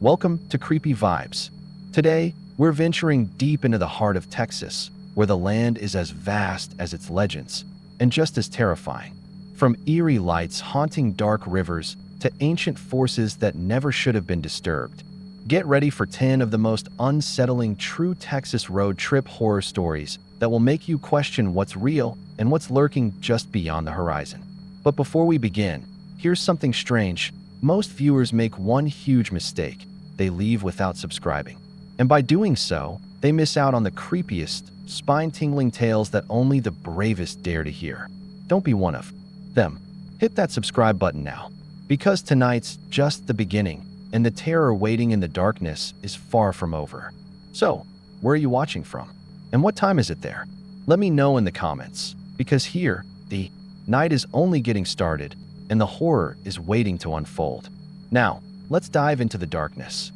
Welcome to Creepy Vibes. Today, we're venturing deep into the heart of Texas, where the land is as vast as its legends, and just as terrifying. From eerie lights haunting dark rivers to ancient forces that never should have been disturbed. Get ready for 10 of the most unsettling true Texas road trip horror stories that will make you question what's real and what's lurking just beyond the horizon. But before we begin, here's something strange. Most viewers make one huge mistake. They leave without subscribing. And by doing so, they miss out on the creepiest, spine-tingling tales that only the bravest dare to hear. Don't be one of them. Hit that subscribe button now, because tonight's just the beginning, and the terror waiting in the darkness is far from over. So, where are you watching from? And what time is it there? Let me know in the comments, because here, the night is only getting started, and the horror is waiting to unfold. Now, let's dive into the darkness.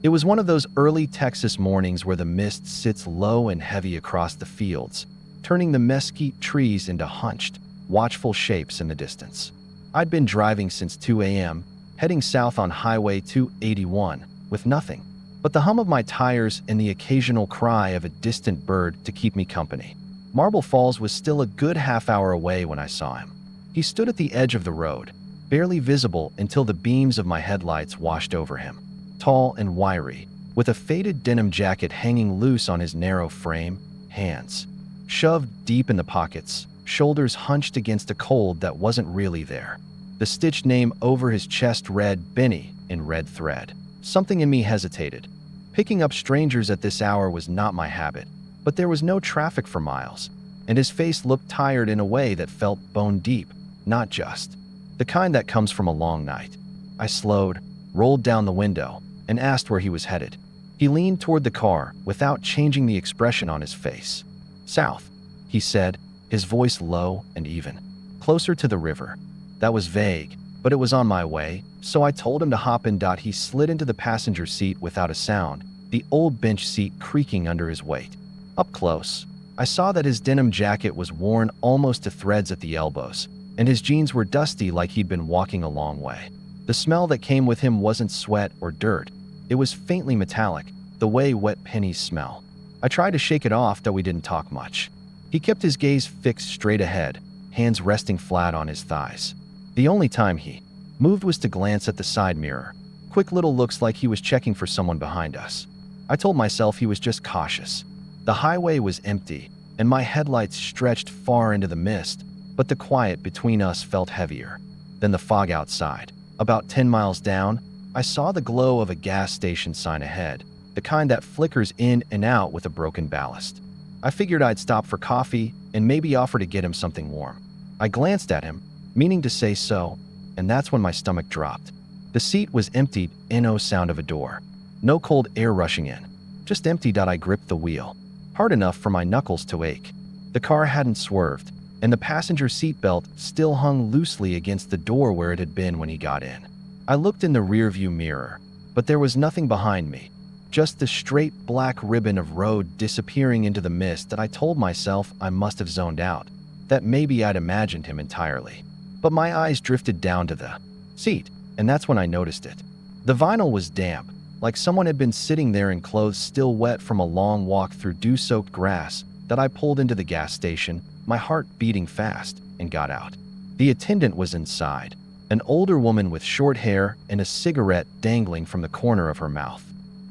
It was one of those early Texas mornings where the mist sits low and heavy across the fields, turning the mesquite trees into hunched, watchful shapes in the distance. I'd been driving since 2 a.m., heading south on Highway 281, with nothing but the hum of my tires and the occasional cry of a distant bird to keep me company. Marble Falls was still a good half-hour away when I saw him. He stood at the edge of the road, barely visible until the beams of my headlights washed over him. Tall and wiry, with a faded denim jacket hanging loose on his narrow frame, hands shoved deep in the pockets, shoulders hunched against a cold that wasn't really there. The stitched name over his chest read Benny in red thread. Something in me hesitated. Picking up strangers at this hour was not my habit, but there was no traffic for miles, and his face looked tired in a way that felt bone deep, not just the kind that comes from a long night. I slowed, rolled down the window, and asked where he was headed. He leaned toward the car without changing the expression on his face. "South," he said, his voice low and even. "Closer to the river." That was vague, but it was on my way, so I told him to hop in. He slid into the passenger seat without a sound, the old bench seat creaking under his weight. Up close, I saw that his denim jacket was worn almost to threads at the elbows, and his jeans were dusty like he'd been walking a long way. The smell that came with him wasn't sweat or dirt. It was faintly metallic, the way wet pennies smell. I tried to shake it off, though we didn't talk much. He kept his gaze fixed straight ahead, hands resting flat on his thighs. The only time he moved was to glance at the side mirror. Quick little looks like he was checking for someone behind us. I told myself he was just cautious. The highway was empty, and my headlights stretched far into the mist, but the quiet between us felt heavier than the fog outside. About 10 miles down, I saw the glow of a gas station sign ahead, the kind that flickers in and out with a broken ballast. I figured I'd stop for coffee and maybe offer to get him something warm. I glanced at him, meaning to say so, and that's when my stomach dropped. The seat was emptied, no sound of a door. No cold air rushing in. Just empty. I gripped the wheel, hard enough for my knuckles to ache. The car hadn't swerved, and the passenger seatbelt still hung loosely against the door where it had been when he got in. I looked in the rearview mirror, but there was nothing behind me, just the straight black ribbon of road disappearing into the mist that I told myself I must have zoned out, that maybe I'd imagined him entirely. But my eyes drifted down to the seat, and that's when I noticed it. The vinyl was damp, like someone had been sitting there in clothes still wet from a long walk through dew-soaked grass. That I pulled into the gas station, my heart beating fast, and got out. The attendant was inside, an older woman with short hair and a cigarette dangling from the corner of her mouth.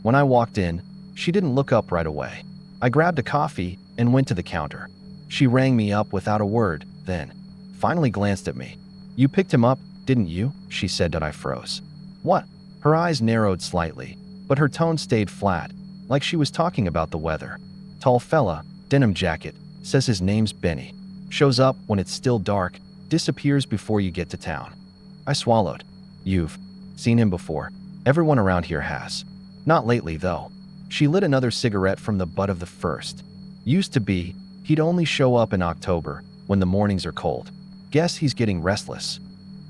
When I walked in, she didn't look up right away. I grabbed a coffee and went to the counter. She rang me up without a word, then finally glanced at me. "You picked him up, didn't you?" she said. I froze. "What?" Her eyes narrowed slightly, but her tone stayed flat, like she was talking about the weather. "Tall fella, denim jacket, says his name's Benny. Shows up when it's still dark, disappears before you get to town." I swallowed. "You've seen him before?" "Everyone around here has. Not lately, though." She lit another cigarette from the butt of the first. "Used to be, he'd only show up in October, when the mornings are cold. Guess he's getting restless."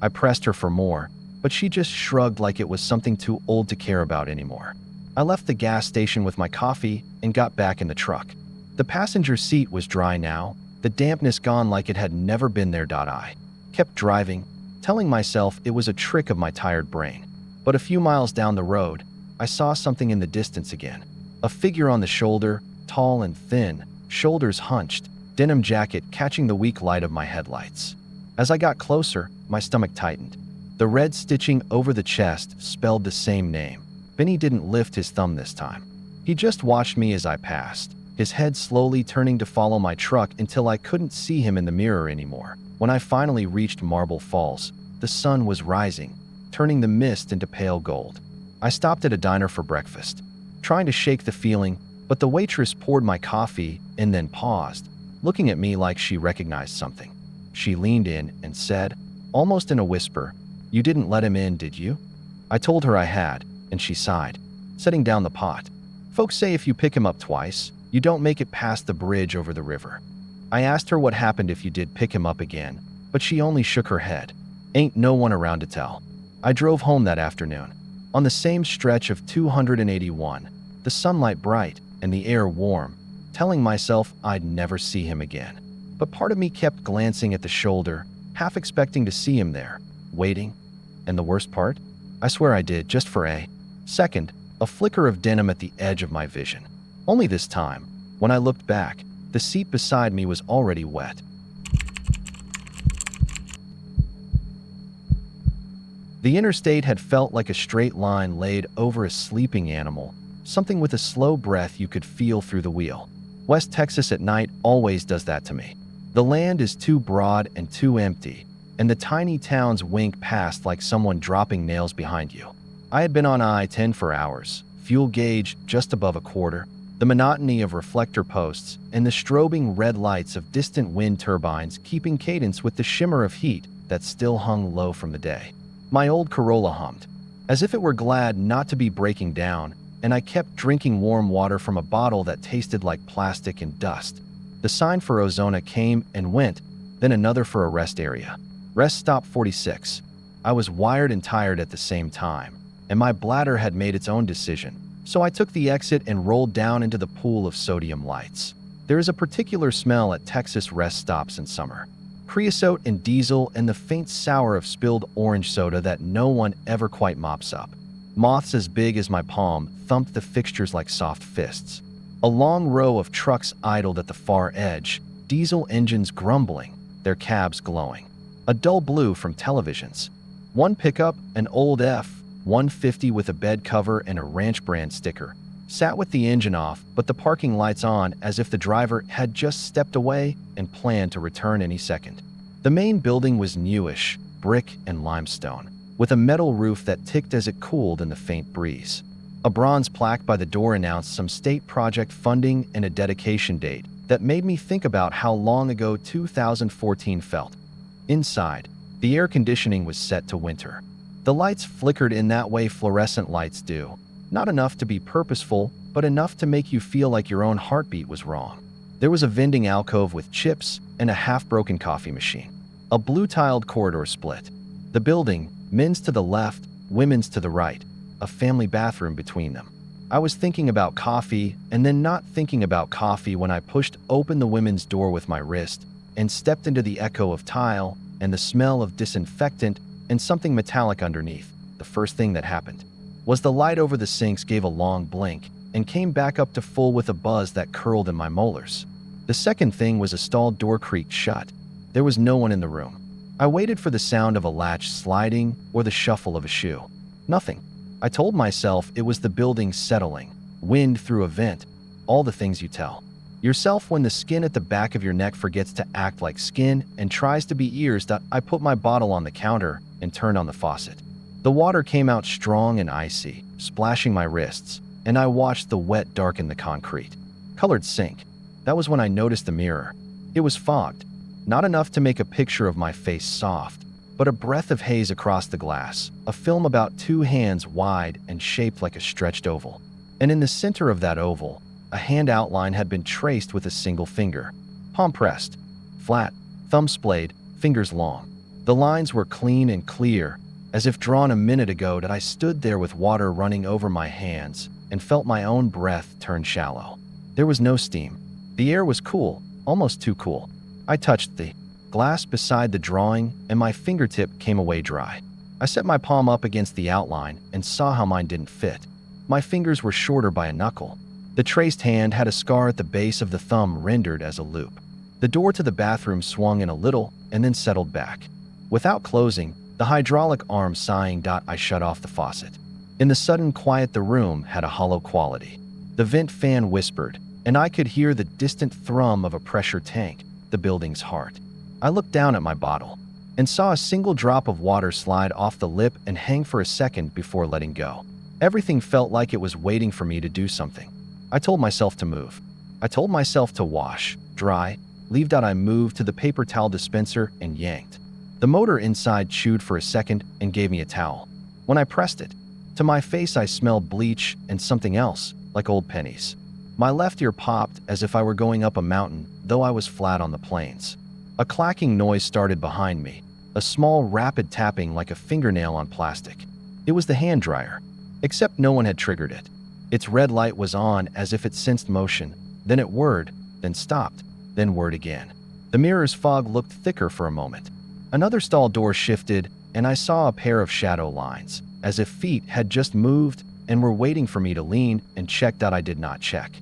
I pressed her for more, but she just shrugged like it was something too old to care about anymore. I left the gas station with my coffee and got back in the truck. The passenger seat was dry now, the dampness gone like it had never been there. I kept driving, telling myself it was a trick of my tired brain. But a few miles down the road, I saw something in the distance again. A figure on the shoulder, tall and thin, shoulders hunched, denim jacket catching the weak light of my headlights. As I got closer, my stomach tightened. The red stitching over the chest spelled the same name. Benny didn't lift his thumb this time. He just watched me as I passed, his head slowly turning to follow my truck until I couldn't see him in the mirror anymore. When I finally reached Marble Falls, the sun was rising, turning the mist into pale gold. I stopped at a diner for breakfast, trying to shake the feeling, but the waitress poured my coffee and then paused, looking at me like she recognized something. She leaned in and said, almost in a whisper, "You didn't let him in, did you?" I told her I had, and she sighed, setting down the pot. "Folks say if you pick him up twice, you don't make it past the bridge over the river." I asked her what happened if you did pick him up again, but she only shook her head. Ain't no one around to tell. I drove home that afternoon, on the same stretch of 281, the sunlight bright and the air warm, telling myself I'd never see him again. But part of me kept glancing at the shoulder, half expecting to see him there, waiting. And the worst part? I swear I did, just for a second, a flicker of denim at the edge of my vision. Only this time, when I looked back, the seat beside me was already wet. The interstate had felt like a straight line laid over a sleeping animal, something with a slow breath you could feel through the wheel. West Texas at night always does that to me. The land is too broad and too empty, and the tiny towns wink past like someone dropping nails behind you. I had been on I-10 for hours, fuel gauge just above a quarter, the monotony of reflector posts, and the strobing red lights of distant wind turbines keeping cadence with the shimmer of heat that still hung low from the day. My old Corolla hummed, as if it were glad not to be breaking down, and I kept drinking warm water from a bottle that tasted like plastic and dust. The sign for Ozona came and went, then another for a rest area. Rest stop 46. I was wired and tired at the same time, and my bladder had made its own decision, so I took the exit and rolled down into the pool of sodium lights. There is a particular smell at Texas rest stops in summer. Creosote and diesel and the faint sour of spilled orange soda that no one ever quite mops up. Moths as big as my palm thumped the fixtures like soft fists. A long row of trucks idled at the far edge, diesel engines grumbling, their cabs glowing. A dull blue from televisions. One pickup, an old F-150 with a bed cover and a ranch brand sticker, sat with the engine off but the parking lights on as if the driver had just stepped away and planned to return any second. The main building was newish, brick and limestone, with a metal roof that ticked as it cooled in the faint breeze. A bronze plaque by the door announced some state project funding and a dedication date that made me think about how long ago 2014 felt. Inside, the air conditioning was set to winter. The lights flickered in that way fluorescent lights do, not enough to be purposeful, but enough to make you feel like your own heartbeat was wrong. There was a vending alcove with chips and a half-broken coffee machine. A blue-tiled corridor split. The building, men's to the left, women's to the right, a family bathroom between them. I was thinking about coffee and then not thinking about coffee when I pushed open the women's door with my wrist and stepped into the echo of tile and the smell of disinfectant and something metallic underneath. The first thing that happened was the light over the sinks gave a long blink and came back up to full with a buzz that curled in my molars. The second thing was a stall door creaked shut. There was no one in the room. I waited for the sound of a latch sliding or the shuffle of a shoe. Nothing. I told myself it was the building settling, wind through a vent, all the things you tell yourself when the skin at the back of your neck forgets to act like skin and tries to be ears. I put my bottle on the counter and turned on the faucet. The water came out strong and icy, splashing my wrists, and I watched the wet darken the concrete. Colored sink. That was when I noticed the mirror. It was fogged, not enough to make a picture of my face soft, but a breath of haze across the glass, a film about 2 hands wide and shaped like a stretched oval. And in the center of that oval, a hand outline had been traced with a single finger. Palm pressed, flat, thumb splayed, fingers long. The lines were clean and clear, as if drawn a minute ago. That I stood there with water running over my hands and felt my own breath turn shallow. There was no steam. The air was cool, almost too cool. I touched the glass beside the drawing, and my fingertip came away dry. I set my palm up against the outline and saw how mine didn't fit. My fingers were shorter by a knuckle. The traced hand had a scar at the base of the thumb rendered as a loop. The door to the bathroom swung in a little and then settled back. Without closing, the hydraulic arm sighing. I shut off the faucet. In the sudden quiet, the room had a hollow quality. The vent fan whispered, and I could hear the distant thrum of a pressure tank, the building's heart. I looked down at my bottle and saw a single drop of water slide off the lip and hang for a second before letting go. Everything felt like it was waiting for me to do something. I told myself to move. I told myself to wash, dry, leave. I moved to the paper towel dispenser and yanked. The motor inside chewed for a second and gave me a towel. When I pressed it to my face, I smelled bleach and something else, like old pennies. My left ear popped as if I were going up a mountain, though I was flat on the plains. A clacking noise started behind me, a small, rapid tapping like a fingernail on plastic. It was the hand dryer, except no one had triggered it. Its red light was on as if it sensed motion, then it whirred, then stopped, then whirred again. The mirror's fog looked thicker for a moment. Another stall door shifted, and I saw a pair of shadow lines, as if feet had just moved and were waiting for me to lean and check. I did not check.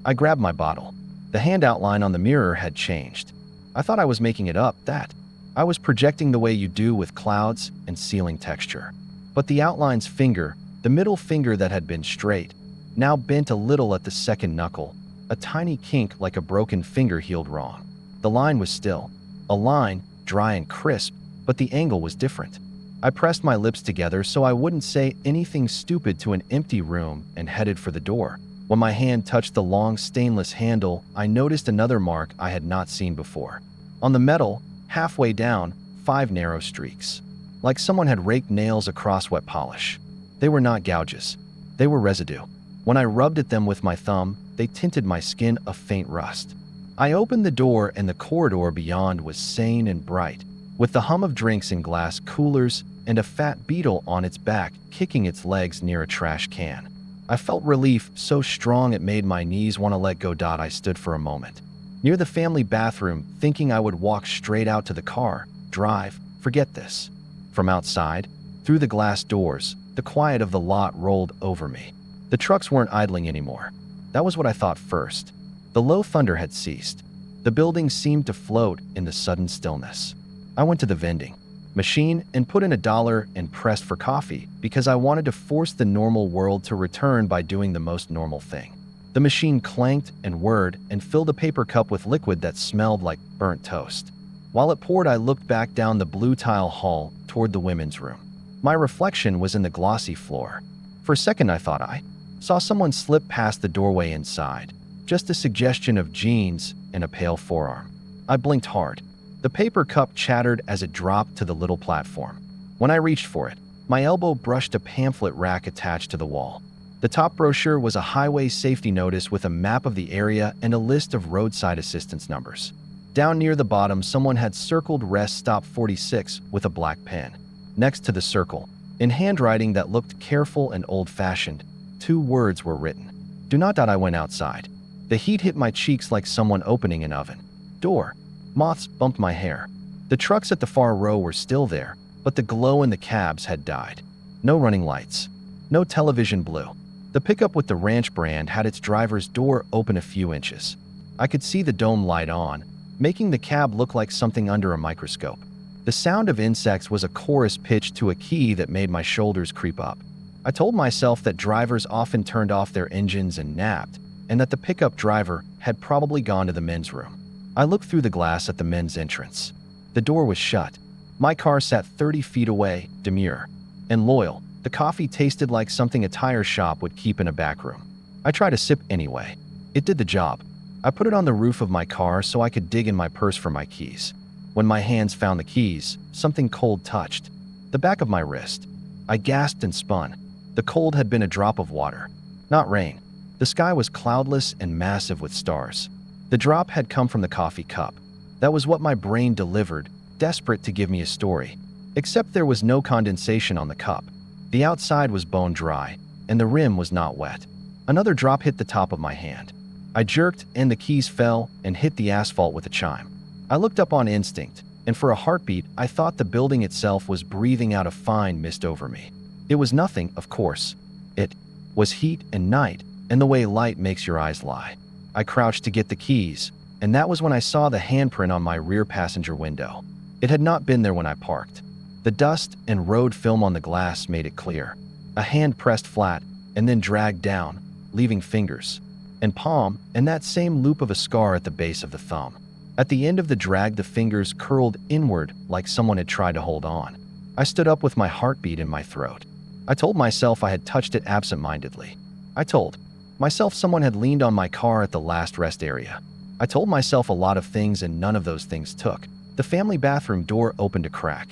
I grabbed my bottle. The hand outline on the mirror had changed. I thought I was making it up, that I was projecting the way you do with clouds and ceiling texture. But the outline's finger, the middle finger that had been straight, now bent a little at the second knuckle. A tiny kink like a broken finger healed wrong. The line was still a line, dry and crisp, but the angle was different. I pressed my lips together so I wouldn't say anything stupid to an empty room and headed for the door. When my hand touched the long stainless handle, I noticed another mark I had not seen before. On the metal, halfway down, 5 narrow streaks, like someone had raked nails across wet polish. They were not gouges. They were residue. When I rubbed at them with my thumb, they tinted my skin a faint rust. I opened the door, and the corridor beyond was sane and bright, with the hum of drinks in glass coolers and a fat beetle on its back kicking its legs near a trash can. I felt relief so strong it made my knees want to let go. I stood for a moment near the family bathroom, thinking I would walk straight out to the car, drive, forget this. From outside, through the glass doors, the quiet of the lot rolled over me. The trucks weren't idling anymore. That was what I thought first. The low thunder had ceased. The building seemed to float in the sudden stillness. I went to the vending machine and put in $1 and pressed for coffee because I wanted to force the normal world to return by doing the most normal thing. The machine clanked and whirred and filled a paper cup with liquid that smelled like burnt toast. While it poured, I looked back down the blue tile hall toward the women's room. My reflection was in the glossy floor. For a second, I thought I saw someone slip past the doorway inside, just a suggestion of jeans and a pale forearm. I blinked hard. The paper cup chattered as it dropped to the little platform. When I reached for it, my elbow brushed a pamphlet rack attached to the wall. The top brochure was a highway safety notice with a map of the area and a list of roadside assistance numbers. Down near the bottom, someone had circled Rest Stop 46 with a black pen. Next to the circle, in handwriting that looked careful and old-fashioned, 2 words were written. Do not. I went outside. The heat hit my cheeks like someone opening an oven door. Moths bumped my hair. The trucks at the far row were still there, but the glow in the cabs had died. No running lights. No television blue. The pickup with the Ranch brand had its driver's door open a few inches. I could see the dome light on, making the cab look like something under a microscope. The sound of insects was a chorus pitched to a key that made my shoulders creep up. I told myself that drivers often turned off their engines and napped, and that the pickup driver had probably gone to the men's room. I looked through the glass at the men's entrance. The door was shut. My car sat 30 feet away, demure and loyal. The coffee tasted like something a tire shop would keep in a back room. I tried a sip anyway. It did the job. I put it on the roof of my car so I could dig in my purse for my keys. When my hands found the keys, something cold touched the back of my wrist. I gasped and spun. The cold had been a drop of water, not rain. The sky was cloudless and massive with stars. The drop had come from the coffee cup. That was what my brain delivered, desperate to give me a story. Except there was no condensation on the cup. The outside was bone dry, and the rim was not wet. Another drop hit the top of my hand. I jerked, and the keys fell and hit the asphalt with a chime. I looked up on instinct, and for a heartbeat, I thought the building itself was breathing out a fine mist over me. It was nothing, of course. It was heat and night, and the way light makes your eyes lie. I crouched to get the keys, and that was when I saw the handprint on my rear passenger window. It had not been there when I parked. The dust and road film on the glass made it clear. A hand pressed flat and then dragged down, leaving fingers and palm and that same loop of a scar at the base of the thumb. At the end of the drag, the fingers curled inward like someone had tried to hold on. I stood up with my heartbeat in my throat. I told myself I had touched it absent-mindedly. I told myself someone had leaned on my car at the last rest area. I told myself a lot of things, and none of those things took. The family bathroom door opened a crack.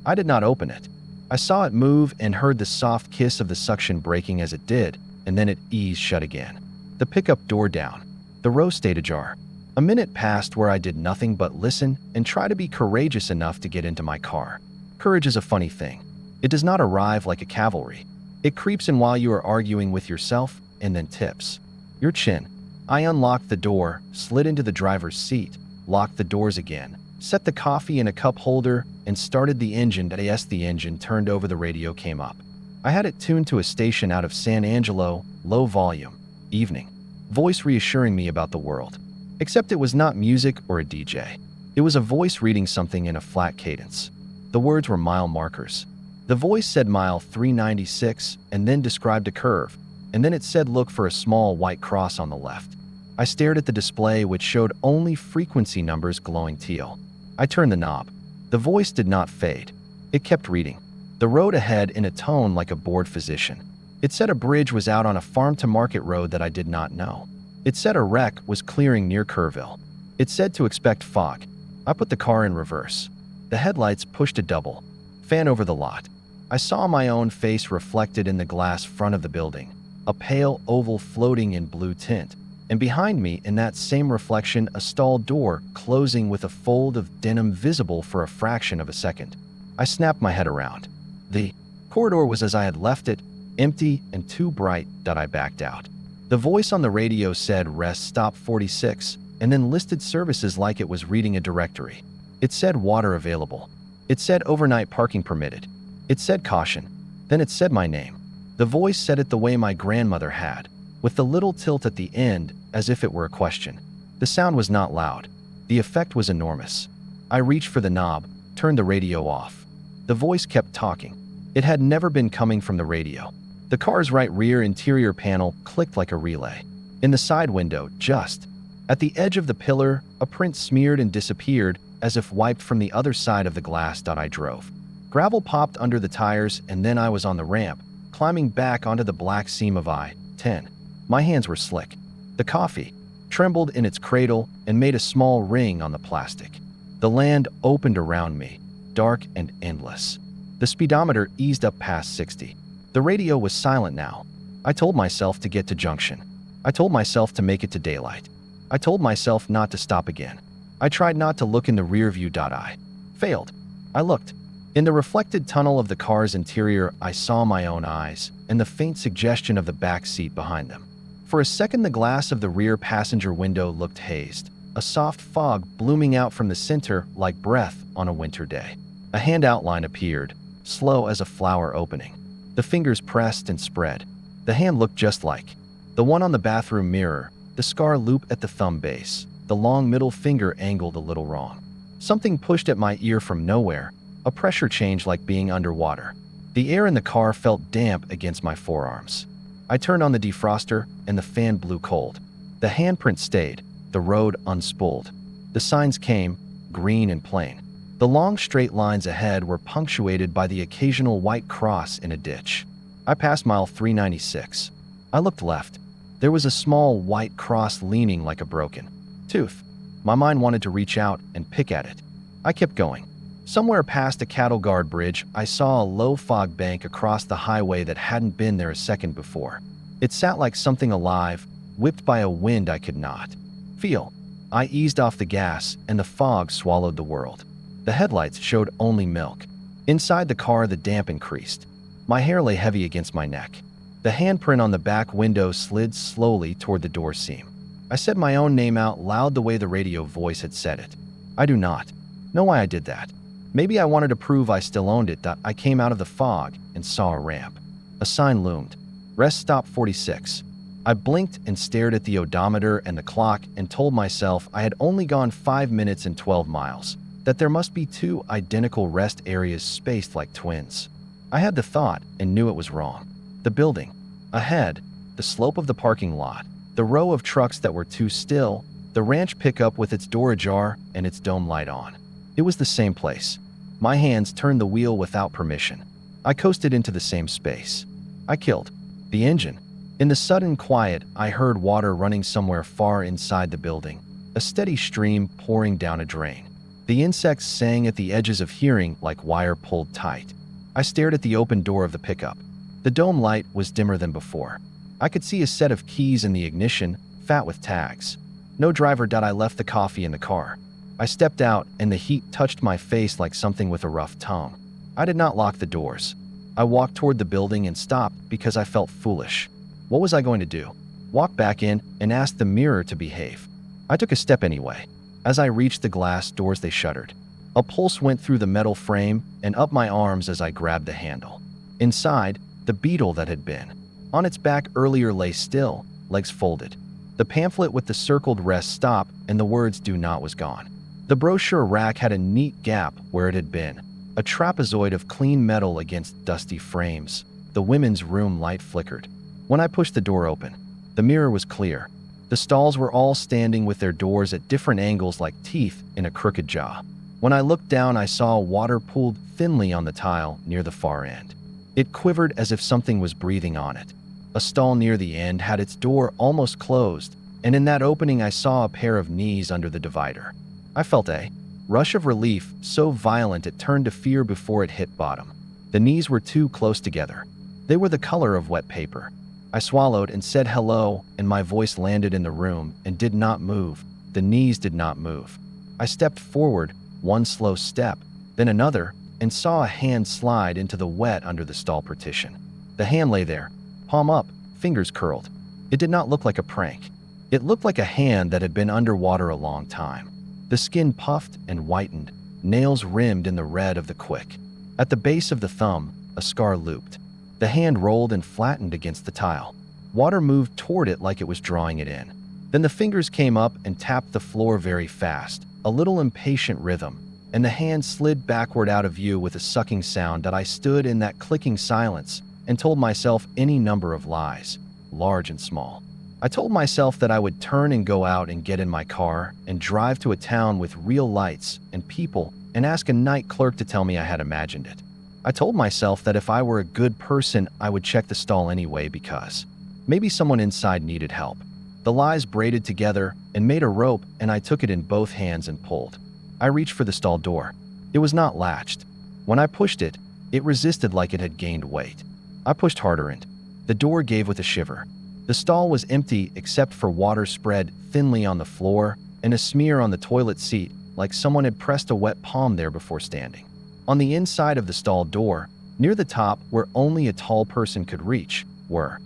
I did not open it. I saw it move and heard the soft kiss of the suction breaking as it did, and then it eased shut again. The pickup door down. The row stayed ajar. A minute passed where I did nothing but listen and try to be courageous enough to get into my car. Courage is a funny thing. It does not arrive like a cavalry. It creeps in while you are arguing with yourself and then tips your chin. I unlocked the door, slid into the driver's seat, locked the doors again, set the coffee in a cup holder, and started the engine. As the engine turned over, the radio came up. I had it tuned to a station out of San Angelo, low volume, evening. Voice reassuring me about the world. Except it was not music or a DJ. It was a voice reading something in a flat cadence. The words were mile markers. The voice said mile 396 and then described a curve, and then it said look for a small white cross on the left. I stared at the display, which showed only frequency numbers glowing teal. I turned the knob. The voice did not fade. It kept reading. The road ahead in a tone like a bored physician. It said a bridge was out on a farm-to-market road that I did not know. It said a wreck was clearing near Kerrville. It said to expect fog. I put the car in reverse. The headlights pushed a double. Fan over the lot. I saw my own face reflected in the glass front of the building, a pale oval floating in blue tint, and behind me in that same reflection a stall door closing with a fold of denim visible for a fraction of a second. I snapped my head around. The corridor was as I had left it, empty and too bright that I backed out. The voice on the radio said rest stop 46 and then listed services like it was reading a directory. It said water available. It said overnight parking permitted. It said caution. Then it said my name. The voice said it the way my grandmother had, with the little tilt at the end as if it were a question. The sound was not loud. The effect was enormous. I reached for the knob, turned the radio off. The voice kept talking. It had never been coming from the radio. The car's right rear interior panel clicked like a relay. In the side window, just at the edge of the pillar, a print smeared and disappeared as if wiped from the other side of the glass. I drove. Gravel popped under the tires, and then I was on the ramp, climbing back onto the black seam of I-10. My hands were slick. The coffee trembled in its cradle and made a small ring on the plastic. The land opened around me, dark and endless. The speedometer eased up past 60. The radio was silent now. I told myself to get to Junction. I told myself to make it to daylight. I told myself not to stop again. I tried not to look in the rear view. I failed. I looked. In the reflected tunnel of the car's interior, I saw my own eyes and the faint suggestion of the back seat behind them. For a second, the glass of the rear passenger window looked hazed, a soft fog blooming out from the center like breath on a winter day. A hand outline appeared, slow as a flower opening. The fingers pressed and spread. The hand looked just like the one on the bathroom mirror, the scar loop at the thumb base, the long middle finger angled a little wrong. Something pushed at my ear from nowhere, a pressure change like being underwater. The air in the car felt damp against my forearms. I turned on the defroster and the fan blew cold. The handprint stayed, the road unspooled. The signs came, green and plain. The long straight lines ahead were punctuated by the occasional white cross in a ditch. I passed mile 396. I looked left. There was a small white cross leaning like a broken tooth. My mind wanted to reach out and pick at it. I kept going. Somewhere past a cattle guard bridge, I saw a low fog bank across the highway that hadn't been there a second before. It sat like something alive, whipped by a wind I could not feel. I eased off the gas, and the fog swallowed the world. The headlights showed only milk. Inside the car, the damp increased. My hair lay heavy against my neck. The handprint on the back window slid slowly toward the door seam. I said my own name out loud the way the radio voice had said it. I do not No why I did that. Maybe I wanted to prove I still owned it. That I came out of the fog and saw a ramp. A sign loomed. Rest stop 46. I blinked and stared at the odometer and the clock and told myself I had only gone 5 minutes and 12 miles, that there must be two identical rest areas spaced like twins. I had the thought and knew it was wrong. The building. Ahead. The slope of the parking lot. The row of trucks that were too still. The ranch pickup with its door ajar and its dome light on. It was the same place. My hands turned the wheel without permission. I coasted into the same space. I killed the engine. In the sudden quiet, I heard water running somewhere far inside the building, a steady stream pouring down a drain. The insects sang at the edges of hearing like wire pulled tight. I stared at the open door of the pickup. The dome light was dimmer than before. I could see a set of keys in the ignition, fat with tags. No driver. I left the coffee in the car. I stepped out and the heat touched my face like something with a rough tongue. I did not lock the doors. I walked toward the building and stopped because I felt foolish. What was I going to do? Walk back in and ask the mirror to behave? I took a step anyway. As I reached the glass doors, they shuddered. A pulse went through the metal frame and up my arms as I grabbed the handle. Inside, the beetle that had been on its back earlier lay still, legs folded. The pamphlet with the circled rest stop and the words do not was gone. The brochure rack had a neat gap where it had been, a trapezoid of clean metal against dusty frames. The women's room light flickered. When I pushed the door open, the mirror was clear. The stalls were all standing with their doors at different angles like teeth in a crooked jaw. When I looked down, I saw water pooled thinly on the tile near the far end. It quivered as if something was breathing on it. A stall near the end had its door almost closed, and in that opening I saw a pair of knees under the divider. I felt a rush of relief so violent it turned to fear before it hit bottom. The knees were too close together. They were the color of wet paper. I swallowed and said hello, and my voice landed in the room and did not move. The knees did not move. I stepped forward, one slow step, then another, and saw a hand slide into the wet under the stall partition. The hand lay there, palm up, fingers curled. It did not look like a prank. It looked like a hand that had been underwater a long time. The skin puffed and whitened, nails rimmed in the red of the quick. At the base of the thumb, a scar looped. The hand rolled and flattened against the tile. Water moved toward it like it was drawing it in. Then the fingers came up and tapped the floor very fast, a little impatient rhythm, and the hand slid backward out of view with a sucking sound. That I stood in that clicking silence and told myself any number of lies, large and small. I told myself that I would turn and go out and get in my car and drive to a town with real lights and people and ask a night clerk to tell me I had imagined it. I told myself that if I were a good person, I would check the stall anyway because maybe someone inside needed help. The lies braided together and made a rope, and I took it in both hands and pulled. I reached for the stall door. It was not latched. When I pushed it, it resisted like it had gained weight. I pushed harder and the door gave with a shiver. The stall was empty except for water spread thinly on the floor and a smear on the toilet seat like someone had pressed a wet palm there before standing. On the inside of the stall door, near the top where only a tall person could reach, were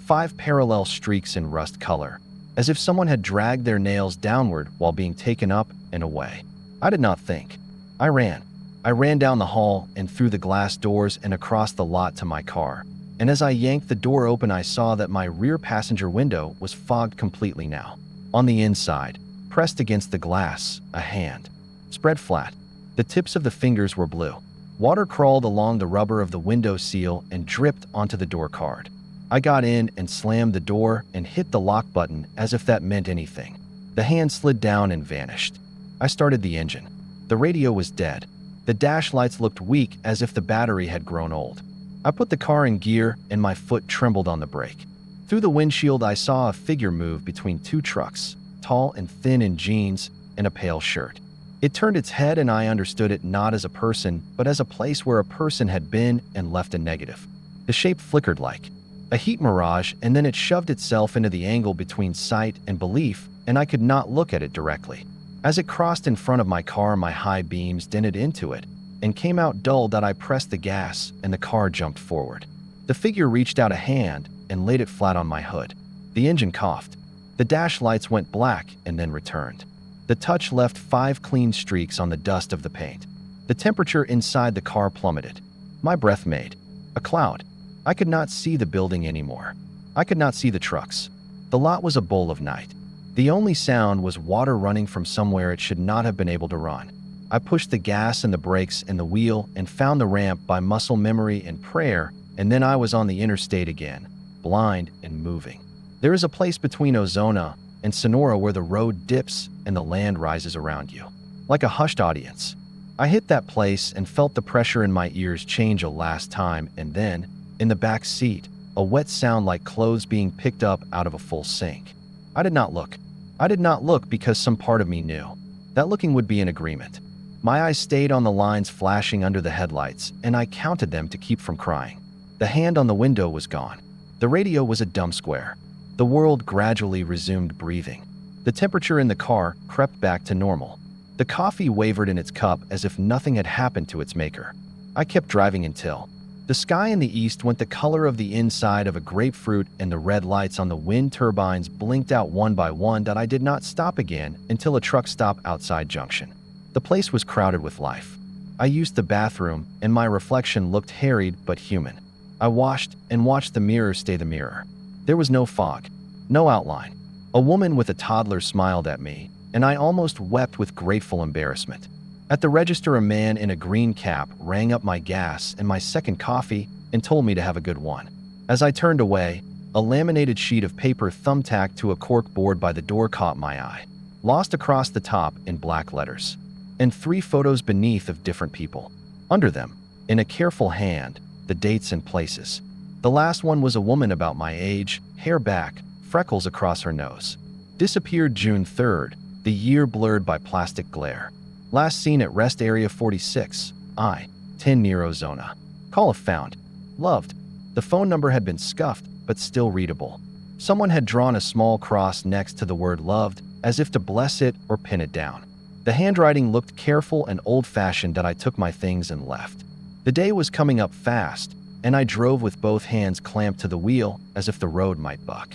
5 parallel streaks in rust color, as if someone had dragged their nails downward while being taken up and away. I did not think. I ran. I ran down the hall and through the glass doors and across the lot to my car. And as I yanked the door open, I saw that my rear passenger window was fogged completely now. On the inside, pressed against the glass, a hand. Spread flat. The tips of the fingers were blue. Water crawled along the rubber of the window seal and dripped onto the door card. I got in and slammed the door and hit the lock button as if that meant anything. The hand slid down and vanished. I started the engine. The radio was dead. The dash lights looked weak as if the battery had grown old. I put the car in gear and my foot trembled on the brake. Through the windshield, I saw a figure move between 2 trucks, tall and thin in jeans and a pale shirt. It turned its head and I understood it not as a person, but as a place where a person had been and left a negative. The shape flickered like a heat mirage, and then it shoved itself into the angle between sight and belief, and I could not look at it directly. As it crossed in front of my car, my high beams dented into it and came out dull. That I pressed the gas and the car jumped forward. The figure reached out a hand and laid it flat on my hood. The engine coughed. The dash lights went black and then returned. The touch left 5 clean streaks on the dust of the paint. The temperature inside the car plummeted. My breath made a cloud. I could not see the building anymore. I could not see the trucks. The lot was a bowl of night. The only sound was water running from somewhere it should not have been able to run. I pushed the gas and the brakes and the wheel and found the ramp by muscle memory and prayer, and then I was on the interstate again, blind and moving. There is a place between Ozona and Sonora where the road dips and the land rises around you, like a hushed audience. I hit that place and felt the pressure in my ears change a last time, and then, in the back seat, a wet sound like clothes being picked up out of a full sink. I did not look. I did not look because some part of me knew that looking would be an agreement. My eyes stayed on the lines flashing under the headlights, and I counted them to keep from crying. The hand on the window was gone. The radio was a dumb square. The world gradually resumed breathing. The temperature in the car crept back to normal. The coffee wavered in its cup as if nothing had happened to its maker. I kept driving until the sky in the east went the color of the inside of a grapefruit, and the red lights on the wind turbines blinked out one by one. That I did not stop again until a truck stop outside Junction. The place was crowded with life. I used the bathroom, and my reflection looked harried but human. I washed and watched the mirror stay the mirror. There was no fog, no outline. A woman with a toddler smiled at me, and I almost wept with grateful embarrassment. At the register, a man in a green cap rang up my gas and my second coffee and told me to have a good one. As I turned away, a laminated sheet of paper thumbtacked to a cork board by the door caught my eye, lost across the top in black letters, and 3 photos beneath of different people. Under them, in a careful hand, the dates and places. The last one was a woman about my age, hair back, freckles across her nose. Disappeared June 3rd, the year blurred by plastic glare. Last seen at Rest Area 46, I-10 near Ozona. Call if found. Loved. The phone number had been scuffed, but still readable. Someone had drawn a small cross next to the word loved, as if to bless it or pin it down. The handwriting looked careful and old-fashioned. That I took my things and left. The day was coming up fast, and I drove with both hands clamped to the wheel as if the road might buck.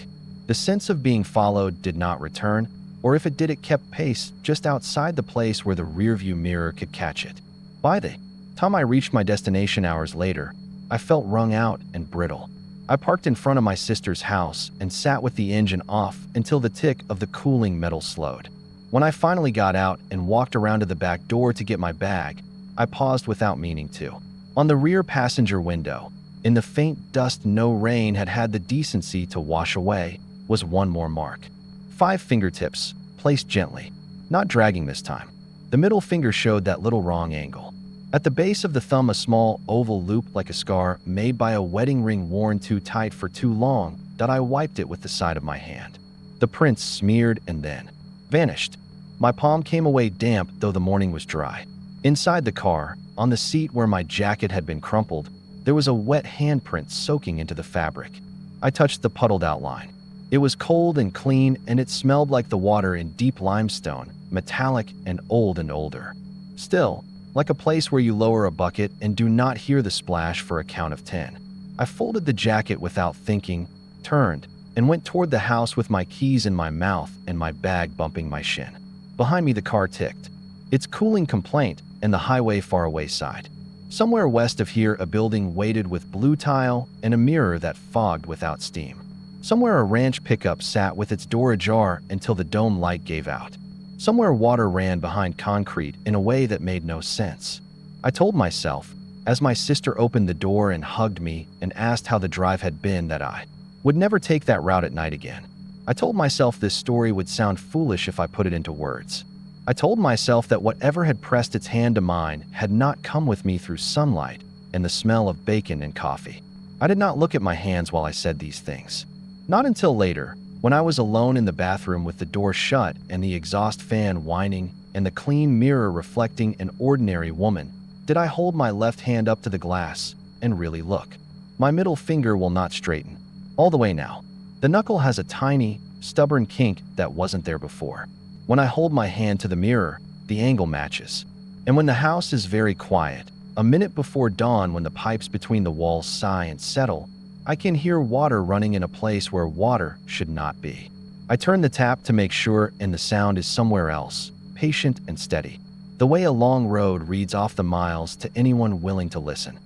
The sense of being followed did not return, or if it did, it kept pace just outside the place where the rearview mirror could catch it. By the time I reached my destination hours later, I felt wrung out and brittle. I parked in front of my sister's house and sat with the engine off until the tick of the cooling metal slowed. When I finally got out and walked around to the back door to get my bag, I paused without meaning to. On the rear passenger window, in the faint dust no rain had had the decency to wash away, was one more mark. 5 fingertips, placed gently, not dragging this time. The middle finger showed that little wrong angle. At the base of the thumb, a small oval loop like a scar made by a wedding ring worn too tight for too long. That I wiped it with the side of my hand. The prints smeared and then vanished. My palm came away damp, though the morning was dry. Inside the car, on the seat where my jacket had been crumpled, there was a wet handprint soaking into the fabric. I touched the puddled outline. It was cold and clean, and it smelled like the water in deep limestone, metallic and older. Still, like a place where you lower a bucket and do not hear the splash for a count of 10. I folded the jacket without thinking, turned, and went toward the house with my keys in my mouth and my bag bumping my shin. Behind me the car ticked, its cooling complaint, and the highway far away side. Somewhere west of here, a building weighted with blue tile and a mirror that fogged without steam. Somewhere a ranch pickup sat with its door ajar until the dome light gave out. Somewhere water ran behind concrete in a way that made no sense. I told myself, as my sister opened the door and hugged me and asked how the drive had been, that I would never take that route at night again. I told myself this story would sound foolish if I put it into words. I told myself that whatever had pressed its hand to mine had not come with me through sunlight and the smell of bacon and coffee. I did not look at my hands while I said these things. Not until later, when I was alone in the bathroom with the door shut and the exhaust fan whining and the clean mirror reflecting an ordinary woman, did I hold my left hand up to the glass and really look. My middle finger will not straighten all the way now. The knuckle has a tiny, stubborn kink that wasn't there before. When I hold my hand to the mirror, the angle matches. And when the house is very quiet, a minute before dawn, when the pipes between the walls sigh and settle, I can hear water running in a place where water should not be. I turn the tap to make sure, and the sound is somewhere else, patient and steady. The way a long road reads off the miles to anyone willing to listen.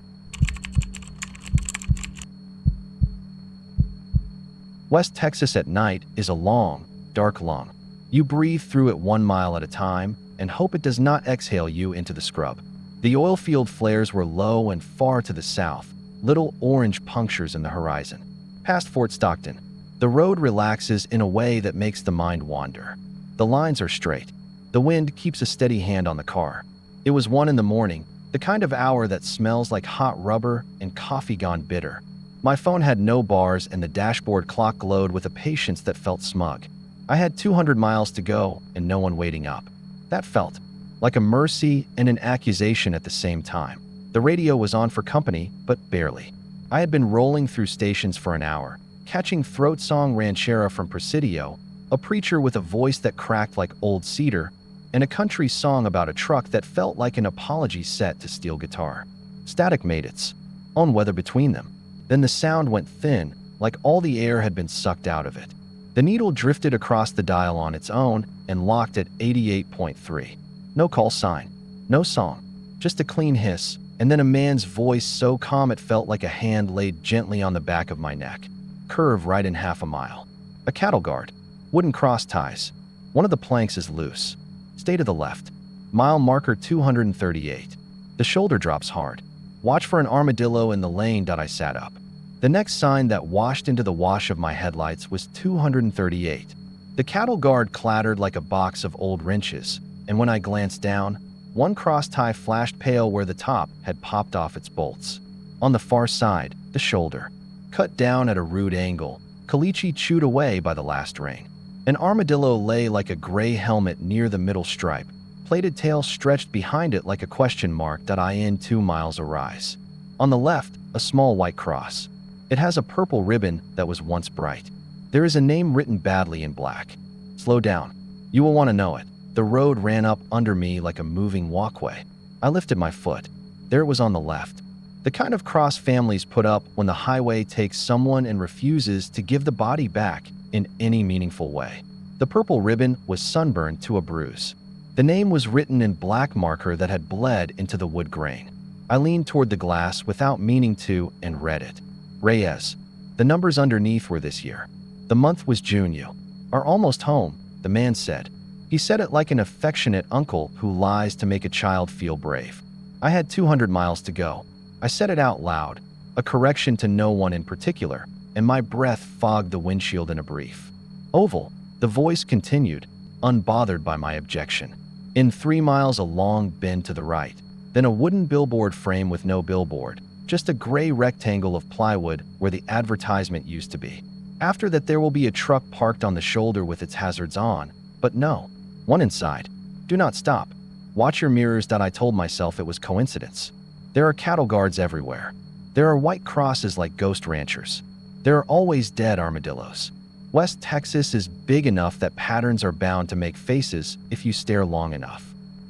West Texas at night is a long, dark lung. You breathe through it 1 mile at a time and hope it does not exhale you into the scrub. The oil field flares were low and far to the south, little orange punctures in the horizon. Past Fort Stockton, the road relaxes in a way that makes the mind wander. The lines are straight. The wind keeps a steady hand on the car. It was 1 in the morning, the kind of hour that smells like hot rubber and coffee gone bitter. My phone had no bars and the dashboard clock glowed with a patience that felt smug. I had 200 miles to go and no one waiting up. That felt like a mercy and an accusation at the same time. The radio was on for company, but barely. I had been rolling through stations for an hour, catching throat song ranchera from Presidio, a preacher with a voice that cracked like old cedar, and a country song about a truck that felt like an apology set to steel guitar. Static made its own weather between them. Then the sound went thin, like all the air had been sucked out of it. The needle drifted across the dial on its own and locked at 88.3. No call sign, no song, just a clean hiss, and then a man's voice so calm it felt like a hand laid gently on the back of my neck. Curve right in half a mile. A cattle guard. Wooden cross ties. One of the planks is loose. Stay to the left. Mile marker 238. The shoulder drops hard. Watch for an armadillo in the lane. I sat up. The next sign that washed into the wash of my headlights was 238. The cattle guard clattered like a box of old wrenches, and when I glanced down, one cross tie flashed pale where the top had popped off its bolts. On the far side, the shoulder. Cut down at a rude angle, caliche chewed away by the last ring. An armadillo lay like a gray helmet near the middle stripe, plated tail stretched behind it like a question mark. In 2 miles a rise. On the left, a small white cross. It has a purple ribbon that was once bright. There is a name written badly in black. Slow down. You will want to know it. The road ran up under me like a moving walkway. I lifted my foot. There it was on the left. The kind of cross families put up when the highway takes someone and refuses to give the body back in any meaningful way. The purple ribbon was sunburned to a bruise. The name was written in black marker that had bled into the wood grain. I leaned toward the glass without meaning to and read it. Reyes. The numbers underneath were this year. The month was June. You are almost home, the man said. He said it like an affectionate uncle who lies to make a child feel brave. I had 200 miles to go. I said it out loud, a correction to no one in particular, and my breath fogged the windshield in a brief. Oval, the voice continued, unbothered by my objection. In 3 miles a long bend to the right, then a wooden billboard frame with no billboard, just a gray rectangle of plywood where the advertisement used to be. After that there will be a truck parked on the shoulder with its hazards on, but no, one inside. Do not stop. Watch your mirrors. I told myself it was coincidence. There are cattle guards everywhere. There are white crosses like ghost ranchers. There are always dead armadillos. West Texas is big enough that patterns are bound to make faces if you stare long enough.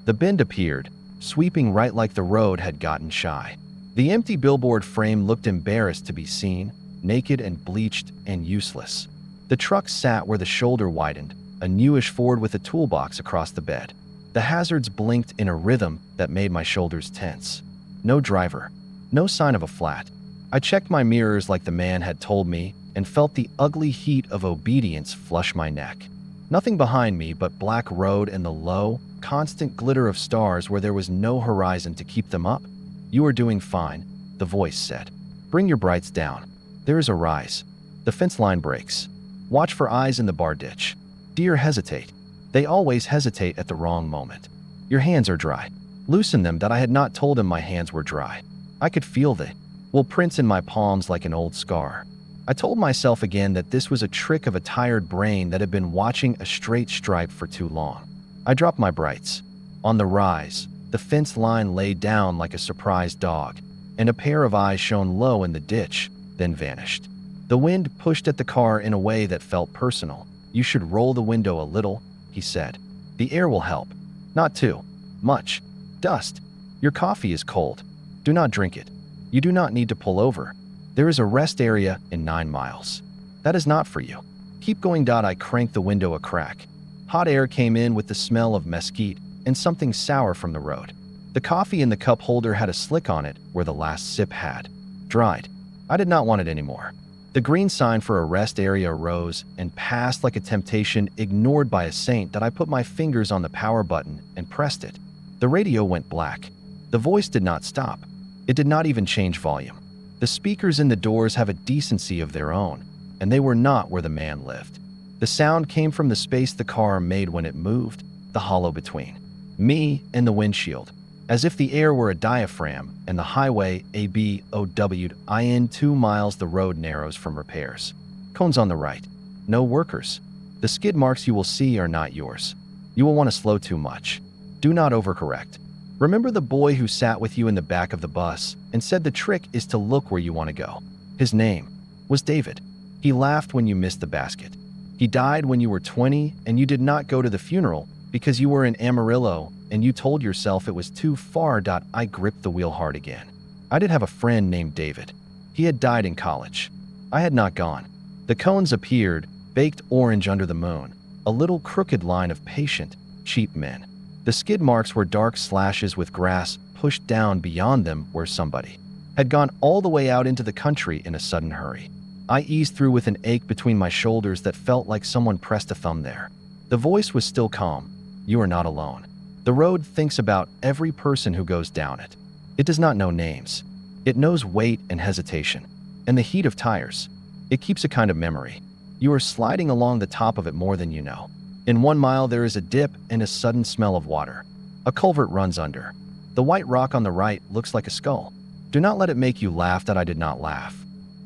The bend appeared, sweeping right like the road had gotten shy. The empty billboard frame looked embarrassed to be seen, naked and bleached and useless. The truck sat where the shoulder widened, a newish Ford with a toolbox across the bed. The hazards blinked in a rhythm that made my shoulders tense. No driver. No sign of a flat. I checked my mirrors like the man had told me and felt the ugly heat of obedience flush my neck. Nothing behind me but black road and the low, constant glitter of stars where there was no horizon to keep them up. You are doing fine, the voice said. Bring your brights down. There is a rise. The fence line breaks. Watch for eyes in the bar ditch. Deer hesitate. They always hesitate at the wrong moment. Your hands are dry. Loosen them. I had not told him my hands were dry. I could feel the prints in my palms like an old scar. I told myself again that this was a trick of a tired brain that had been watching a straight stripe for too long. I dropped my brights. On the rise, the fence line lay down like a surprised dog, and a pair of eyes shone low in the ditch, then vanished. The wind pushed at the car in a way that felt personal. You should roll the window a little, he said. The air will help. Not too much. Dust. Your coffee is cold. Do not drink it. You do not need to pull over. There is a rest area in 9 miles. That is not for you. Keep going. I cranked the window a crack. Hot air came in with the smell of mesquite and something sour from the road. The coffee in the cup holder had a slick on it where the last sip had dried. I did not want it anymore. The green sign for a rest area rose and passed like a temptation ignored by a saint that I put my fingers on the power button and pressed it. The radio went black. The voice did not stop. It did not even change volume. The speakers in the doors have a decency of their own, and they were not where the man lived. The sound came from the space the car made when it moved, the hollow between me and the windshield, as if the air were a diaphragm and the highway ABOW'd 2 miles the road narrows from repairs. Cones on the right. No workers. The skid marks you will see are not yours. You will want to slow too much. Do not overcorrect. Remember the boy who sat with you in the back of the bus and said the trick is to look where you want to go. His name was David. He laughed when you missed the basket. He died when you were 20 and you did not go to the funeral because you were in Amarillo and you told yourself it was too far. I gripped the wheel hard again. I did have a friend named David. He had died in college. I had not gone. The cones appeared, baked orange under the moon, a little crooked line of patient, cheap men. The skid marks were dark slashes with grass pushed down beyond them where somebody had gone all the way out into the country in a sudden hurry. I eased through with an ache between my shoulders that felt like someone pressed a thumb there. The voice was still calm. You are not alone. The road thinks about every person who goes down it. It does not know names. It knows weight and hesitation, and the heat of tires. It keeps a kind of memory. You are sliding along the top of it more than you know. In 1 mile there is a dip and a sudden smell of water. A culvert runs under. The white rock on the right looks like a skull. Do not let it make you laugh that I did not laugh.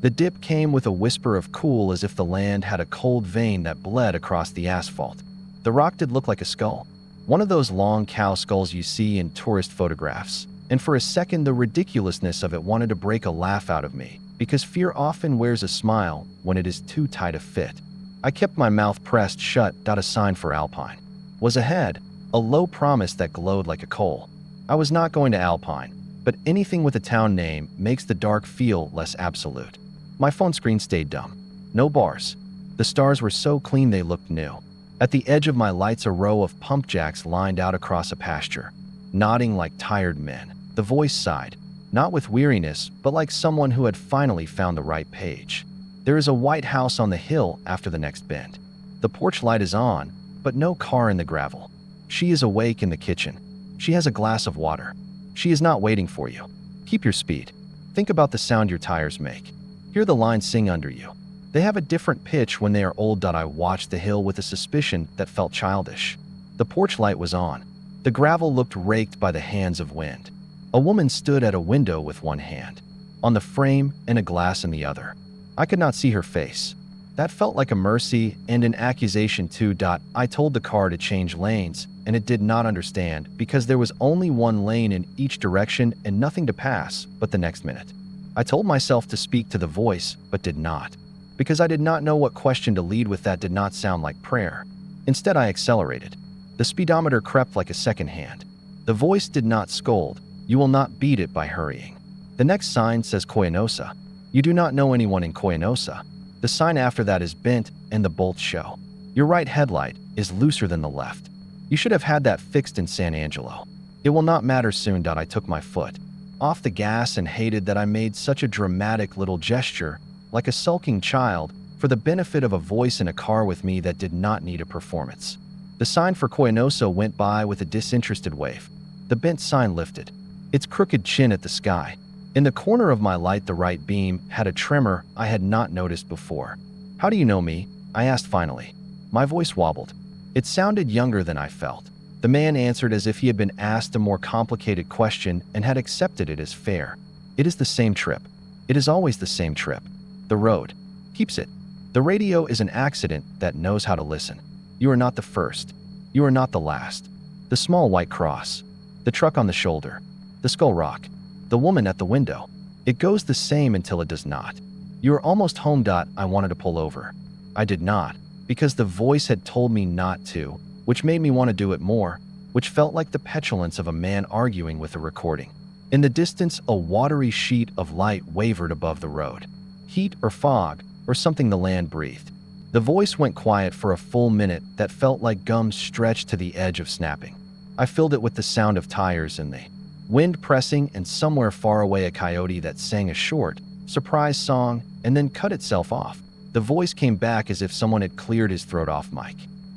The dip came with a whisper of cool as if the land had a cold vein that bled across the asphalt. The rock did look like a skull. One of those long cow skulls you see in tourist photographs. And for a second the ridiculousness of it wanted to break a laugh out of me, because fear often wears a smile when it is too tight a fit. I kept my mouth pressed shut. A sign for Alpine was ahead, a low promise that glowed like a coal. I was not going to Alpine, but anything with a town name makes the dark feel less absolute. My phone screen stayed dumb. No bars. The stars were so clean they looked new. At the edge of my lights a row of pump jacks lined out across a pasture, nodding like tired men. The voice sighed, not with weariness, but like someone who had finally found the right page. There is a white house on the hill after the next bend. The porch light is on, but no car in the gravel. She is awake in the kitchen. She has a glass of water. She is not waiting for you. Keep your speed. Think about the sound your tires make. Hear the lines sing under you. They have a different pitch when they are old. I watched the hill with a suspicion that felt childish. The porch light was on. The gravel looked raked by the hands of wind. A woman stood at a window with one hand on the frame and a glass in the other. I could not see her face. That felt like a mercy and an accusation too. I told the car to change lanes, and it did not understand because there was only one lane in each direction and nothing to pass but the next minute. I told myself to speak to the voice, but did not, because I did not know what question to lead with that did not sound like prayer. Instead, I accelerated. The speedometer crept like a second hand. The voice did not scold. You will not beat it by hurrying. The next sign says Coyanosa. You do not know anyone in Coyanosa. The sign after that is bent and the bolts show. Your right headlight is looser than the left. You should have had that fixed in San Angelo. It will not matter soon. I took my foot off the gas and hated that I made such a dramatic little gesture, like a sulking child, for the benefit of a voice in a car with me that did not need a performance. The sign for Coyanosa went by with a disinterested wave. The bent sign lifted its crooked chin at the sky. In the corner of my light, the right beam had a tremor I had not noticed before. How do you know me? I asked finally. My voice wobbled. It sounded younger than I felt. The man answered as if he had been asked a more complicated question and had accepted it as fair. It is the same trip. It is always the same trip. The road keeps it. The radio is an accident that knows how to listen. You are not the first. You are not the last. The small white cross. The truck on the shoulder. The skull rock. The woman at the window. It goes the same until it does not. You are almost home. I wanted to pull over. I did not, because the voice had told me not to, which made me want to do it more, which felt like the petulance of a man arguing with a recording. In the distance, a watery sheet of light wavered above the road. Heat or fog, or something the land breathed. The voice went quiet for a full minute that felt like gums stretched to the edge of snapping. I filled it with the sound of tires and the wind pressing, and somewhere far away a coyote that sang a short, surprise song and then cut itself off. The voice came back as if someone had cleared his throat off mic.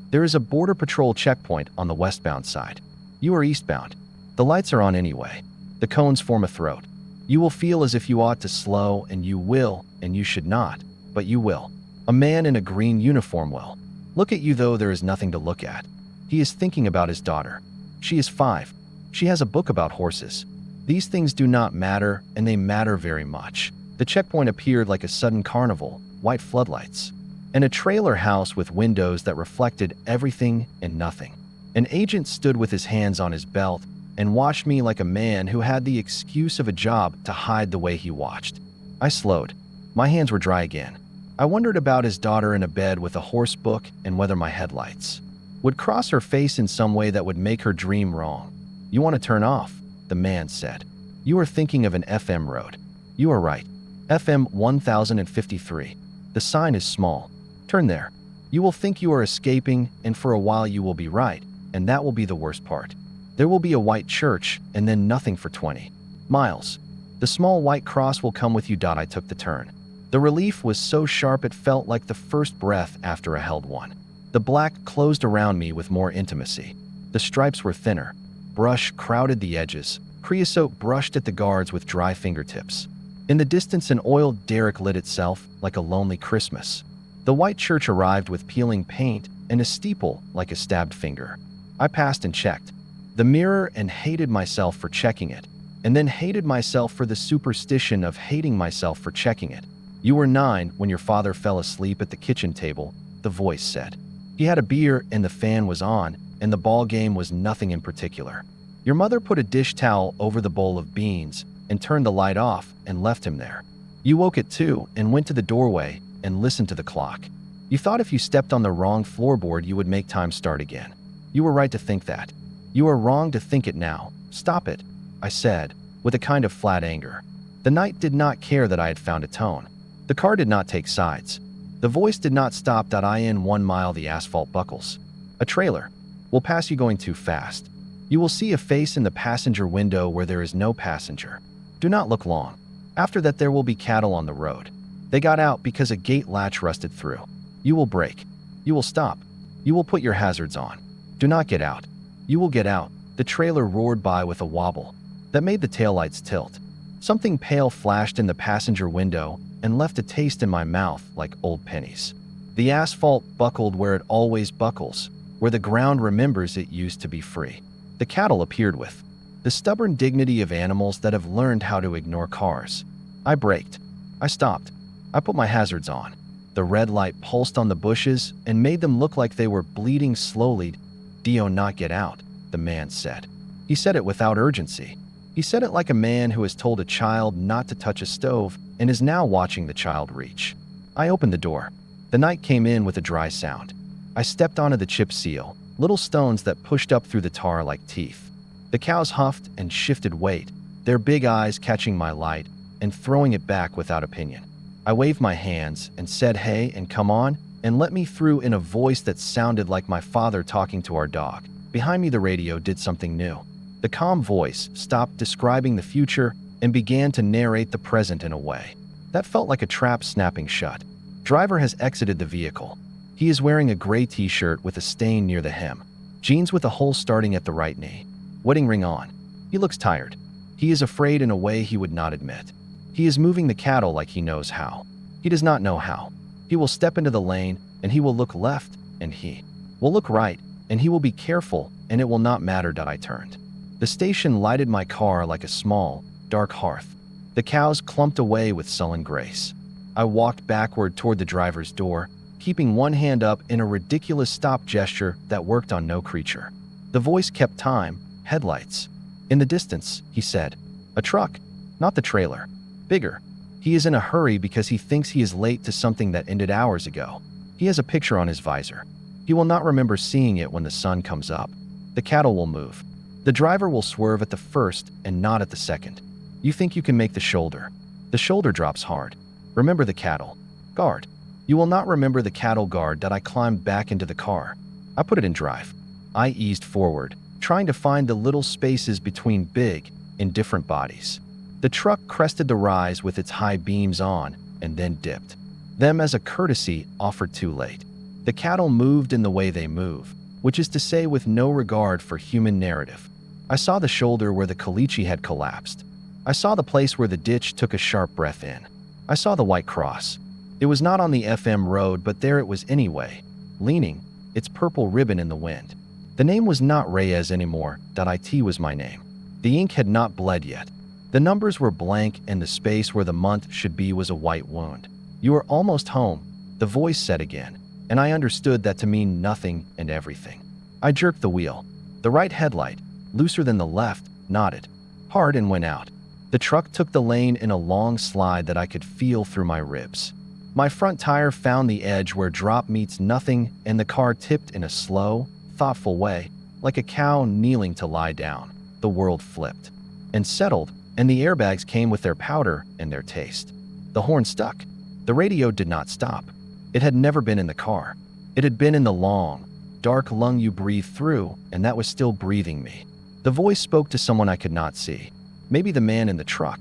There is a border patrol checkpoint on the westbound side. You are eastbound. The lights are on anyway. The cones form a throat. You will feel as if you ought to slow, and you will, and you should not, but you will. A man in a green uniform will. Look at you, though there is nothing to look at. He is thinking about his daughter. She is 5. She has a book about horses. These things do not matter, and they matter very much. The checkpoint appeared like a sudden carnival, white floodlights, and a trailer house with windows that reflected everything and nothing. An agent stood with his hands on his belt and watched me like a man who had the excuse of a job to hide the way he watched. I slowed. My hands were dry again. I wondered about his daughter in a bed with a horse book and whether my headlights would cross her face in some way that would make her dream wrong. You want to turn off, the man said. You are thinking of an FM road. You are right. FM 1053. The sign is small. Turn there. You will think you are escaping, and for a while you will be right, and that will be the worst part. There will be a white church, and then nothing for 20 miles. The small white cross will come with you. I took the turn. The relief was so sharp it felt like the first breath after a held one. The black closed around me with more intimacy. The stripes were thinner. Brush crowded the edges. Creosote brushed at the guards with dry fingertips. In the distance, an oiled derrick lit itself like a lonely Christmas. The white church arrived with peeling paint and a steeple like a stabbed finger. I passed and checked the mirror and hated myself for checking it, and then hated myself for the superstition of hating myself for checking it. You were 9 when your father fell asleep at the kitchen table, the voice said. He had a beer and the fan was on, and the ball game was nothing in particular. Your mother put a dish towel over the bowl of beans and turned the light off and left him there. You woke at 2 and went to the doorway and listened to the clock. You thought if you stepped on the wrong floorboard you would make time start again. You were right to think that. You are wrong to think it now. Stop it, I said, with a kind of flat anger. The night did not care that I had found a tone. The car did not take sides. The voice did not stop. In 1 mile the asphalt buckles. A trailer will pass you going too fast. You will see a face in the passenger window where there is no passenger. Do not look long. After that there will be cattle on the road. They got out because a gate latch rusted through. You will brake. You will stop. You will put your hazards on. Do not get out. You will get out. The trailer roared by with a wobble that made the taillights tilt. Something pale flashed in the passenger window and left a taste in my mouth like old pennies. The asphalt buckled where it always buckles, where the ground remembers it used to be free. The cattle appeared with the stubborn dignity of animals that have learned how to ignore cars. I braked. I stopped. I put my hazards on. The red light pulsed on the bushes and made them look like they were bleeding slowly. "Do not get out," the man said. He said it without urgency. He said it like a man who has told a child not to touch a stove and is now watching the child reach. I opened the door. The night came in with a dry sound. I stepped onto the chip seal, little stones that pushed up through the tar like teeth. The cows huffed and shifted weight, their big eyes catching my light and throwing it back without opinion. I waved my hands and said, "Hey, and come on," and let me through in a voice that sounded like my father talking to our dog. Behind me the radio did something new. The calm voice stopped describing the future and began to narrate the present in a way that felt like a trap snapping shut. Driver has exited the vehicle. He is wearing a gray t-shirt with a stain near the hem, jeans with a hole starting at the right knee, wedding ring on. He looks tired. He is afraid in a way he would not admit. He is moving the cattle like he knows how. He does not know how. He will step into the lane and he will look left and he will look right and he will be careful and it will not matter that I turned. The station lighted my car like a small, dark hearth. The cows clumped away with sullen grace. I walked backward toward the driver's door, keeping one hand up in a ridiculous stop gesture that worked on no creature. The voice kept time. Headlights. In the distance, he said. A truck, not the trailer. Bigger. He is in a hurry because he thinks he is late to something that ended hours ago. He has a picture on his visor. He will not remember seeing it when the sun comes up. The cattle will move. The driver will swerve at the first and not at the second. You think you can make the shoulder. The shoulder drops hard. Remember the cattle. Guard. You will not remember the cattle guard that I climbed back into the car. I put it in drive. I eased forward, trying to find the little spaces between big, indifferent bodies. The truck crested the rise with its high beams on and then dipped. Them, as a courtesy, offered too late. The cattle moved in the way they move, which is to say with no regard for human narrative. I saw the shoulder where the caliche had collapsed. I saw the place where the ditch took a sharp breath in. I saw the white cross. It was not on the FM road, but there it was anyway, leaning, its purple ribbon in the wind. The name was not Reyes anymore. .it was my name. The ink had not bled yet. The numbers were blank, and the space where the month should be was a white wound. You are almost home, the voice said again, and I understood that to mean nothing and everything. I jerked the wheel. The right headlight, looser than the left, nodded hard and went out. The truck took the lane in a long slide that I could feel through my ribs. My front tire found the edge where drop meets nothing, and the car tipped in a slow, thoughtful way, like a cow kneeling to lie down. The world flipped and settled, and the airbags came with their powder and their taste. The horn stuck. The radio did not stop. It had never been in the car. It had been in the long, dark lung you breathe through, and that was still breathing me. The voice spoke to someone I could not see. Maybe the man in the truck.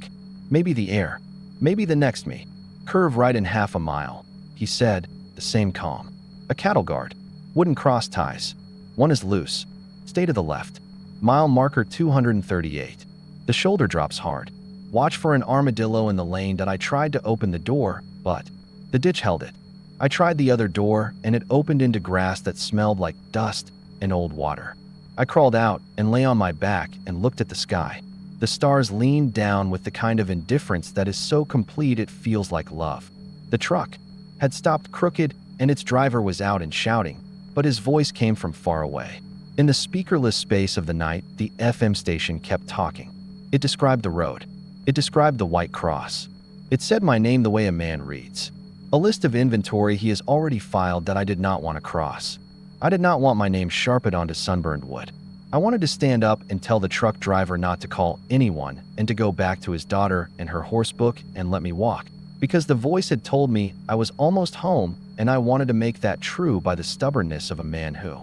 Maybe the air. Maybe the next me. Curve right in half a mile, he said, the same calm. A cattle guard. Wooden cross ties. One is loose. Stay to the left. Mile marker 238. The shoulder drops hard. Watch for an armadillo in the lane that I tried to open the door, but the ditch held it. I tried the other door, and it opened into grass that smelled like dust and old water. I crawled out and lay on my back and looked at the sky. The stars leaned down with the kind of indifference that is so complete it feels like love. The truck had stopped crooked, and its driver was out and shouting, but his voice came from far away. In the speakerless space of the night, the FM station kept talking. It described the road. It described the white cross. It said my name the way a man reads. A list of inventory he has already filed that I did not want to cross. I did not want my name sharpened onto sunburned wood. I wanted to stand up and tell the truck driver not to call anyone and to go back to his daughter and her horse book and let me walk, because the voice had told me I was almost home, and I wanted to make that true by the stubbornness of a man who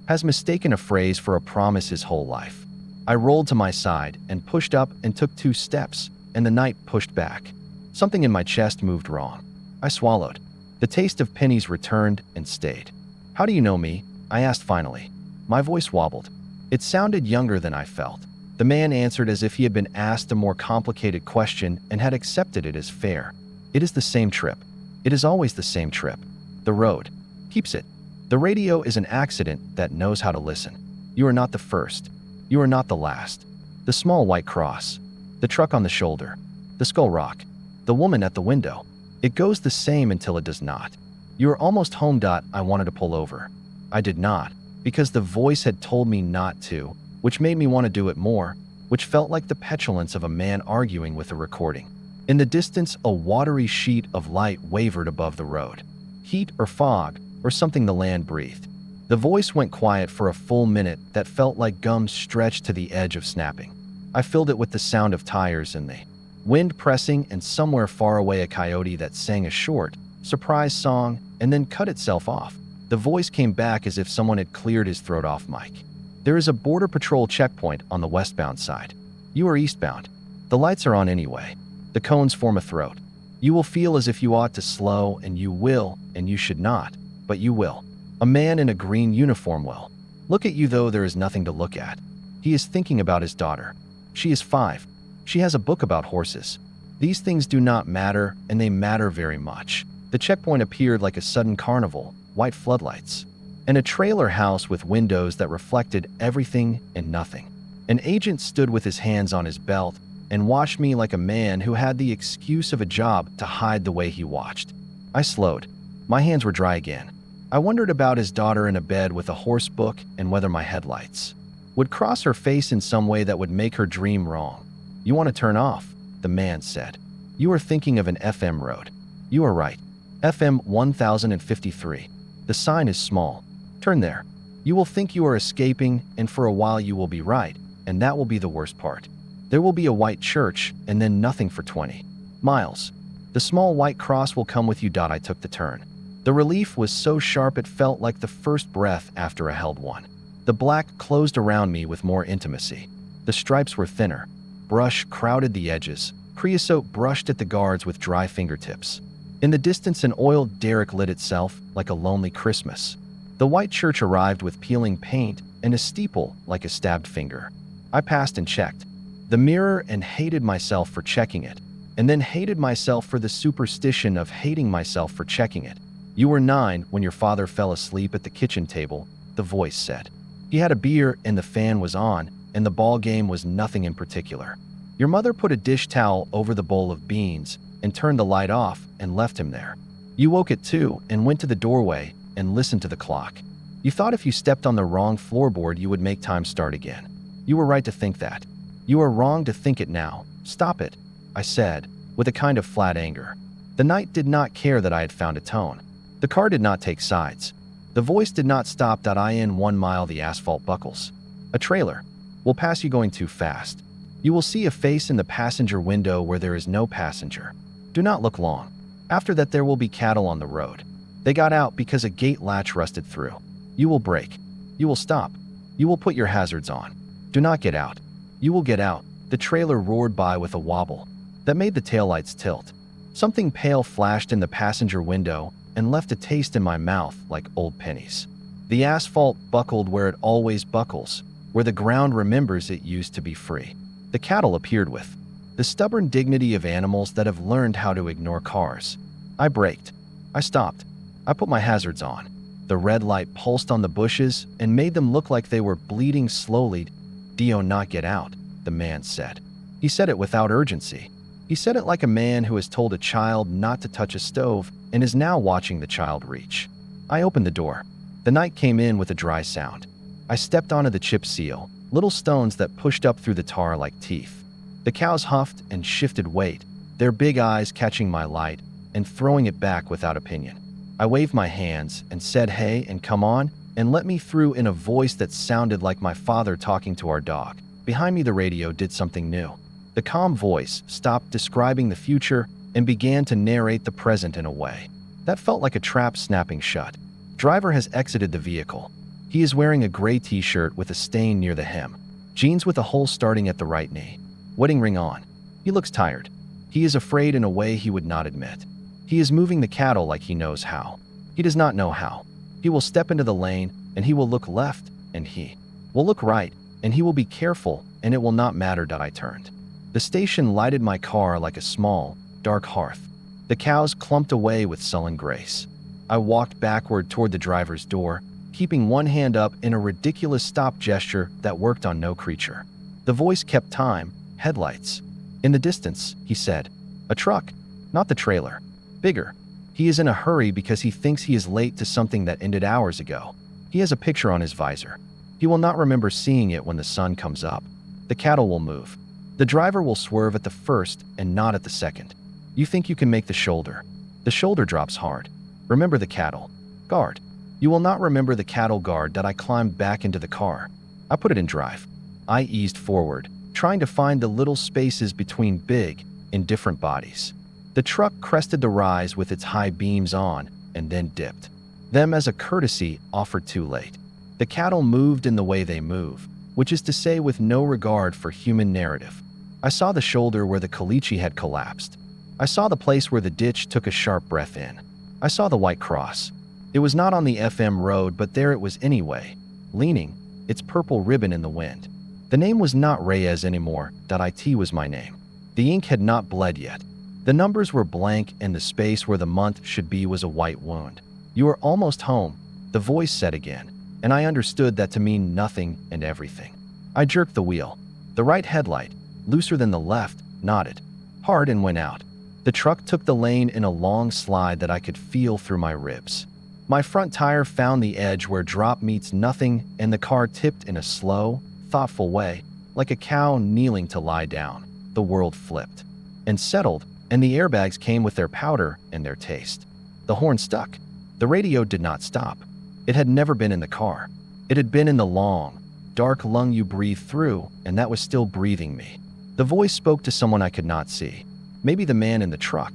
has mistaken a phrase for a promise his whole life. I rolled to my side and pushed up and took 2 steps, and the night pushed back. Something in my chest moved wrong. I swallowed. The taste of pennies returned and stayed. "How do you know me?" I asked finally. My voice wobbled. It sounded younger than I felt. The man answered as if he had been asked a more complicated question and had accepted it as fair. "It is the same trip. It is always the same trip. The road keeps it. The radio is an accident that knows how to listen. You are not the first. You are not the last. The small white cross. The truck on the shoulder. The skull rock. The woman at the window. It goes the same until it does not. You are almost home. I wanted to pull over. I did not, because the voice had told me not to, which made me want to do it more, which felt like the petulance of a man arguing with a recording. In the distance, a watery sheet of light wavered above the road. Heat or fog, or something the land breathed. The voice went quiet for a full minute that felt like gums stretched to the edge of snapping. I filled it with the sound of tires and the wind pressing, and somewhere far away a coyote that sang a short, surprise song and then cut itself off. The voice came back as if someone had cleared his throat off mic. "There is a border patrol checkpoint on the westbound side. You are eastbound. The lights are on anyway. The cones form a throat. You will feel as if you ought to slow, and you will, and you should not, but you will. A man in a green uniform will look at you, though there is nothing to look at. He is thinking about his daughter. She is 5. She has a book about horses. These things do not matter, and they matter very much." The checkpoint appeared like a sudden carnival, white floodlights, and a trailer house with windows that reflected everything and nothing. An agent stood with his hands on his belt and watched me like a man who had the excuse of a job to hide the way he watched. I slowed. My hands were dry again. I wondered about his daughter in a bed with a horse book and whether my headlights would cross her face in some way that would make her dream wrong. "You want to turn off," the man said. "You are thinking of an FM road. You are right. FM 1053. The sign is small. Turn there. You will think you are escaping, and for a while you will be right, and that will be the worst part. There will be a white church, and then nothing for 20 miles. The small white cross will come with you. I took the turn. The relief was so sharp it felt like the first breath after a held one. The black closed around me with more intimacy. The stripes were thinner. Brush crowded the edges. Creosote brushed at the guards with dry fingertips. In the distance, an oiled derrick lit itself like a lonely Christmas. The white church arrived with peeling paint and a steeple like a stabbed finger. I passed and checked the mirror and hated myself for checking it, and then hated myself for the superstition of hating myself for checking it. "You were 9 when your father fell asleep at the kitchen table," the voice said. "He had a beer and the fan was on, and the ball game was nothing in particular. Your mother put a dish towel over the bowl of beans and turned the light off and left him there. You woke at 2 and went to the doorway and listened to the clock. You thought if you stepped on the wrong floorboard you would make time start again. You were right to think that. You are wrong to think it now. Stop it," I said, with a kind of flat anger. The night did not care that I had found a tone. The car did not take sides. The voice did not stop. In 1 mile the asphalt buckles. "A trailer will pass you going too fast. You will see a face in the passenger window where there is no passenger. Do not look long. After that there will be cattle on the road. They got out because a gate latch rusted through. You will brake. You will stop. You will put your hazards on. Do not get out. You will get out." The trailer roared by with a wobble that made the taillights tilt. Something pale flashed in the passenger window and left a taste in my mouth like old pennies. The asphalt buckled where it always buckles, where the ground remembers it used to be free. The cattle appeared with the stubborn dignity of animals that have learned how to ignore cars. I braked. I stopped. I put my hazards on. The red light pulsed on the bushes and made them look like they were bleeding slowly. "Dio not get out," the man said. He said it without urgency. He said it like a man who has told a child not to touch a stove and is now watching the child reach. I opened the door. The night came in with a dry sound. I stepped onto the chip seal, little stones that pushed up through the tar like teeth. The cows huffed and shifted weight, their big eyes catching my light and throwing it back without opinion. I waved my hands and said, "Hey, and come on," and let me through in a voice that sounded like my father talking to our dog. Behind me the radio did something new. The calm voice stopped describing the future and began to narrate the present in a way that felt like a trap snapping shut. Driver has exited the vehicle. He is wearing a gray t-shirt with a stain near the hem, jeans with a hole starting at the right knee, wedding ring on. He looks tired. He is afraid in a way he would not admit. He is moving the cattle like he knows how. He does not know how. He will step into the lane and he will look left and he will look right and he will be careful and it will not matter that I turned. The station lighted my car like a small, dark hearth. The cows clumped away with sullen grace. I walked backward toward the driver's door, keeping one hand up in a ridiculous stop gesture that worked on no creature. The voice kept time. "Headlights. In the distance," he said. "A truck. Not the trailer. Bigger. He is in a hurry because he thinks he is late to something that ended hours ago. He has a picture on his visor. He will not remember seeing it when the sun comes up. The cattle will move. The driver will swerve at the first and not at the second. You think you can make the shoulder. The shoulder drops hard. Remember the cattle. Guard. You will not remember the cattle guard that I climbed back into the car. I put it in drive. I eased forward, trying to find the little spaces between big, indifferent bodies. The truck crested the rise with its high beams on and then dipped. Them as a courtesy offered too late. The cattle moved in the way they move, which is to say with no regard for human narrative. I saw the shoulder where the caliche had collapsed. I saw the place where the ditch took a sharp breath in. I saw the white cross. It was not on the FM road, but there it was anyway, leaning, its purple ribbon in the wind. The name was not Reyes anymore. It was my name. The ink had not bled yet. The numbers were blank and the space where the month should be was a white wound. "You are almost home," the voice said again, and I understood that to mean nothing and everything. I jerked the wheel. The right headlight, looser than the left, nodded hard and went out. The truck took the lane in a long slide that I could feel through my ribs. My front tire found the edge where drop meets nothing and the car tipped in a slow, thoughtful way, like a cow kneeling to lie down. The world flipped and settled, and the airbags came with their powder and their taste. The horn stuck. The radio did not stop. It had never been in the car. It had been in the long, dark lung you breathe through, and that was still breathing me. The voice spoke to someone I could not see. Maybe the man in the truck.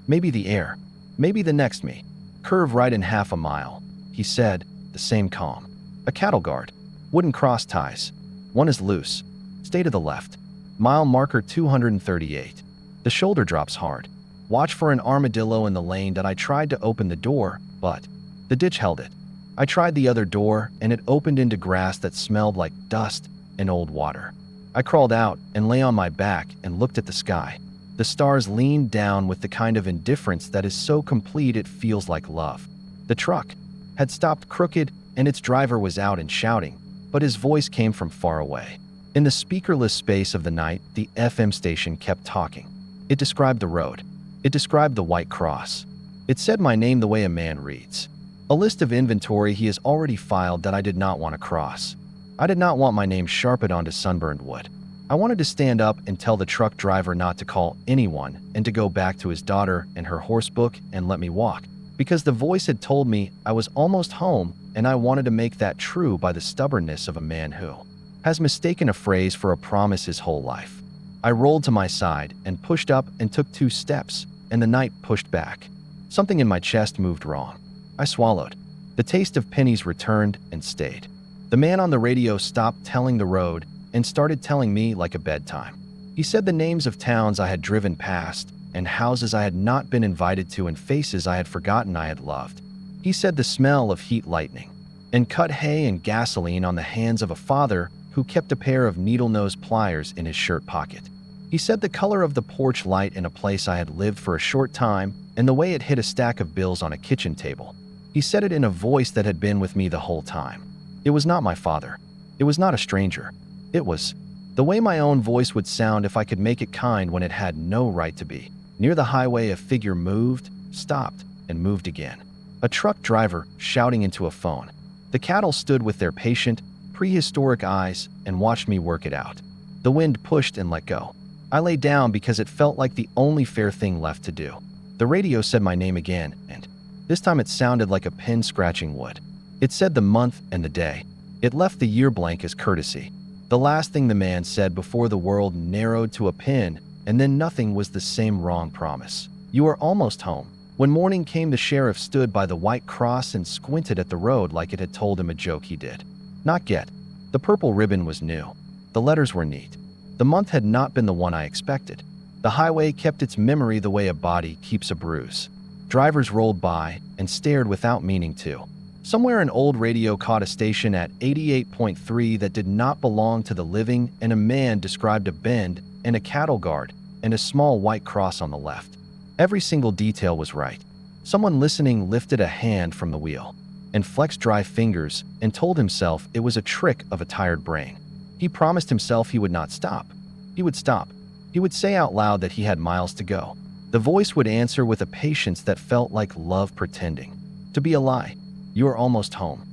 Maybe the air. Maybe the next me. Curve right in half a mile, he said, the same calm. A cattle guard. Wooden cross ties. One is loose. Stay to the left. Mile marker 238. The shoulder drops hard. Watch for an armadillo in the lane that I tried to open the door, but the ditch held it. I tried the other door, and it opened into grass that smelled like dust and old water. I crawled out and lay on my back and looked at the sky. The stars leaned down with the kind of indifference that is so complete it feels like love. The truck had stopped crooked and its driver was out and shouting, but his voice came from far away. In the speakerless space of the night, the FM station kept talking. It described the road. It described the white cross. It said my name the way a man reads. A list of inventory he has already filed that I did not want to cross. I did not want my name sharpened onto sunburned wood. I wanted to stand up and tell the truck driver not to call anyone and to go back to his daughter and her horse book and let me walk, because the voice had told me I was almost home, and I wanted to make that true by the stubbornness of a man who has mistaken a phrase for a promise his whole life. I rolled to my side and pushed up and took 2 steps, and the night pushed back. Something in my chest moved wrong. I swallowed. The taste of pennies returned and stayed. The man on the radio stopped telling the road and started telling me like a bedtime. He said the names of towns I had driven past and houses I had not been invited to and faces I had forgotten I had loved. He said the smell of heat lightning and cut hay and gasoline on the hands of a father who kept a pair of needle-nose pliers in his shirt pocket. He said the color of the porch light in a place I had lived for a short time and the way it hit a stack of bills on a kitchen table. He said it in a voice that had been with me the whole time. It was not my father. It was not a stranger. It was the way my own voice would sound if I could make it kind when it had no right to be. Near the highway, a figure moved, stopped, and moved again. A truck driver shouting into a phone. The cattle stood with their patient, prehistoric eyes and watched me work it out. The wind pushed and let go. I lay down because it felt like the only fair thing left to do. The radio said my name again, and this time it sounded like a pen scratching wood. It said the month and the day. It left the year blank as courtesy. The last thing the man said before the world narrowed to a pin, and then nothing was the same wrong promise. You are almost home. When morning came, the sheriff stood by the white cross and squinted at the road like it had told him a joke he did. Not yet. The purple ribbon was new. The letters were neat. The month had not been the one I expected. The highway kept its memory the way a body keeps a bruise. Drivers rolled by and stared without meaning to. Somewhere an old radio caught a station at 88.3 that did not belong to the living, and a man described a bend and a cattle guard and a small white cross on the left. Every single detail was right. Someone listening lifted a hand from the wheel and flexed dry fingers and told himself it was a trick of a tired brain. He promised himself he would not stop. He would stop. He would say out loud that he had miles to go. The voice would answer with a patience that felt like love pretending to be a lie. You are almost home.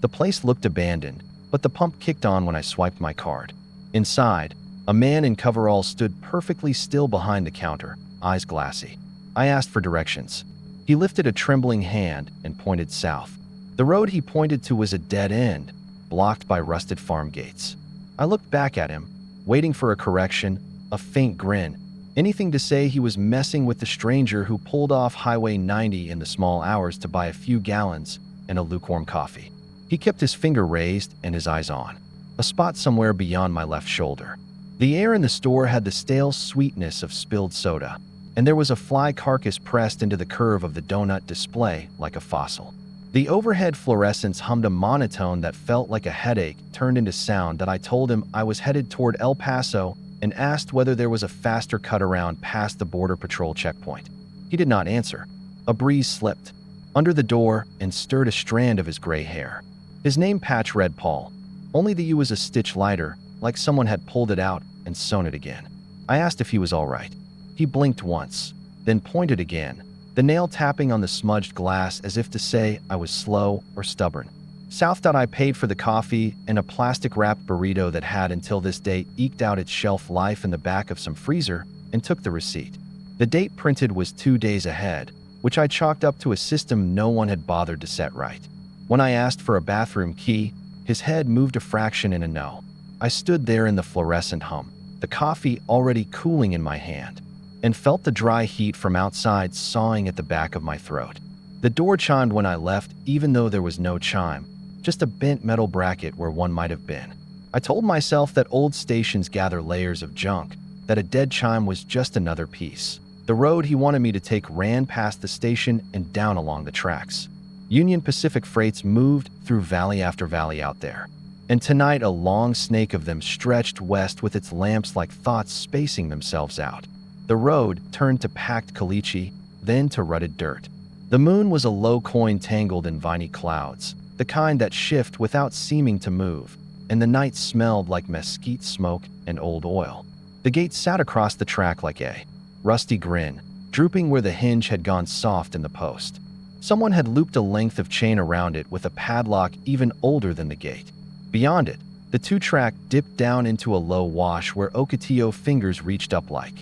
The place looked abandoned, but the pump kicked on when I swiped my card. Inside, a man in coveralls stood perfectly still behind the counter, eyes glassy. I asked for directions. He lifted a trembling hand and pointed south. The road he pointed to was a dead end, blocked by rusted farm gates. I looked back at him, waiting for a correction, a faint grin, anything to say he was messing with the stranger who pulled off Highway 90 in the small hours to buy a few gallons and a lukewarm coffee. He kept his finger raised and his eyes on a spot somewhere beyond my left shoulder. The air in the store had the stale sweetness of spilled soda, and there was a fly carcass pressed into the curve of the donut display like a fossil. The overhead fluorescence hummed a monotone that felt like a headache turned into sound that I told him I was headed toward El Paso and asked whether there was a faster cut around past the Border Patrol checkpoint. He did not answer. A breeze slipped under the door and stirred a strand of his gray hair. His name patch read Paul. Only the U was a stitch lighter, like someone had pulled it out and sewn it again. I asked if he was all right. He blinked once, then pointed again, the nail tapping on the smudged glass as if to say I was slow or stubborn. South. I paid for the coffee and a plastic-wrapped burrito that had until this day eked out its shelf life in the back of some freezer and took the receipt. The date printed was 2 days ahead, which I chalked up to a system no one had bothered to set right. When I asked for a bathroom key, his head moved a fraction in a no. I stood there in the fluorescent hum, the coffee already cooling in my hand. and felt the dry heat from outside sawing at the back of my throat. The door chimed when I left, even though there was no chime, just a bent metal bracket where one might have been. I told myself that old stations gather layers of junk, that a dead chime was just another piece. The road he wanted me to take ran past the station and down along the tracks. Union Pacific freights moved through valley after valley out there. And tonight a long snake of them stretched west with its lamps like thoughts spacing themselves out. The road turned to packed caliche, then to rutted dirt. The moon was a low coin tangled in viney clouds, the kind that shift without seeming to move, and the night smelled like mesquite smoke and old oil. The gate sat across the track like a rusty grin, drooping where the hinge had gone soft in the post. Someone had looped a length of chain around it with a padlock even older than the gate. Beyond it, the two-track dipped down into a low wash where Ocotillo fingers reached up like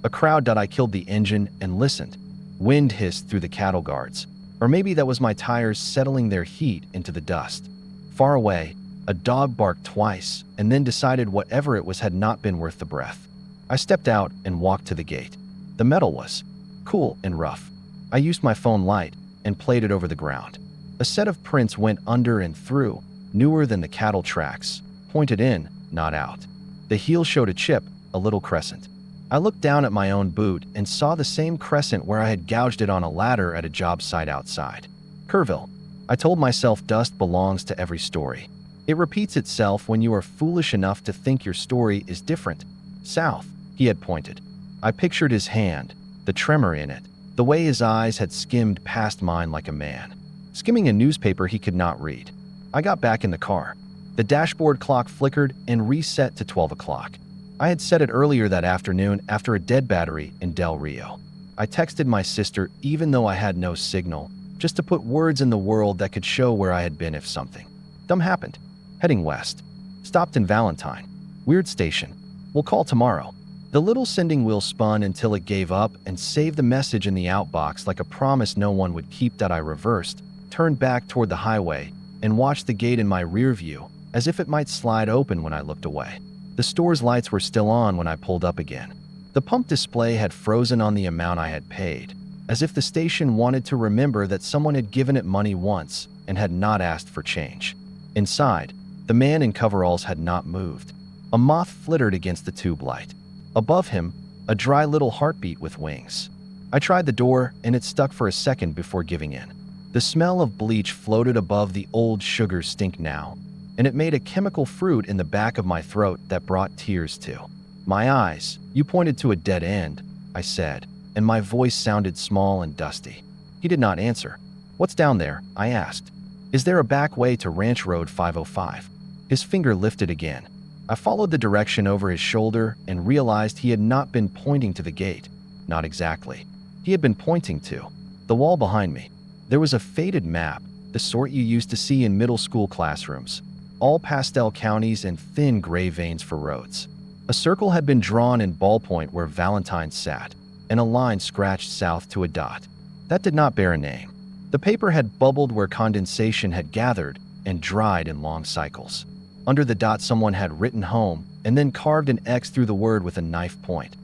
a crowd. I killed the engine and listened. Wind hissed through the cattle guards, or maybe that was my tires settling their heat into the dust. Far away, a dog barked twice and then decided whatever it was had not been worth the breath. I stepped out and walked to the gate. The metal was cool and rough. I used my phone light and played it over the ground. A set of prints went under and through, newer than the cattle tracks, pointed in, not out. The heel showed a chip, a little crescent. I looked down at my own boot and saw the same crescent where I had gouged it on a ladder at a job site outside. Kerrville. I told myself dust belongs to every story. It repeats itself when you are foolish enough to think your story is different. South, he had pointed. I pictured his hand, the tremor in it, the way his eyes had skimmed past mine like a man skimming a newspaper he could not read. I got back in the car. The dashboard clock flickered and reset to 12 o'clock. I had set it earlier that afternoon after a dead battery in Del Rio. I texted my sister even though I had no signal, just to put words in the world that could show where I had been if something dumb happened. Heading west. Stopped in Valentine. Weird station. We'll call tomorrow. The little sending wheel spun until it gave up and saved the message in the outbox like a promise no one would keep. I reversed, turned back toward the highway, and watched the gate in my rear view as if it might slide open when I looked away. The store's lights were still on when I pulled up again. The pump display had frozen on the amount I had paid, as if the station wanted to remember that someone had given it money once and had not asked for change. Inside, the man in coveralls had not moved. A moth flittered against the tube light. Above him, a dry little heartbeat with wings. I tried the door, and it stuck for a second before giving in. The smell of bleach floated above the old sugar stink now, and it made a chemical fruit in the back of my throat that brought tears too. My eyes, you pointed to a dead end, I said, and my voice sounded small and dusty. He did not answer. What's down there? I asked. Is there a back way to Ranch Road 505? His finger lifted again. I followed the direction over his shoulder and realized he had not been pointing to the gate. Not exactly. He had been pointing to the wall behind me. There was a faded map, the sort you used to see in middle school classrooms, all pastel counties and thin gray veins for roads. A circle had been drawn in ballpoint where Valentine sat, and a line scratched south to a dot. That did not bear a name. The paper had bubbled where condensation had gathered and dried in long cycles. Under the dot someone had written home and then carved an X through the word with a knife point.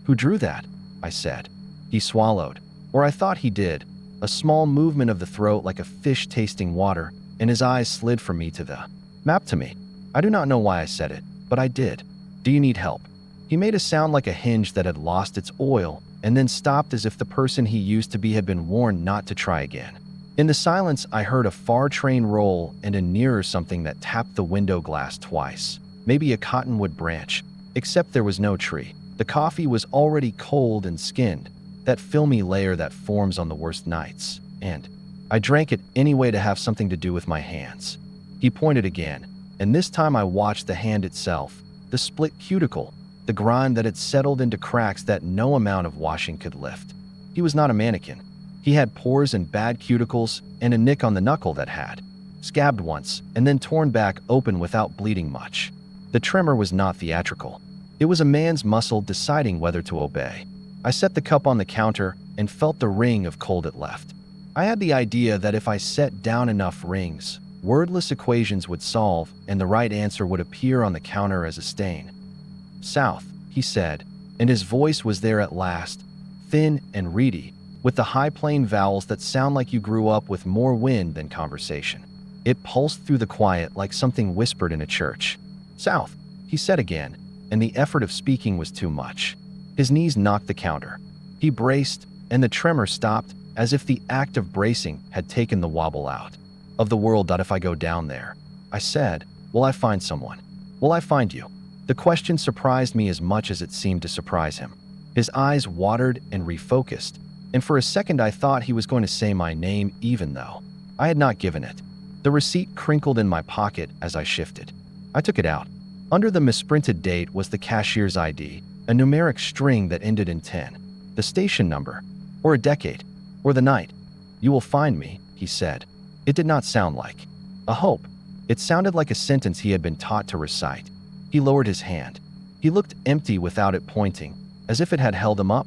Who drew that? I said. He swallowed, or I thought he did, a small movement of the throat like a fish tasting water, and his eyes slid from me to the map to me. I do not know why I said it, but I did. Do you need help? He made a sound like a hinge that had lost its oil and then stopped as if the person he used to be had been warned not to try again. In the silence, I heard a far train roll and a nearer something that tapped the window glass twice. Maybe a cottonwood branch, except there was no tree. The coffee was already cold and skinned, that filmy layer that forms on the worst nights, and I drank it anyway to have something to do with my hands. He pointed again, and this time I watched the hand itself, the split cuticle, the grime that had settled into cracks that no amount of washing could lift. He was not a mannequin. He had pores and bad cuticles and a nick on the knuckle that had scabbed once and then torn back open without bleeding much. The tremor was not theatrical. It was a man's muscle deciding whether to obey. I set the cup on the counter and felt the ring of cold it left. I had the idea that if I set down enough rings, wordless equations would solve and the right answer would appear on the counter as a stain. South, he said, and his voice was there at last, thin and reedy, with the high plain vowels that sound like you grew up with more wind than conversation. It pulsed through the quiet like something whispered in a church. "South," he said again, and the effort of speaking was too much. His knees knocked the counter. He braced, and the tremor stopped, as if the act of bracing had taken the wobble out. "Of the world. If I go down there," I said, "will I find someone? Will I find you?" The question surprised me as much as it seemed to surprise him. His eyes watered and refocused, and for a second I thought he was going to say my name, even though I had not given it. The receipt crinkled in my pocket as I shifted. I took it out. Under the misprinted date was the cashier's ID, a numeric string that ended in 10. The station number, or a decade, or the night. "You will find me," he said. It did not sound like a hope. It sounded like a sentence he had been taught to recite. He lowered his hand. He looked empty without it pointing, as if it had held him up.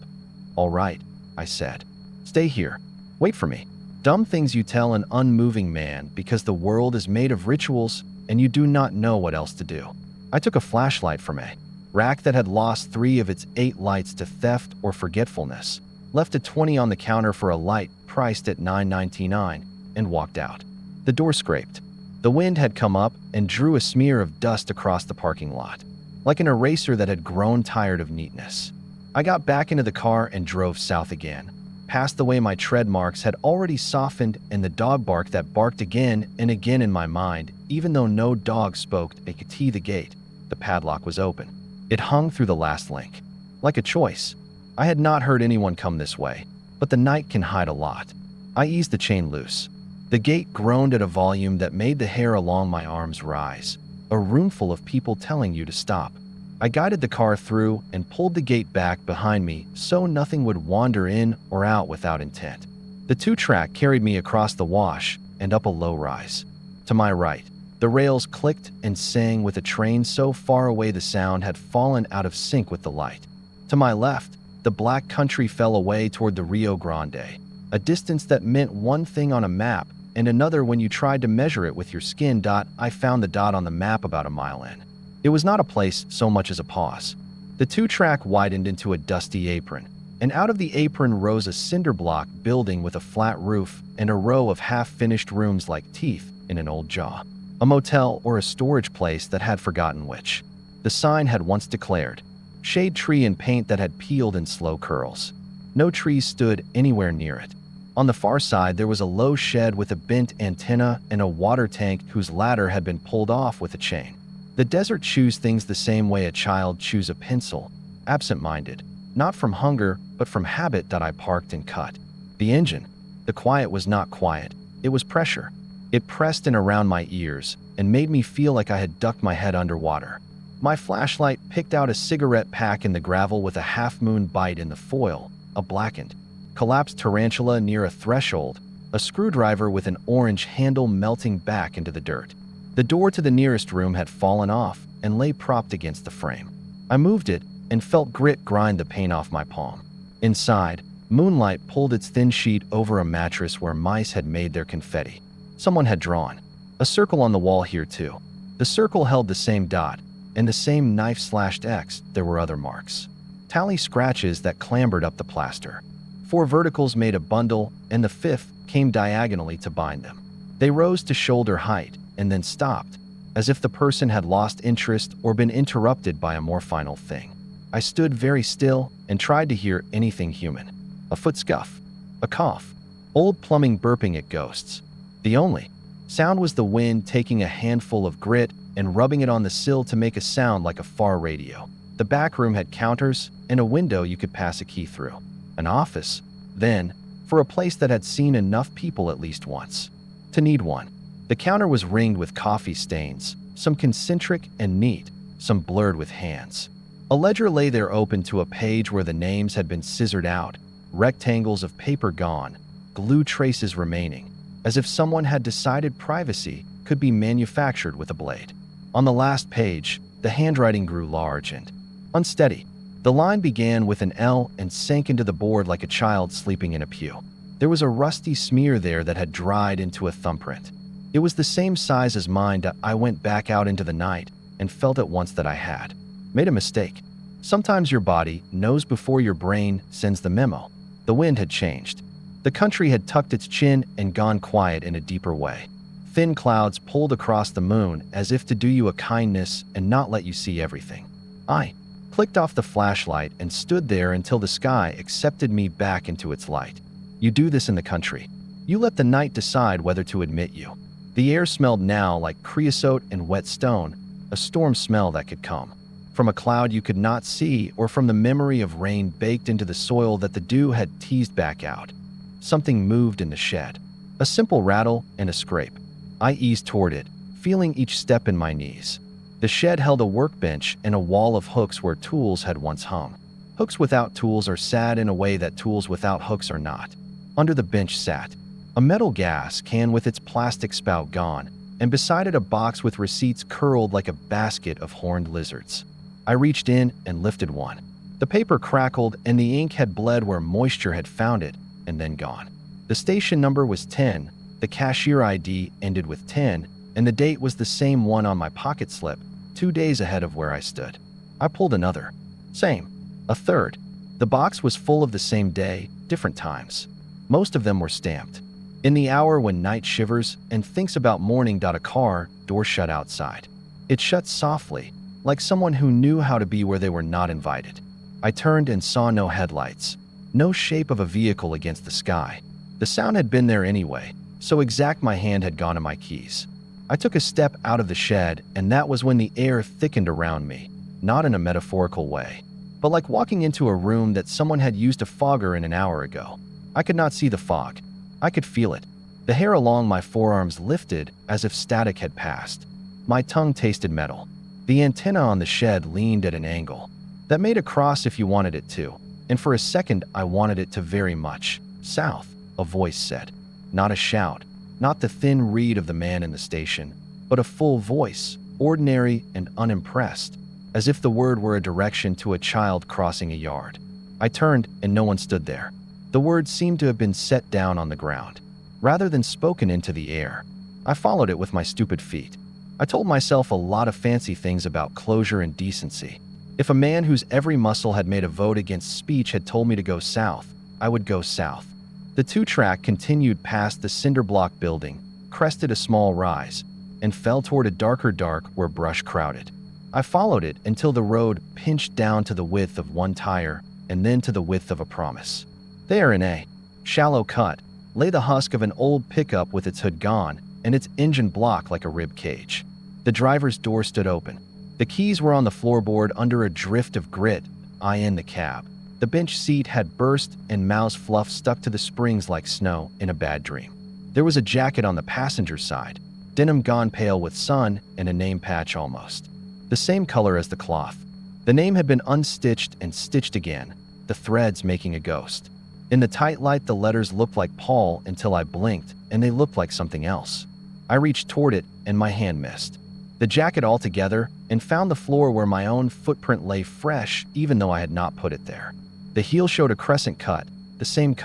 "All right," I said. "Stay here. Wait for me." Dumb things you tell an unmoving man because the world is made of rituals and you do not know what else to do. I took a flashlight from a rack that had lost 3 of its 8 lights to theft or forgetfulness, left a 20 on the counter for a light priced at $9.99, and walked out. The door scraped. The wind had come up and drew a smear of dust across the parking lot, like an eraser that had grown tired of neatness. I got back into the car and drove south again, past the way my tread marks had already softened and the dog bark that barked again and again in my mind, even though no dog spoke. I could see the gate. The padlock was open. It hung through the last link, like a choice. I had not heard anyone come this way, but the night can hide a lot. I eased the chain loose. The gate groaned at a volume that made the hair along my arms rise. A room full of people telling you to stop. I guided the car through and pulled the gate back behind me so nothing would wander in or out without intent. The 2-track carried me across the wash and up a low rise. To my right, the rails clicked and sang with a train so far away the sound had fallen out of sync with the light. To my left, the black country fell away toward the Rio Grande, a distance that meant one thing on a map and another when you tried to measure it with your skin. I found the dot on the map about a mile in. It was not a place so much as a pause. The 2-track widened into a dusty apron, and out of the apron rose a cinder block building with a flat roof and a row of half-finished rooms like teeth in an old jaw. A motel or a storage place that had forgotten which. The sign had once declared, "Shade tree and paint that had peeled in slow curls." No trees stood anywhere near it. On the far side there was a low shed with a bent antenna and a water tank whose ladder had been pulled off with a chain. The desert chews things the same way a child chews a pencil, absent-minded, not from hunger but from habit. I parked and cut the engine. The quiet was not quiet, it was pressure. It pressed in around my ears and made me feel like I had ducked my head underwater. My flashlight picked out a cigarette pack in the gravel with a half-moon bite in the foil, a blackened, collapsed tarantula near a threshold, a screwdriver with an orange handle melting back into the dirt. The door to the nearest room had fallen off and lay propped against the frame. I moved it and felt grit grind the paint off my palm. Inside, moonlight pulled its thin sheet over a mattress where mice had made their confetti. Someone had drawn a circle on the wall here too. The circle held the same dot and the same knife-slashed X. There were other marks, tally scratches that clambered up the plaster. 4 verticals made a bundle, and the 5th came diagonally to bind them. They rose to shoulder height and then stopped, as if the person had lost interest or been interrupted by a more final thing. I stood very still and tried to hear anything human. A foot scuff, a cough, old plumbing burping at ghosts. The only sound was the wind taking a handful of grit and rubbing it on the sill to make a sound like a far radio. The back room had counters and a window you could pass a key through. An office, then, for a place that had seen enough people at least once to need one. The counter was ringed with coffee stains, some concentric and neat, some blurred with hands. A ledger lay there open to a page where the names had been scissored out, rectangles of paper gone, glue traces remaining, as if someone had decided privacy could be manufactured with a blade. On the last page, the handwriting grew large and unsteady. The line began with an L and sank into the board like a child sleeping in a pew. There was a rusty smear there that had dried into a thumbprint. It was the same size as mine. I went back out into the night and felt at once that I had made a mistake. Sometimes your body knows before your brain sends the memo. The wind had changed. The country had tucked its chin and gone quiet in a deeper way. Thin clouds pulled across the moon as if to do you a kindness and not let you see everything. I clicked off the flashlight and stood there until the sky accepted me back into its light. You do this in the country. You let the night decide whether to admit you. The air smelled now like creosote and wet stone, a storm smell that could come from a cloud you could not see or from the memory of rain baked into the soil that the dew had teased back out. Something moved in the shed. A simple rattle and a scrape. I eased toward it, feeling each step in my knees. The shed held a workbench and a wall of hooks where tools had once hung. Hooks without tools are sad in a way that tools without hooks are not. Under the bench sat a metal gas can with its plastic spout gone, and beside it a box with receipts curled like a basket of horned lizards. I reached in and lifted one. The paper crackled and the ink had bled where moisture had found it and then gone. The station number was 10, the cashier ID ended with 10, and the date was the same one on my pocket slip, 2 days ahead of where I stood. I pulled another. Same. A third. The box was full of the same day, different times. Most of them were stamped. In the hour when night shivers and thinks about morning. A car door shut outside. It shut softly, like someone who knew how to be where they were not invited. I turned and saw no headlights, no shape of a vehicle against the sky. The sound had been there anyway, so exact my hand had gone to my keys. I took a step out of the shed, and that was when the air thickened around me, not in a metaphorical way, but like walking into a room that someone had used a fogger in an hour ago. I could not see the fog. I could feel it. The hair along my forearms lifted as if static had passed. My tongue tasted metal. The antenna on the shed leaned at an angle. That made a cross if you wanted it to, and for a second I wanted it to very much. South, a voice said. Not a shout, not the thin reed of the man in the station, but a full voice, ordinary and unimpressed, as if the word were a direction to a child crossing a yard. I turned and no one stood there. The word seemed to have been set down on the ground, rather than spoken into the air. I followed it with my stupid feet. I told myself a lot of fancy things about closure and decency. If a man whose every muscle had made a vote against speech had told me to go south, I would go south. The two-track continued past the cinder block building, crested a small rise, and fell toward a darker dark where brush crowded. I followed it until the road pinched down to the width of one tire and then to the width of a promise. There in a shallow cut lay the husk of an old pickup with its hood gone and its engine blocked like a rib cage. The driver's door stood open. The keys were on the floorboard under a drift of grit. I in the cab. The bench seat had burst and mouse fluff stuck to the springs like snow in a bad dream. There was a jacket on the passenger side, denim gone pale with sun and a name patch almost. The same color as the cloth. The name had been unstitched and stitched again, the threads making a ghost. In the tight light, the letters looked like Paul until I blinked, and they looked like something else. I reached toward it, and my hand missed the jacket altogether and found the floor where my own footprint lay fresh, even though I had not put it there. The heel showed a crescent cut, the same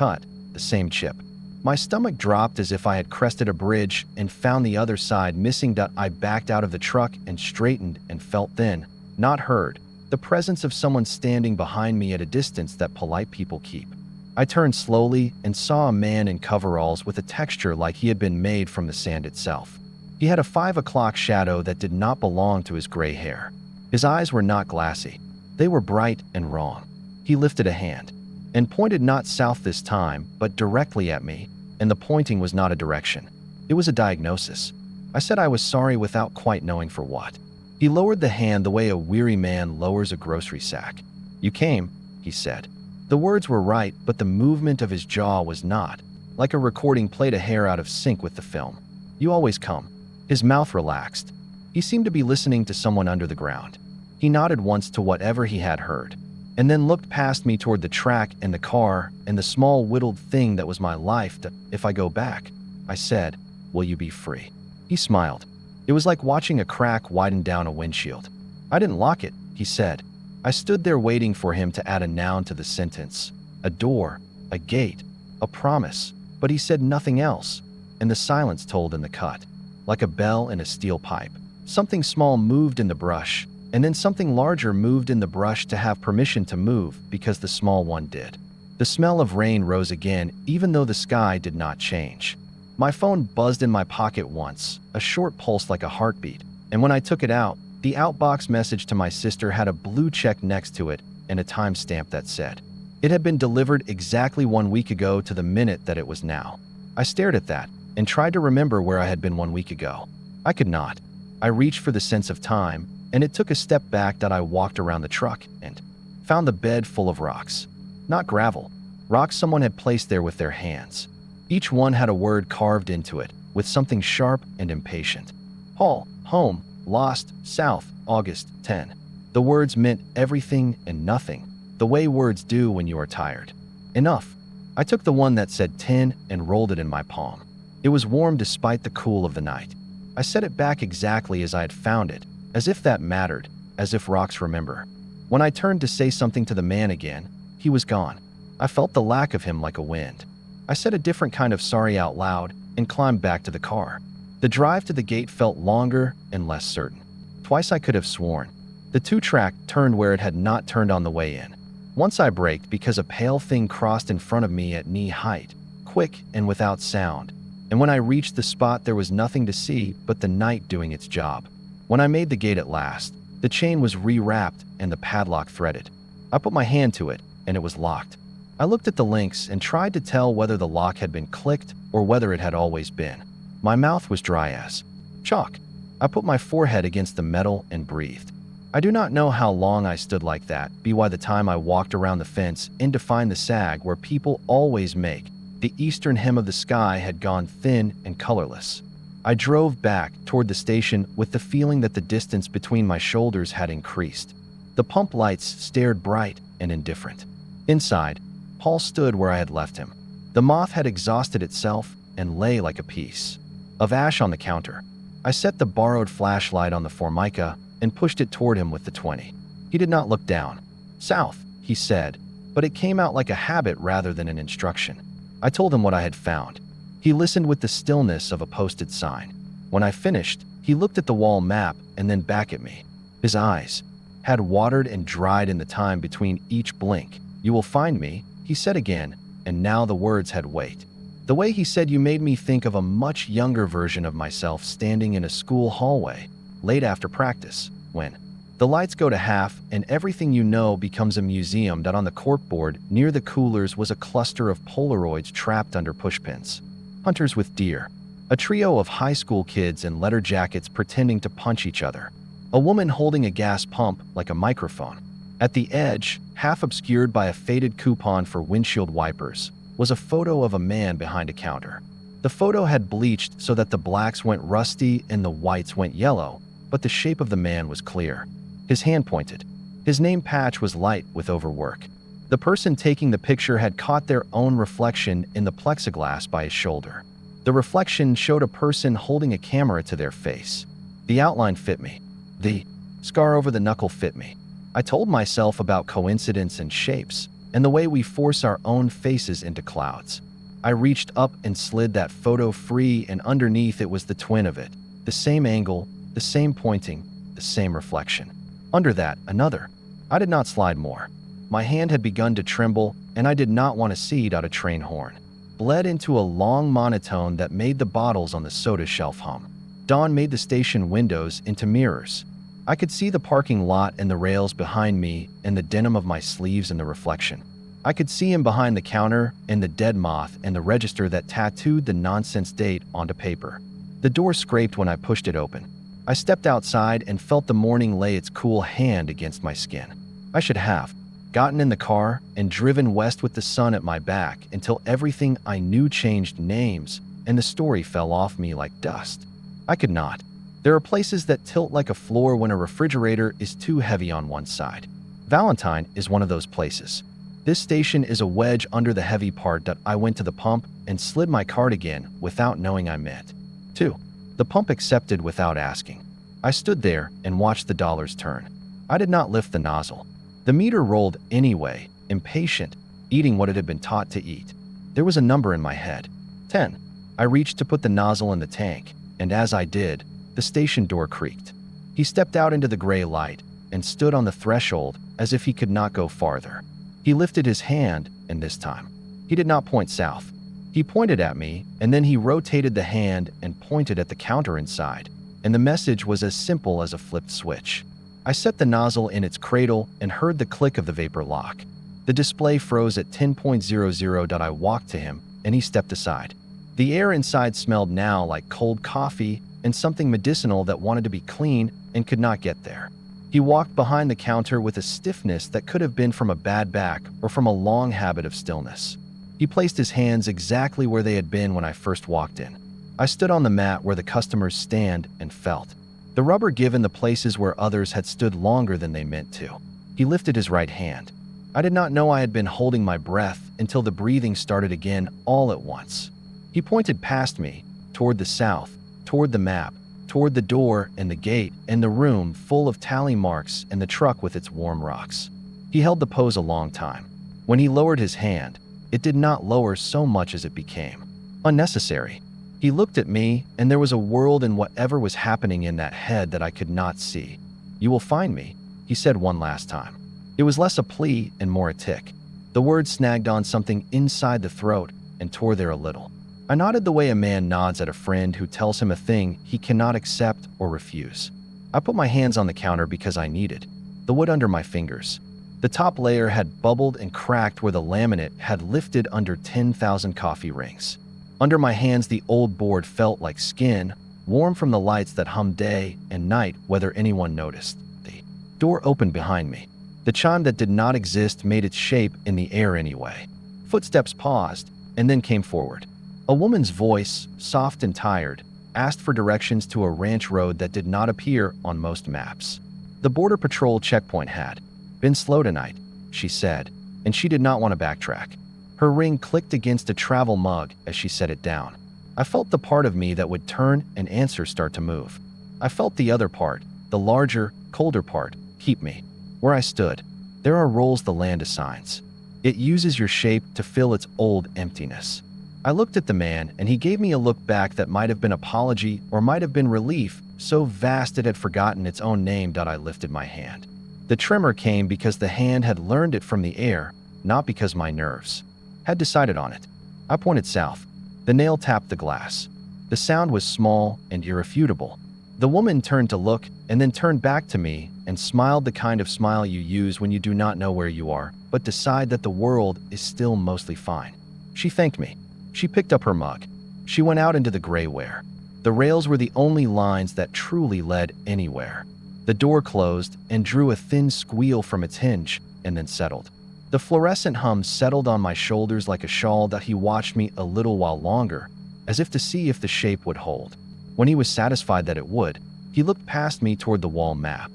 chip. My stomach dropped as if I had crested a bridge and found the other side missing. I backed out of the truck and straightened and felt then, not heard, the presence of someone standing behind me at a distance that polite people keep. I turned slowly and saw a man in coveralls with a texture like he had been made from the sand itself. He had a 5 o'clock shadow that did not belong to his gray hair. His eyes were not glassy. They were bright and wrong. He lifted a hand and pointed not south this time, but directly at me, and the pointing was not a direction. It was a diagnosis. I said I was sorry without quite knowing for what. He lowered the hand the way a weary man lowers a grocery sack. You came, he said. The words were right, but the movement of his jaw was not. Like a recording played a hair out of sync with the film. You always come. His mouth relaxed. He seemed to be listening to someone under the ground. He nodded once to whatever he had heard, and then looked past me toward the track and the car and the small whittled thing that was my life. If I go back, I said, will you be free? He smiled. It was like watching a crack widen down a windshield. I didn't lock it, he said. I stood there waiting for him to add a noun to the sentence. A door, a gate, a promise, but he said nothing else, and the silence told in the cut. Like a bell in a steel pipe. Something small moved in the brush, and then something larger moved in the brush to have permission to move because the small one did. The smell of rain rose again, even though the sky did not change. My phone buzzed in my pocket once, a short pulse like a heartbeat, and when I took it out, the outbox message to my sister had a blue check next to it and a timestamp that said it had been delivered exactly 1 week ago to the minute that it was now. I stared at that and tried to remember where I had been 1 week ago. I could not. I reached for the sense of time, and it took a step back that I walked around the truck and found the bed full of rocks. Not gravel, rocks someone had placed there with their hands. Each one had a word carved into it, with something sharp and impatient. Hall, home, lost, south, August 10. The words meant everything and nothing, the way words do when you are tired. Enough. I took the one that said 10 and rolled it in my palm. It was warm despite the cool of the night. I set it back exactly as I had found it, as if that mattered, as if rocks remember. When I turned to say something to the man again, he was gone. I felt the lack of him like a wind. I said a different kind of sorry out loud and climbed back to the car. The drive to the gate felt longer and less certain. Twice I could have sworn. The two-track turned where it had not turned on the way in. Once I braked because a pale thing crossed in front of me at knee height, quick and without sound. And when I reached the spot, there was nothing to see but the night doing its job. When I made the gate at last, the chain was re-wrapped and the padlock threaded. I put my hand to it, and it was locked. I looked at the links and tried to tell whether the lock had been clicked or whether it had always been. My mouth was dry as chalk. I put my forehead against the metal and breathed. I do not know how long I stood like that, by the time I walked around the fence in to find the sag where people always make. The eastern hem of the sky had gone thin and colorless. I drove back toward the station with the feeling that the distance between my shoulders had increased. The pump lights stared bright and indifferent. Inside, Paul stood where I had left him. The moth had exhausted itself and lay like a piece of ash on the counter. I set the borrowed flashlight on the Formica and pushed it toward him with the 20. He did not look down. South, he said, but it came out like a habit rather than an instruction. I told him what I had found. He listened with the stillness of a posted sign. When I finished, he looked at the wall map and then back at me. His eyes had watered and dried in the time between each blink. You will find me, he said again, and now the words had weight. The way he said you made me think of a much younger version of myself standing in a school hallway, late after practice, when the lights go to half and everything you know becomes a museum. That on the corkboard near the coolers was a cluster of Polaroids trapped under pushpins. Hunters with deer. A trio of high school kids in leather jackets pretending to punch each other. A woman holding a gas pump like a microphone. At the edge, half obscured by a faded coupon for windshield wipers, was a photo of a man behind a counter. The photo had bleached so that the blacks went rusty and the whites went yellow, but the shape of the man was clear. His hand pointed. His name patch was light with overwork. The person taking the picture had caught their own reflection in the plexiglass by his shoulder. The reflection showed a person holding a camera to their face. The outline fit me. The scar over the knuckle fit me. I told myself about coincidence and shapes, and the way we force our own faces into clouds. I reached up and slid that photo free, and underneath it was the twin of it. The same angle, the same pointing, the same reflection. Under that, another. I did not slide more. My hand had begun to tremble, and I did not want to see it out a train horn. Bled into a long monotone that made the bottles on the soda shelf hum. Dawn made the station windows into mirrors. I could see the parking lot and the rails behind me and the denim of my sleeves in the reflection. I could see him behind the counter and the dead moth and the register that tattooed the nonsense date onto paper. The door scraped when I pushed it open. I stepped outside and felt the morning lay its cool hand against my skin. I should have gotten in the car and driven west with the sun at my back until everything I knew changed names and the story fell off me like dust. I could not. There are places that tilt like a floor when a refrigerator is too heavy on one side. Valentine is one of those places. This station is a wedge under the heavy part that I went to the pump and slid my card again without knowing I meant to. The pump accepted without asking. I stood there and watched the dollars turn. I did not lift the nozzle. The meter rolled anyway, impatient, eating what it had been taught to eat. There was a number in my head. 10. I reached to put the nozzle in the tank, and as I did, the station door creaked. He stepped out into the gray light, and stood on the threshold as if he could not go farther. He lifted his hand, and this time, he did not point south. He pointed at me, and then he rotated the hand and pointed at the counter inside, and the message was as simple as a flipped switch. I set the nozzle in its cradle and heard the click of the vapor lock. The display froze at 10.00. I walked to him, and he stepped aside. The air inside smelled now like cold coffee and something medicinal that wanted to be clean and could not get there. He walked behind the counter with a stiffness that could have been from a bad back or from a long habit of stillness. He placed his hands exactly where they had been when I first walked in. I stood on the mat where the customers stand and felt the rubber given the places where others had stood longer than they meant to. He lifted his right hand. I did not know I had been holding my breath until the breathing started again all at once. He pointed past me, toward the south, toward the map, toward the door and the gate and the room full of tally marks and the truck with its warm rocks. He held the pose a long time. When he lowered his hand, it did not lower so much as it became unnecessary. He looked at me, and there was a world in whatever was happening in that head that I could not see. "You will find me," he said one last time. It was less a plea and more a tick. The word snagged on something inside the throat and tore there a little. I nodded the way a man nods at a friend who tells him a thing he cannot accept or refuse. I put my hands on the counter because I needed the wood under my fingers. The top layer had bubbled and cracked where the laminate had lifted under 10,000 coffee rings. Under my hands, the old board felt like skin, warm from the lights that hummed day and night whether anyone noticed. The door opened behind me. The chime that did not exist made its shape in the air anyway. Footsteps paused and then came forward. A woman's voice, soft and tired, asked for directions to a ranch road that did not appear on most maps. The Border Patrol checkpoint had been slow tonight, she said, and she did not want to backtrack. Her ring clicked against a travel mug as she set it down. I felt the part of me that would turn and answer start to move. I felt the other part, the larger, colder part, keep me. Where I stood, there are roles the land assigns. It uses your shape to fill its old emptiness. I looked at the man, and he gave me a look back that might have been apology or might have been relief, so vast it had forgotten its own name. I lifted my hand. The tremor came because the hand had learned it from the air, not because my nerves had decided on it. I pointed south. The nail tapped the glass. The sound was small and irrefutable. The woman turned to look and then turned back to me and smiled, the kind of smile you use when you do not know where you are, but decide that the world is still mostly fine. She thanked me. She picked up her mug. She went out into the gray where the rails were the only lines that truly led anywhere. The door closed and drew a thin squeal from its hinge and then settled. The fluorescent hum settled on my shoulders like a shawl. He watched me a little while longer, as if to see if the shape would hold. When he was satisfied that it would, he looked past me toward the wall map.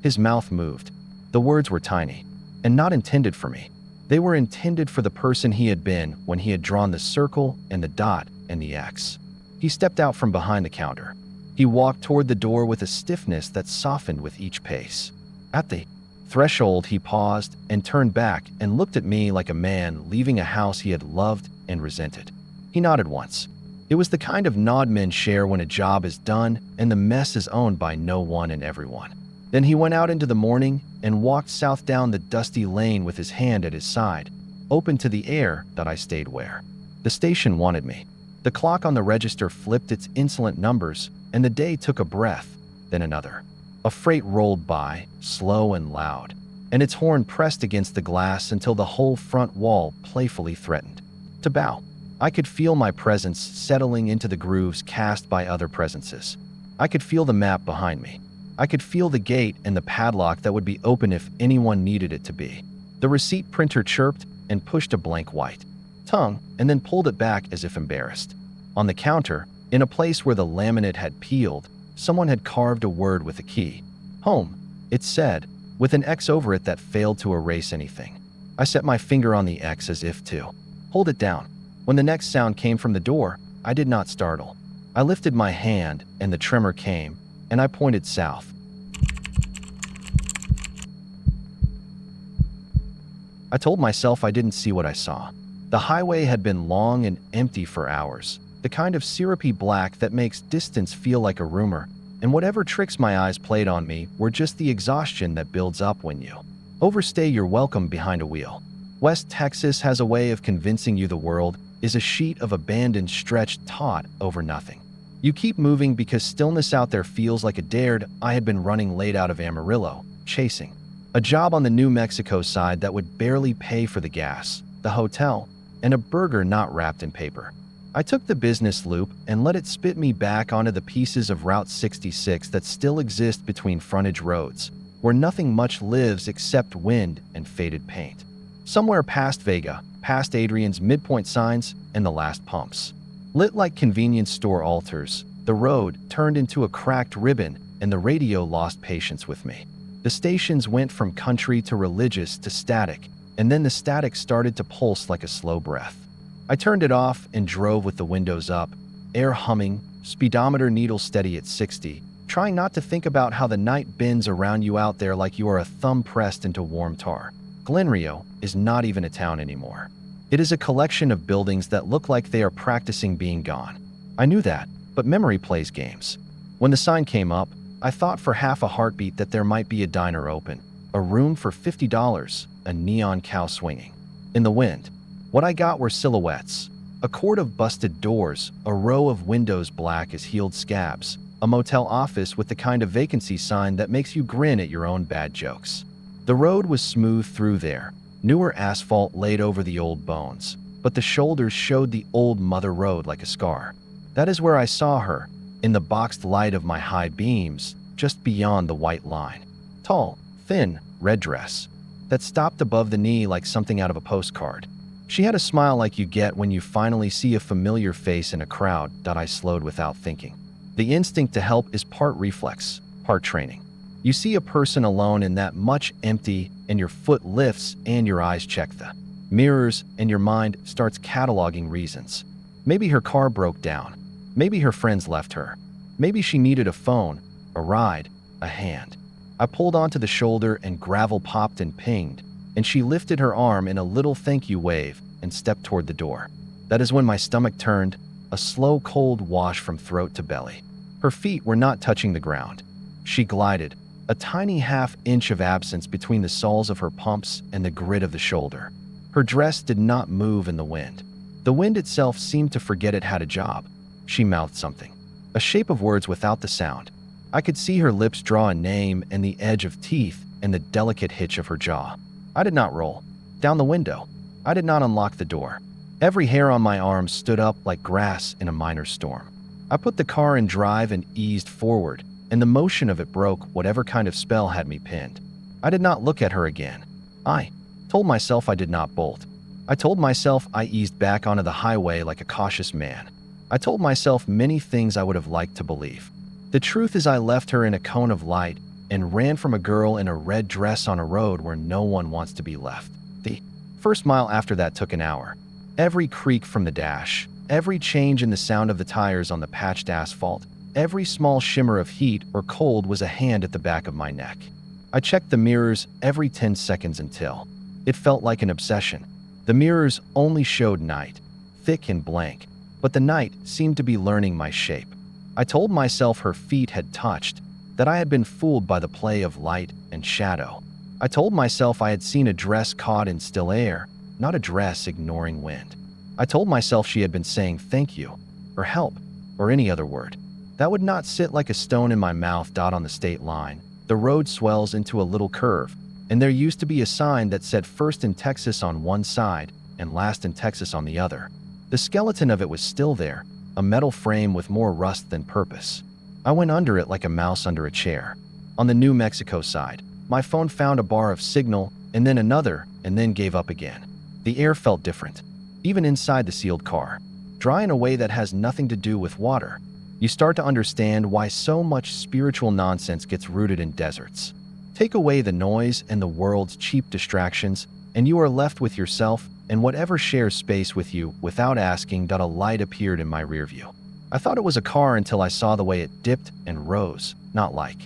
His mouth moved. The words were tiny, and not intended for me. They were intended for the person he had been when he had drawn the circle and the dot and the X. He stepped out from behind the counter. He walked toward the door with a stiffness that softened with each pace. At the threshold, he paused and turned back and looked at me like a man leaving a house he had loved and resented. He nodded once. It was the kind of nod men share when a job is done and the mess is owned by no one and everyone. Then he went out into the morning and walked south down the dusty lane with his hand at his side, open to the air. I stayed where the station wanted me. The clock on the register flipped its insolent numbers, and the day took a breath, then another. A freight rolled by, slow and loud, and its horn pressed against the glass until the whole front wall playfully threatened to bow. I could feel my presence settling into the grooves cast by other presences. I could feel the map behind me. I could feel the gate and the padlock that would be open if anyone needed it to be. The receipt printer chirped and pushed a blank white tongue and then pulled it back as if embarrassed. On the counter, in a place where the laminate had peeled, someone had carved a word with a key. Home, it said, with an X over it that failed to erase anything. I set my finger on the X as if to hold it down. When the next sound came from the door, I did not startle. I lifted my hand and the tremor came, and I pointed south. I told myself I didn't see what I saw. The highway had been long and empty for hours, the kind of syrupy black that makes distance feel like a rumor, and whatever tricks my eyes played on me were just the exhaustion that builds up when you overstay your welcome behind a wheel. West Texas has a way of convincing you the world is a sheet of abandoned stretched taut over nothing. You keep moving because stillness out there feels like a dared. I had been running late out of Amarillo, chasing a job on the New Mexico side that would barely pay for the gas, the hotel, and a burger not wrapped in paper. I took the business loop and let it spit me back onto the pieces of Route 66 that still exist between frontage roads, where nothing much lives except wind and faded paint. Somewhere past Vega, past Adrian's midpoint signs, and the last pumps. Lit like convenience store altars, the road turned into a cracked ribbon and the radio lost patience with me. The stations went from country to religious to static, and then the static started to pulse like a slow breath. I turned it off and drove with the windows up, air humming, speedometer needle steady at 60, trying not to think about how the night bends around you out there like you are a thumb pressed into warm tar. Glen Rio is not even a town anymore. It is a collection of buildings that look like they are practicing being gone. I knew that, but memory plays games. When the sign came up, I thought for half a heartbeat that there might be a diner open, a room for $50, a neon cow swinging in the wind. What I got were silhouettes, a cord of busted doors, a row of windows black as healed scabs, a motel office with the kind of vacancy sign that makes you grin at your own bad jokes. The road was smooth through there, newer asphalt laid over the old bones, but the shoulders showed the old mother road like a scar. That is where I saw her, in the boxed light of my high beams, just beyond the white line. Tall, thin, red dress that stopped above the knee like something out of a postcard. She had a smile like you get when you finally see a familiar face in a crowd. I slowed without thinking. The instinct to help is part reflex, part training. You see a person alone in that much empty, and your foot lifts and your eyes check the mirrors, and your mind starts cataloging reasons. Maybe her car broke down. Maybe her friends left her. Maybe she needed a phone, a ride, a hand. I pulled onto the shoulder and gravel popped and pinged, and she lifted her arm in a little thank you wave and stepped toward the door. That is when my stomach turned, a slow cold wash from throat to belly. Her feet were not touching the ground. She glided, a tiny half-inch of absence between the soles of her pumps and the grit of the shoulder. Her dress did not move in the wind. The wind itself seemed to forget it had a job. She mouthed something, a shape of words without the sound. I could see her lips draw a name and the edge of teeth and the delicate hitch of her jaw. I did not roll down the window. I did not unlock the door. Every hair on my arm stood up like grass in a minor storm. I put the car in drive and eased forward, and the motion of it broke whatever kind of spell had me pinned. I did not look at her again. I told myself I did not bolt. I told myself I eased back onto the highway like a cautious man. I told myself many things I would have liked to believe. The truth is I left her in a cone of light and ran from a girl in a red dress on a road where no one wants to be left. The first mile after that took an hour. Every creak from the dash, every change in the sound of the tires on the patched asphalt, every small shimmer of heat or cold was a hand at the back of my neck. I checked the mirrors every 10 seconds until it felt like an obsession. The mirrors only showed night, thick and blank, but the night seemed to be learning my shape. I told myself her feet had touched, that I had been fooled by the play of light and shadow. I told myself I had seen a dress caught in still air, not a dress ignoring wind. I told myself she had been saying thank you, or help, or any other word. That would not sit like a stone in my mouth. On the state line, the road swells into a little curve, and there used to be a sign that said first in Texas on one side and last in Texas on the other. The skeleton of it was still there, a metal frame with more rust than purpose. I went under it like a mouse under a chair. On the New Mexico side, my phone found a bar of signal, and then another, and then gave up again. The air felt different, even inside the sealed car, dry in a way that has nothing to do with water. You start to understand why so much spiritual nonsense gets rooted in deserts. Take away the noise and the world's cheap distractions, and you are left with yourself and whatever shares space with you. Without asking, a light appeared in my rear view. I thought it was a car until I saw the way it dipped and rose, not like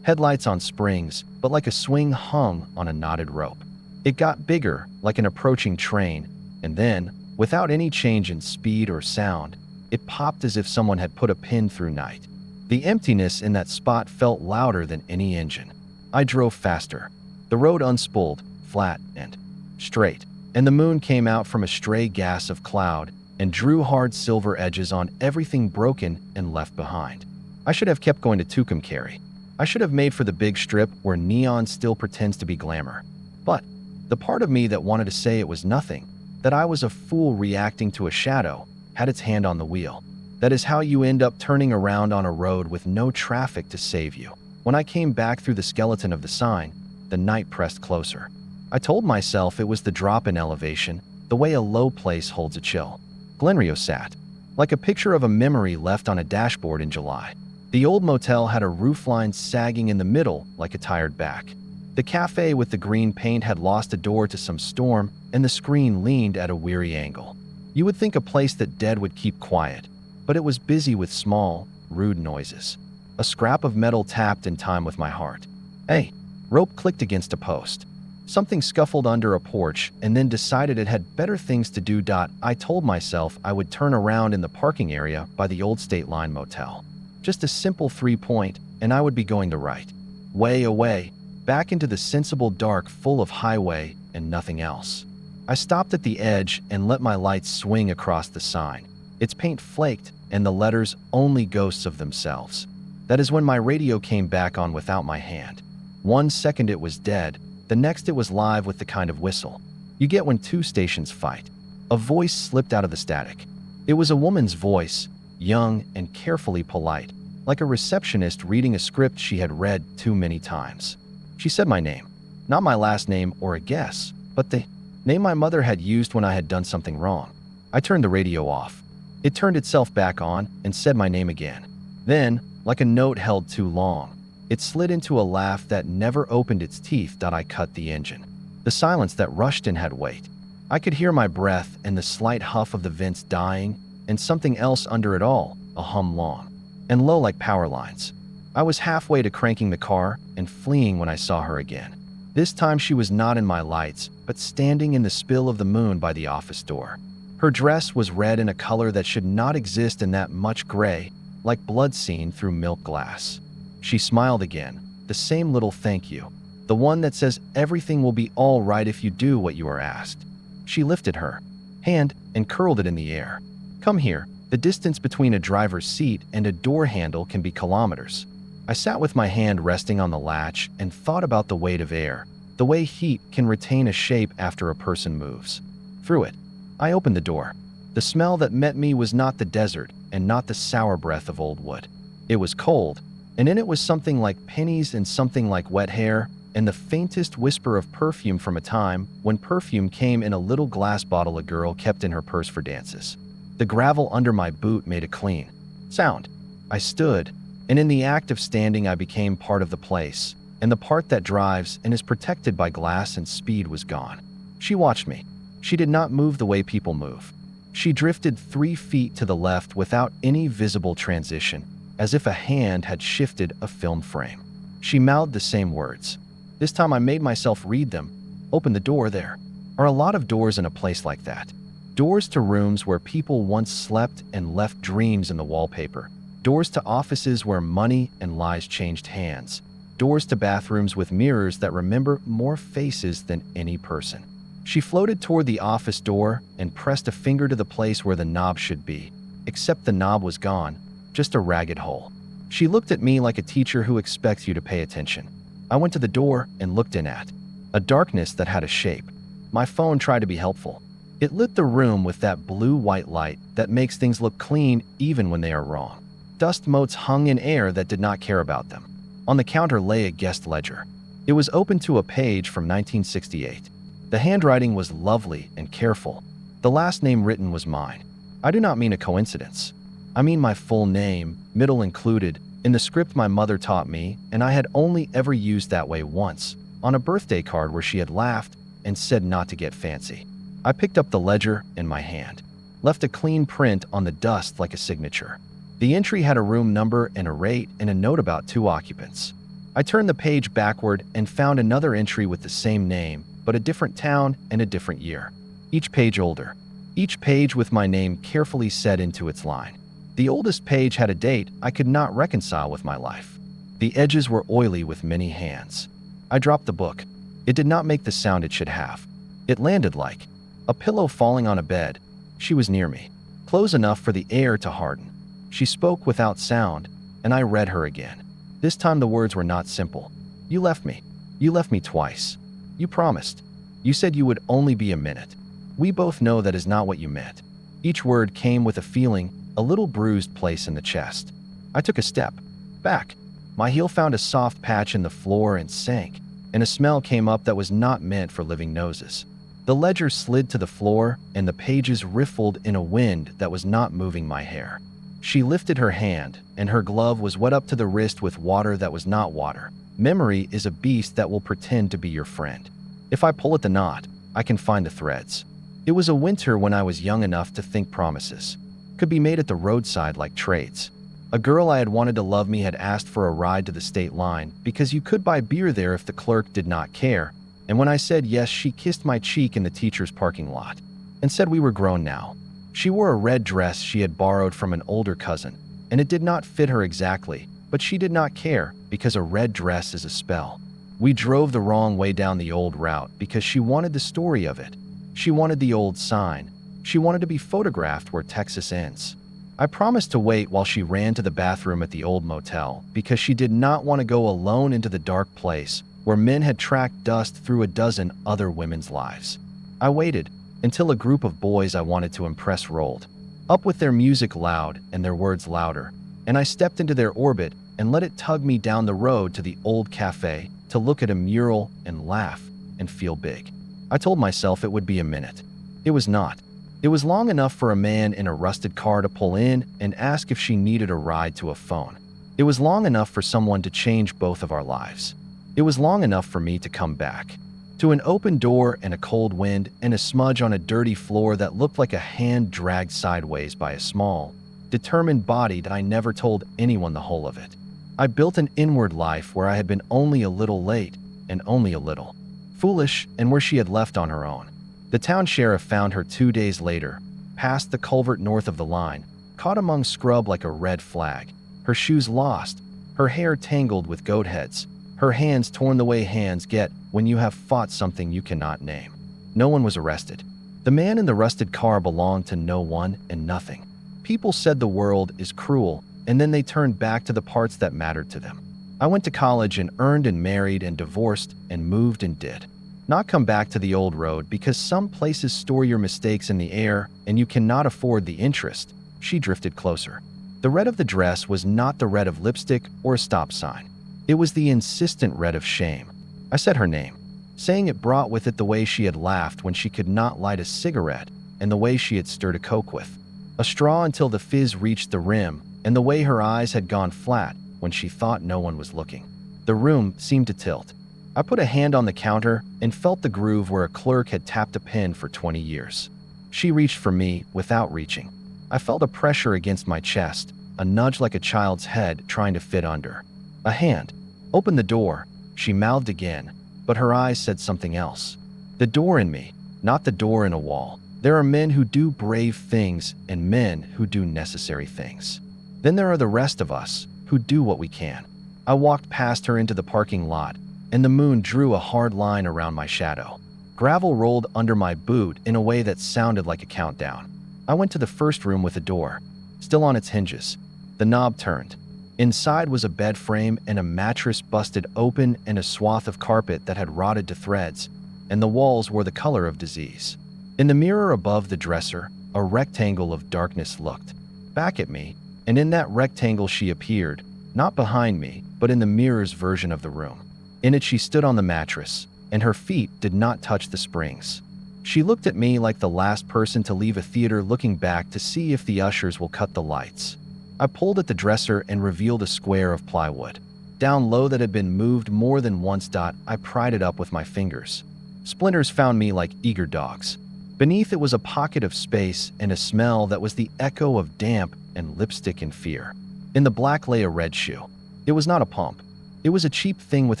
headlights on springs, but like a swing hung on a knotted rope. It got bigger, like an approaching train, and then, without any change in speed or sound, it popped as if someone had put a pin through night. The emptiness in that spot felt louder than any engine. I drove faster. The road unspooled, flat and straight, and the moon came out from a stray gas of cloud and drew hard silver edges on everything broken and left behind. I should have kept going to Tucumcari. I should have made for the big strip where neon still pretends to be glamour. But the part of me that wanted to say it was nothing, that I was a fool reacting to a shadow, had its hand on the wheel. That is how you end up turning around on a road with no traffic to save you. When I came back through the skeleton of the sign, the night pressed closer. I told myself it was the drop in elevation, the way a low place holds a chill. Glenrio sat, like a picture of a memory left on a dashboard in July. The old motel had a roofline sagging in the middle like a tired back. The cafe with the green paint had lost a door to some storm, and the screen leaned at a weary angle. You would think a place that dead would keep quiet, but it was busy with small, rude noises. A scrap of metal tapped in time with my heart. Hey, rope clicked against a post. Something scuffled under a porch and then decided it had better things to do. I told myself I would turn around in the parking area by the old State Line Motel. Just a simple 3-point, and I would be going to right. Way away, back into the sensible dark full of highway and nothing else. I stopped at the edge and let my lights swing across the sign. Its paint flaked, and the letters only ghosts of themselves. That is when my radio came back on without my hand. 1 second it was dead, the next it was live with the kind of whistle you get when two stations fight. A voice slipped out of the static. It was a woman's voice, young and carefully polite, like a receptionist reading a script she had read too many times. She said my name, not my last name or a guess, but the name my mother had used when I had done something wrong. I turned the radio off. It turned itself back on and said my name again. Then, like a note held too long, it slid into a laugh that never opened its teeth. I cut the engine. The silence that rushed in had weight. I could hear my breath and the slight huff of the vents dying, and something else under it all, a hum long and low like power lines. I was halfway to cranking the car and fleeing when I saw her again. This time she was not in my lights, but standing in the spill of the moon by the office door. Her dress was red in a color that should not exist in that much gray, like blood seen through milk glass. She smiled again, the same little thank you, the one that says everything will be all right if you do what you are asked. She lifted her hand and curled it in the air. Come here. The distance between a driver's seat and a door handle can be kilometers. I sat with my hand resting on the latch and thought about the weight of air, the way heat can retain a shape after a person moves. Through it, I opened the door. The smell that met me was not the desert and not the sour breath of old wood. It was cold, and in it was something like pennies and something like wet hair and the faintest whisper of perfume from a time when perfume came in a little glass bottle a girl kept in her purse for dances. The gravel under my boot made a clean sound. I stood, and in the act of standing I became part of the place, and the part that drives and is protected by glass and speed was gone. She watched me. She did not move the way people move. She drifted 3 feet to the left without any visible transition, as if a hand had shifted a film frame. She mouthed the same words. This time I made myself read them. Open the door. There are a lot of doors in a place like that. Doors to rooms where people once slept and left dreams in the wallpaper. Doors to offices where money and lies changed hands. Doors to bathrooms with mirrors that remember more faces than any person. She floated toward the office door and pressed a finger to the place where the knob should be, except the knob was gone, just a ragged hole. She looked at me like a teacher who expects you to pay attention. I went to the door and looked in at a darkness that had a shape. My phone tried to be helpful. It lit the room with that blue-white light that makes things look clean even when they are wrong. Dust motes hung in air that did not care about them. On the counter lay a guest ledger. It was open to a page from 1968. The handwriting was lovely and careful. The last name written was mine. I do not mean a coincidence. I mean my full name, middle included, in the script my mother taught me, and I had only ever used that way once, on a birthday card where she had laughed and said not to get fancy. I picked up the ledger in my hand, left a clean print on the dust like a signature. The entry had a room number and a rate and a note about 2 occupants. I turned the page backward and found another entry with the same name, but a different town and a different year. Each page older. Each page with my name carefully set into its line. The oldest page had a date I could not reconcile with my life. The edges were oily with many hands. I dropped the book. It did not make the sound it should have. It landed like a pillow falling on a bed. She was near me, close enough for the air to harden. She spoke without sound, and I read her again. This time the words were not simple. You left me. You left me twice. You promised. You said you would only be a minute. We both know that is not what you meant. Each word came with a feeling, a little bruised place in the chest. I took a step back. My heel found a soft patch in the floor and sank, and a smell came up that was not meant for living noses. The ledger slid to the floor, and the pages riffled in a wind that was not moving my hair. She lifted her hand, and her glove was wet up to the wrist with water that was not water. Memory is a beast that will pretend to be your friend. If I pull at the knot, I can find the threads. It was a winter when I was young enough to think promises could be made at the roadside like trades. A girl I had wanted to love me had asked for a ride to the state line because you could buy beer there if the clerk did not care, and when I said yes, she kissed my cheek in the teacher's parking lot and said we were grown now. She wore a red dress she had borrowed from an older cousin, and it did not fit her exactly, but she did not care because a red dress is a spell. We drove the wrong way down the old route because she wanted the story of it. She wanted the old sign. She wanted to be photographed where Texas ends. I promised to wait while she ran to the bathroom at the old motel because she did not want to go alone into the dark place where men had tracked dust through a dozen other women's lives. I waited until a group of boys I wanted to impress rolled up with their music loud and their words louder, and I stepped into their orbit and let it tug me down the road to the old cafe to look at a mural and laugh and feel big. I told myself it would be a minute. It was not. It was long enough for a man in a rusted car to pull in and ask if she needed a ride to a phone. It was long enough for someone to change both of our lives. It was long enough for me to come back. To an open door and a cold wind and a smudge on a dirty floor that looked like a hand dragged sideways by a small, determined body that I never told anyone the whole of it. I built an inward life where I had been only a little late and only a little foolish, and where she had left on her own. The town sheriff found her 2 days later, past the culvert north of the line, caught among scrub like a red flag, her shoes lost, her hair tangled with goat heads, her hands torn the way hands get when you have fought something you cannot name. No one was arrested. The man in the rusted car belonged to no one and nothing. People said the world is cruel, and then they turned back to the parts that mattered to them. I went to college and earned and married and divorced and moved and did not come back to the old road because some places store your mistakes in the air and you cannot afford the interest. She drifted closer. The red of the dress was not the red of lipstick or a stop sign. It was the insistent red of shame. I said her name, saying it brought with it the way she had laughed when she could not light a cigarette and the way she had stirred a Coke with a straw until the fizz reached the rim, and the way her eyes had gone flat when she thought no one was looking. The room seemed to tilt. I put a hand on the counter and felt the groove where a clerk had tapped a pin for 20 years. She reached for me without reaching. I felt a pressure against my chest, a nudge like a child's head trying to fit under. A hand. Open the door, she mouthed again, but her eyes said something else. The door in me, not the door in a wall. There are men who do brave things and men who do necessary things. Then there are the rest of us who do what we can. I walked past her into the parking lot, and the moon drew a hard line around my shadow. Gravel rolled under my boot in a way that sounded like a countdown. I went to the first room with a door, still on its hinges. The knob turned. Inside was a bed frame and a mattress busted open and a swath of carpet that had rotted to threads, and the walls were the color of disease. In the mirror above the dresser, a rectangle of darkness looked back at me, and in that rectangle she appeared, not behind me, but in the mirror's version of the room. In it she stood on the mattress, and her feet did not touch the springs. She looked at me like the last person to leave a theater looking back to see if the ushers will cut the lights. I pulled at the dresser and revealed a square of plywood. Down low that had been moved more than once. I pried it up with my fingers. Splinters found me like eager dogs. Beneath it was a pocket of space and a smell that was the echo of damp and lipstick and fear. In the black lay a red shoe. It was not a pump. It was a cheap thing with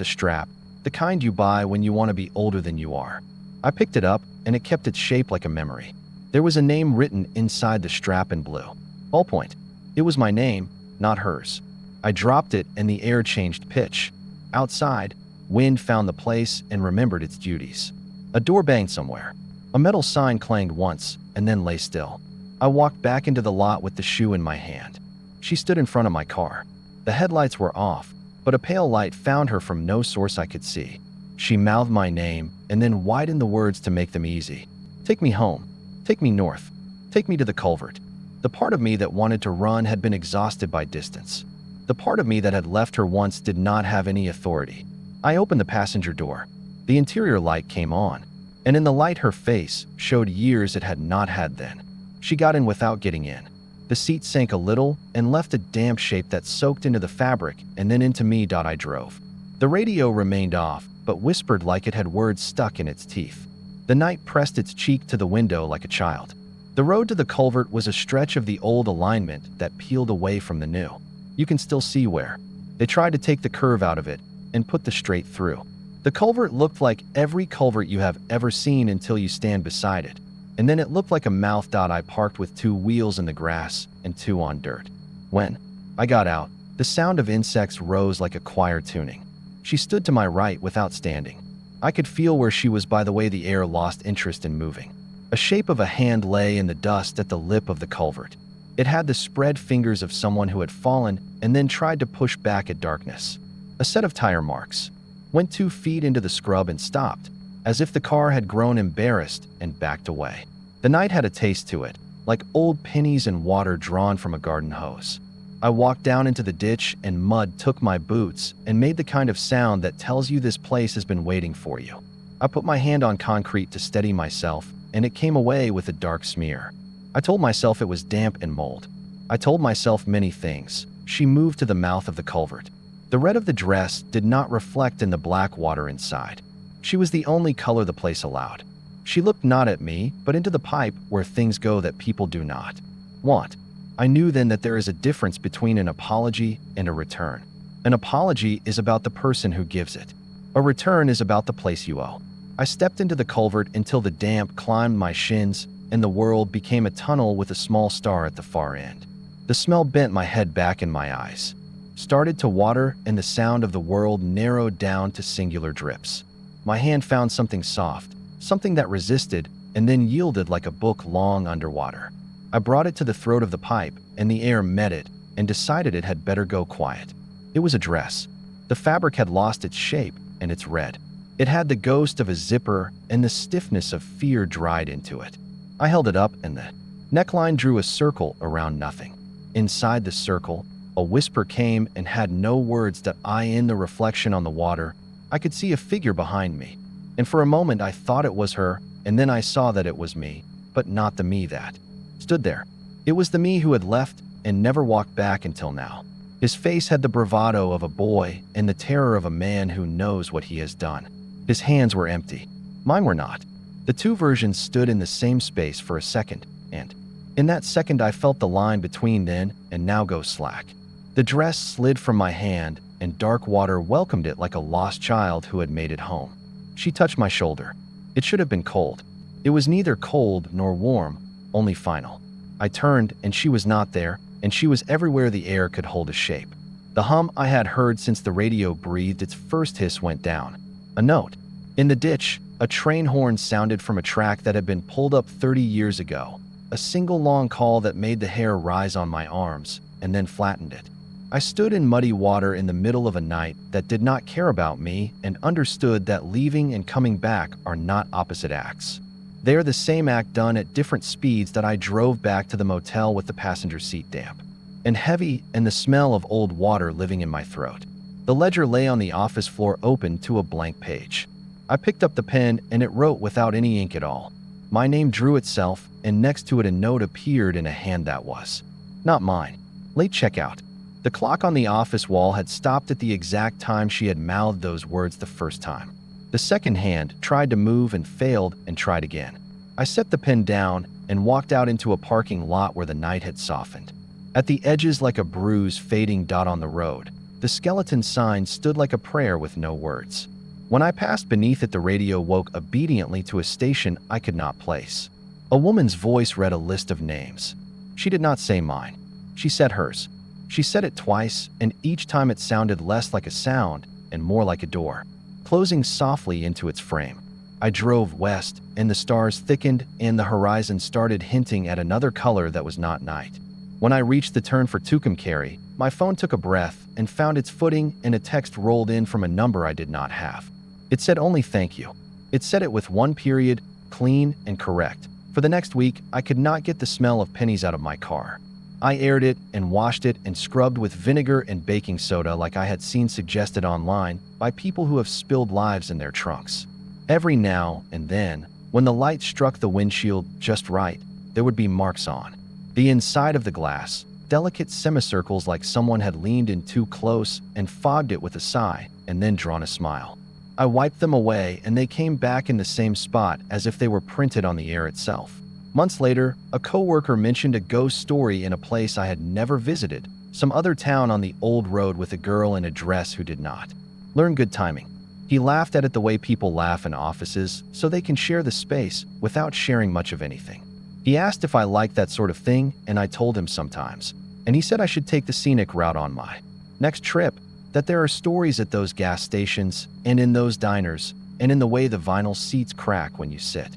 a strap, the kind you buy when you want to be older than you are. I picked it up, and it kept its shape like a memory. There was a name written inside the strap in blue. Ballpoint. It was my name, not hers. I dropped it and the air changed pitch. Outside, wind found the place and remembered its duties. A door banged somewhere. A metal sign clanged once and then lay still. I walked back into the lot with the shoe in my hand. She stood in front of my car. The headlights were off, but a pale light found her from no source I could see. She mouthed my name and then widened the words to make them easy. Take me home. Take me north. Take me to the culvert. The part of me that wanted to run had been exhausted by distance. The part of me that had left her once did not have any authority. I opened the passenger door. The interior light came on, and in the light her face showed years it had not had then. She got in without getting in. The seat sank a little and left a damp shape that soaked into the fabric and then into me. I drove. The radio remained off, but whispered like it had words stuck in its teeth. The night pressed its cheek to the window like a child. The road to the culvert was a stretch of the old alignment that peeled away from the new. You can still see where. They tried to take the curve out of it and put the straight through. The culvert looked like every culvert you have ever seen until you stand beside it. And then it looked like a mouth. I parked with 2 wheels in the grass and 2 on dirt. When I got out, the sound of insects rose like a choir tuning. She stood to my right without standing. I could feel where she was by the way the air lost interest in moving. A shape of a hand lay in the dust at the lip of the culvert. It had the spread fingers of someone who had fallen and then tried to push back at darkness. A set of tire marks. Went 2 feet into the scrub and stopped, as if the car had grown embarrassed and backed away. The night had a taste to it, like old pennies and water drawn from a garden hose. I walked down into the ditch and mud took my boots and made the kind of sound that tells you this place has been waiting for you. I put my hand on concrete to steady myself, and it came away with a dark smear. I told myself it was damp and mold. I told myself many things. She moved to the mouth of the culvert. The red of the dress did not reflect in the black water inside. She was the only color the place allowed. She looked not at me, but into the pipe where things go that people do not want. I knew then that there is a difference between an apology and a return. An apology is about the person who gives it. A return is about the place you owe. I stepped into the culvert until the damp climbed my shins and the world became a tunnel with a small star at the far end. The smell bent my head back and my eyes started to water, and the sound of the world narrowed down to singular drips. My hand found something soft, something that resisted and then yielded like a book long underwater. I brought it to the throat of the pipe, and the air met it and decided it had better go quiet. It was a dress. The fabric had lost its shape and its red. It had the ghost of a zipper, and the stiffness of fear dried into it. I held it up, and the neckline drew a circle around nothing. Inside the circle, a whisper came and had no words. In the reflection on the water, I could see a figure behind me, and for a moment I thought it was her, and then I saw that it was me, but not the me that stood there. It was the me who had left and never walked back until now. His face had the bravado of a boy and the terror of a man who knows what he has done. His hands were empty. Mine were not. The 2 versions stood in the same space for a second, and in that second I felt the line between then and now go slack. The dress slid from my hand, and dark water welcomed it like a lost child who had made it home. She touched my shoulder. It should have been cold. It was neither cold nor warm, only final. I turned, and she was not there, and she was everywhere the air could hold a shape. The hum I had heard since the radio breathed its first hiss went down. A note. In the ditch, a train horn sounded from a track that had been pulled up 30 years ago. A single long call that made the hair rise on my arms, and then flattened it. I stood in muddy water in the middle of a night that did not care about me and understood that leaving and coming back are not opposite acts. They are the same act done at different speeds. That I drove back to the motel with the passenger seat damp and heavy and the smell of old water living in my throat. The ledger lay on the office floor open to a blank page. I picked up the pen and it wrote without any ink at all. My name drew itself, and next to it a note appeared in a hand that was not mine. Late checkout. The clock on the office wall had stopped at the exact time she had mouthed those words the first time. The second hand tried to move and failed and tried again. I set the pen down and walked out into a parking lot where the night had softened. At the edges, like a bruise fading on the road, the skeleton sign stood like a prayer with no words. When I passed beneath it, the radio woke obediently to a station I could not place. A woman's voice read a list of names. She did not say mine. She said hers. She said it twice, and each time it sounded less like a sound and more like a door, closing softly into its frame. I drove west, and the stars thickened and the horizon started hinting at another color that was not night. When I reached the turn for Tucumcari, my phone took a breath and found its footing, and a text rolled in from a number I did not have. It said only thank you. It said it with one period, clean and correct. For the next week, I could not get the smell of pennies out of my car. I aired it and washed it and scrubbed with vinegar and baking soda like I had seen suggested online by people who have spilled lives in their trunks. Every now and then, when the light struck the windshield just right, there would be marks on the inside of the glass, delicate semicircles like someone had leaned in too close and fogged it with a sigh and then drawn a smile. I wiped them away and they came back in the same spot as if they were printed on the air itself. Months later, a coworker mentioned a ghost story in a place I had never visited, some other town on the old road with a girl in a dress who did not learn good timing. He laughed at it the way people laugh in offices, so they can share the space without sharing much of anything. He asked if I liked that sort of thing, and I told him sometimes. And he said I should take the scenic route on my next trip, that there are stories at those gas stations and in those diners and in the way the vinyl seats crack when you sit.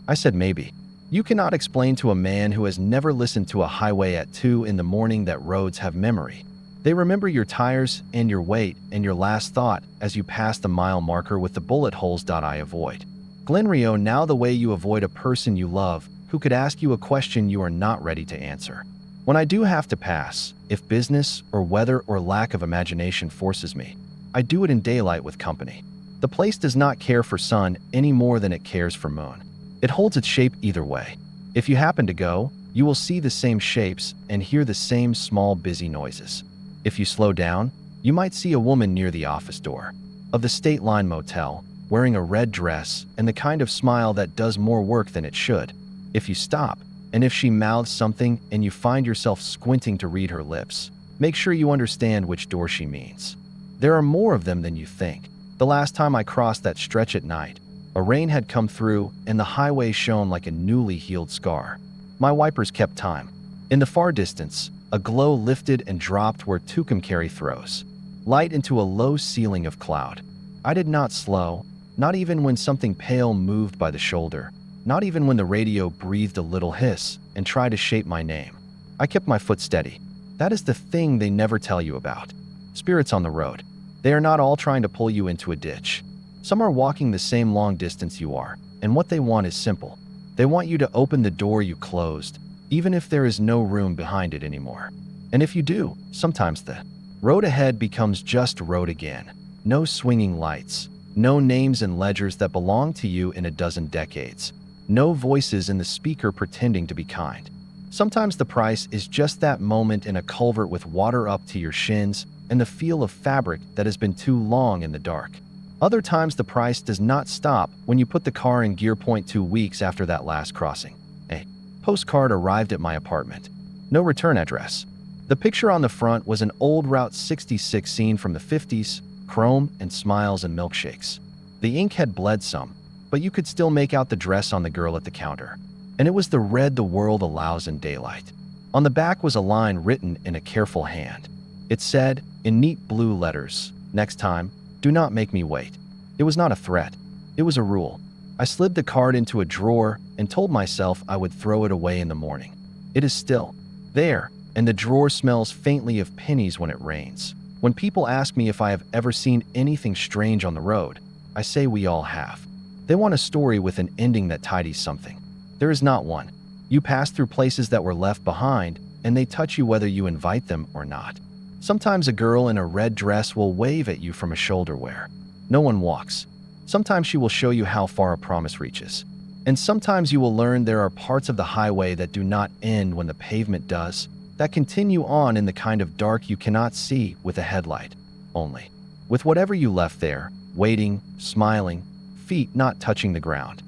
I said maybe. You cannot explain to a man who has never listened to a highway at 2 in the morning that roads have memory. They remember your tires and your weight and your last thought as you pass the mile marker with the bullet holes. I avoid Glen Rio now the way you avoid a person you love who could ask you a question you are not ready to answer. When I do have to pass, if business or weather or lack of imagination forces me, I do it in daylight with company. The place does not care for sun any more than it cares for moon. It holds its shape either way. If you happen to go, you will see the same shapes and hear the same small busy noises. If you slow down, you might see a woman near the office door of the State Line Motel, wearing a red dress and the kind of smile that does more work than it should. If you stop, and if she mouths something and you find yourself squinting to read her lips, make sure you understand which door she means. There are more of them than you think. The last time I crossed that stretch at night, a rain had come through and the highway shone like a newly healed scar. My wipers kept time. In the far distance, a glow lifted and dropped where Tucumcari throws light into a low ceiling of cloud. I did not slow, not even when something pale moved by the shoulder, not even when the radio breathed a little hiss and tried to shape my name. I kept my foot steady. That is the thing they never tell you about. Spirits on the road. They are not all trying to pull you into a ditch. Some are walking the same long distance you are, and what they want is simple. They want you to open the door you closed, even if there is no room behind it anymore. And if you do, sometimes the road ahead becomes just road again. No swinging lights, no names and ledgers that belong to you in a dozen decades. No voices in the speaker pretending to be kind. Sometimes the price is just that moment in a culvert with water up to your shins and the feel of fabric that has been too long in the dark. Other times the price does not stop when you put the car in gear point 2 weeks after that last crossing. A postcard arrived at my apartment. No return address. The picture on the front was an old Route 66 scene from the 50s, chrome and smiles and milkshakes. The ink had bled some, but you could still make out the dress on the girl at the counter. And it was the red the world allows in daylight. On the back was a line written in a careful hand. It said, in neat blue letters, "Next time, do not make me wait." It was not a threat. It was a rule. I slid the card into a drawer and told myself I would throw it away in the morning. It is still there, and the drawer smells faintly of pennies when it rains. When people ask me if I have ever seen anything strange on the road, I say we all have. They want a story with an ending that tidies something. There is not one. You pass through places that were left behind, and they touch you whether you invite them or not. Sometimes a girl in a red dress will wave at you from a shoulder where no one walks. Sometimes she will show you how far a promise reaches. And sometimes you will learn there are parts of the highway that do not end when the pavement does, that continue on in the kind of dark you cannot see with a headlight only. With whatever you left there, waiting, smiling, feet not touching the ground.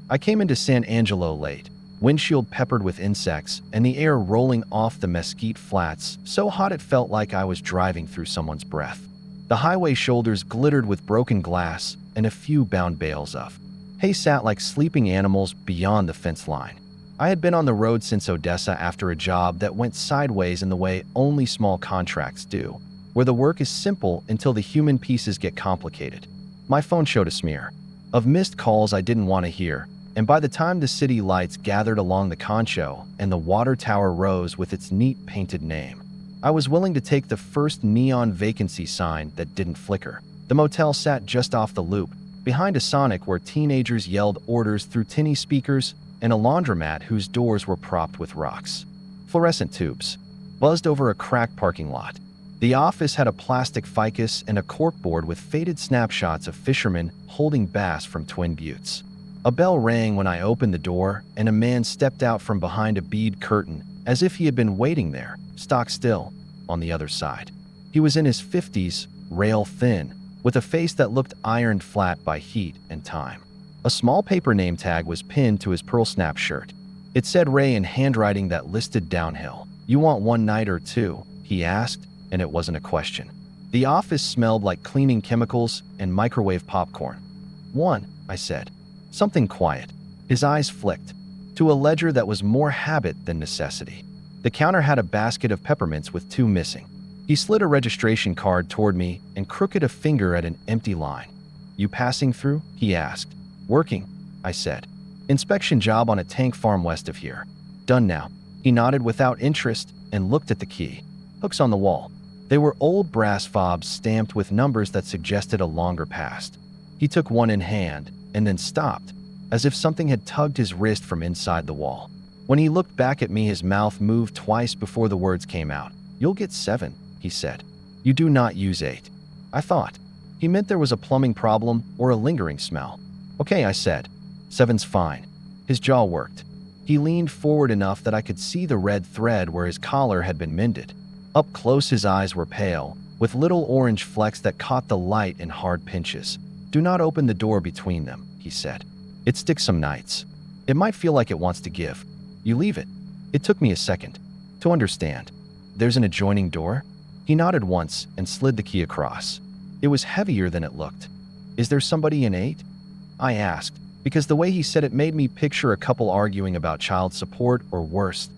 I came into San Angelo late, windshield peppered with insects and the air rolling off the mesquite flats so hot it felt like I was driving through someone's breath. The highway shoulders glittered with broken glass and a few bound bales of Hay sat like sleeping animals beyond the fence line. I had been on the road since Odessa after a job that went sideways in the way only small contracts do, where the work is simple until the human pieces get complicated. My phone showed a smear of missed calls I didn't want to hear, and by the time the city lights gathered along the concho and the water tower rose with its neat painted name, I was willing to take the first neon vacancy sign that didn't flicker. The motel sat just off the loop, behind a Sonic where teenagers yelled orders through tinny speakers and a laundromat whose doors were propped with rocks. Fluorescent tubes buzzed over a cracked parking lot. The office had a plastic ficus and a corkboard with faded snapshots of fishermen holding bass from Twin Buttes. A bell rang when I opened the door, and a man stepped out from behind a bead curtain as if he had been waiting there, stock still, on the other side. He was in his 50s, rail thin, with a face that looked ironed flat by heat and time. A small paper name tag was pinned to his pearl snap shirt. It said Ray in handwriting that listed downhill. "You want one night or two?" he asked, and it wasn't a question. The office smelled like cleaning chemicals and microwave popcorn. "One," I said. Something quiet. His eyes flicked to a ledger that was more habit than necessity. The counter had a basket of peppermints with 2 missing. He slid a registration card toward me and crooked a finger at an empty line. "You passing through?" he asked. "Working," I said. "Inspection job on a tank farm west of here." "Done now." He nodded without interest and looked at the key. Hooks on the wall. They were old brass fobs stamped with numbers that suggested a longer past. He took one in hand and then stopped, as if something had tugged his wrist from inside the wall. When he looked back at me, his mouth moved twice before the words came out. "You'll get 7, he said. "You do not use 8. I thought he meant there was a plumbing problem or a lingering smell. "Okay," I said. "7's fine." His jaw worked. He leaned forward enough that I could see the red thread where his collar had been mended. Up close, his eyes were pale, with little orange flecks that caught the light in hard pinches. "Do not open the door between them," he said. "It sticks some nights. It might feel like it wants to give. You leave it." It took me a second to understand. "There's an adjoining door?" He nodded once and slid the key across. It was heavier than it looked. "Is there somebody in 8? I asked, because the way he said it made me picture a couple arguing about child support or worse.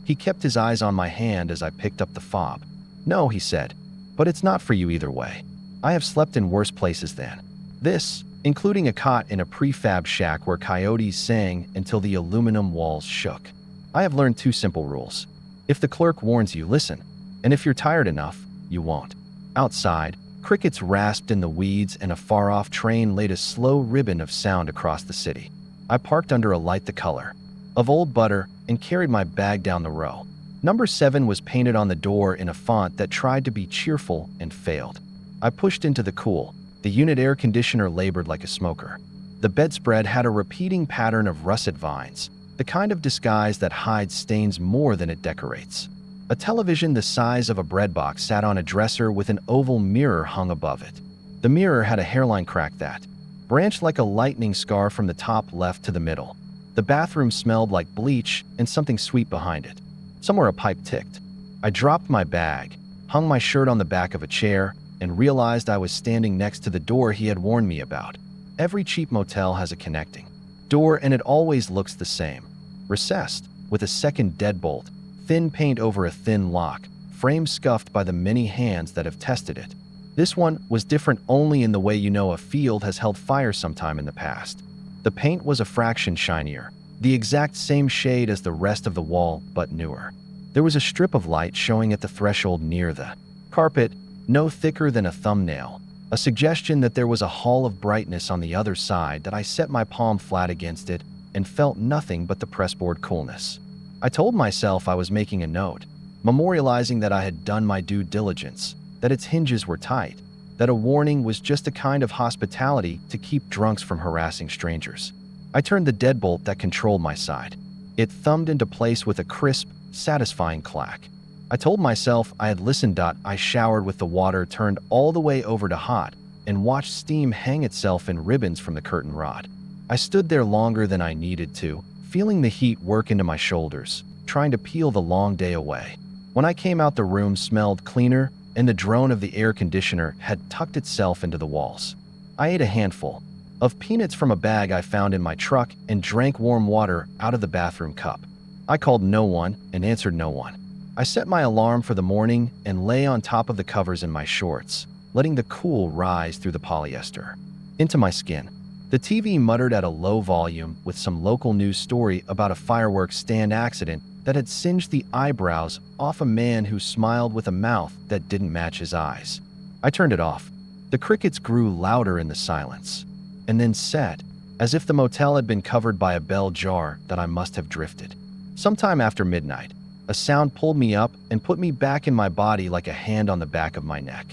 He kept his eyes on my hand as I picked up the fob. "No," he said, "but it's not for you either way. I have slept in worse places than this, including a cot in a prefab shack where coyotes sang until the aluminum walls shook. I have learned 2 simple rules. If the clerk warns you, listen, and if you're tired enough, you won't." Outside, crickets rasped in the weeds and a far-off train laid a slow ribbon of sound across the city. I parked under a light the color of old butter and carried my bag down the row. Number 7 was painted on the door in a font that tried to be cheerful and failed. I pushed into the cool. The unit air conditioner labored like a smoker. The bedspread had a repeating pattern of russet vines, the kind of disguise that hides stains more than it decorates. A television the size of a bread box sat on a dresser with an oval mirror hung above it. The mirror had a hairline crack that branched like a lightning scar from the top left to the middle. The bathroom smelled like bleach and something sweet behind it. Somewhere a pipe ticked. I dropped my bag, hung my shirt on the back of a chair, and realized I was standing next to the door he had warned me about. Every cheap motel has a connecting door, and it always looks the same. Recessed, with a second deadbolt, thin paint over a thin lock, frame scuffed by the many hands that have tested it. This one was different only in the way you know a field has held fire sometime in the past. The paint was a fraction shinier, the exact same shade as the rest of the wall, but newer. There was a strip of light showing at the threshold near the carpet, no thicker than a thumbnail, a suggestion that there was a hall of brightness on the other side that I set my palm flat against it and felt nothing but the pressboard coolness. I told myself I was making a note, memorializing that I had done my due diligence, that its hinges were tight, that a warning was just a kind of hospitality to keep drunks from harassing strangers. I turned the deadbolt that controlled my side. It thumbed into place with a crisp, satisfying clack. I told myself I had listened. I showered with the water turned all the way over to hot and watched steam hang itself in ribbons from the curtain rod. I stood there longer than I needed to, feeling the heat work into my shoulders, trying to peel the long day away. When I came out, the room smelled cleaner, and the drone of the air conditioner had tucked itself into the walls. I ate a handful, of peanuts from a bag I found in my truck and drank warm water out of the bathroom cup. I called no one and answered no one. I set my alarm for the morning and lay on top of the covers in my shorts, letting the cool rise through the polyester into my skin. The TV muttered at a low volume with some local news story about a fireworks stand accident that had singed the eyebrows off a man who smiled with a mouth that didn't match his eyes. I turned it off. The crickets grew louder in the silence, and then set, as if the motel had been covered by a bell jar that I must have drifted. Sometime after midnight, a sound pulled me up and put me back in my body like a hand on the back of my neck.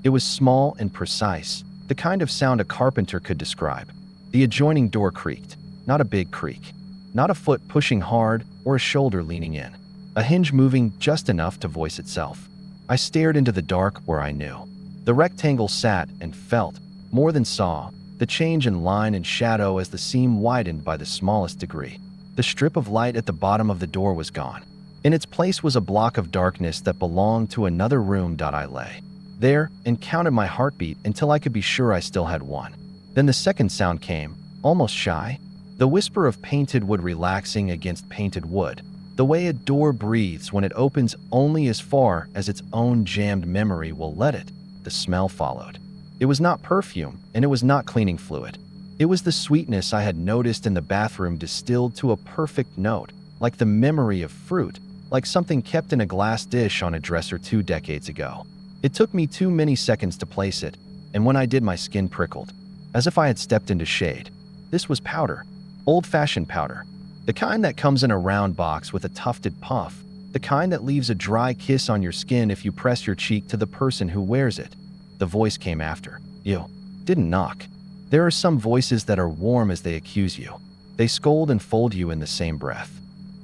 It was small and precise, the kind of sound a carpenter could describe. The adjoining door creaked, not a big creak, not a foot pushing hard or a shoulder leaning in, a hinge moving just enough to voice itself. I stared into the dark where I knew. The rectangle sat and felt, more than saw, the change in line and shadow as the seam widened by the smallest degree. The strip of light at the bottom of the door was gone. In its place was a block of darkness that belonged to another room. I lay there and counted my heartbeat until I could be sure I still had one. Then the second sound came, almost shy, the whisper of painted wood relaxing against painted wood, the way a door breathes when it opens only as far as its own jammed memory will let it. The smell followed. It was not perfume, and it was not cleaning fluid. It was the sweetness I had noticed in the bathroom distilled to a perfect note, like the memory of fruit, like something kept in a glass dish on a dresser 2 decades ago. It took me too many seconds to place it, and when I did, my skin prickled, as if I had stepped into shade. This was powder, old-fashioned powder, the kind that comes in a round box with a tufted puff, the kind that leaves a dry kiss on your skin if you press your cheek to the person who wears it. The voice came after. You didn't knock. There are some voices that are warm as they accuse you. They scold and fold you in the same breath.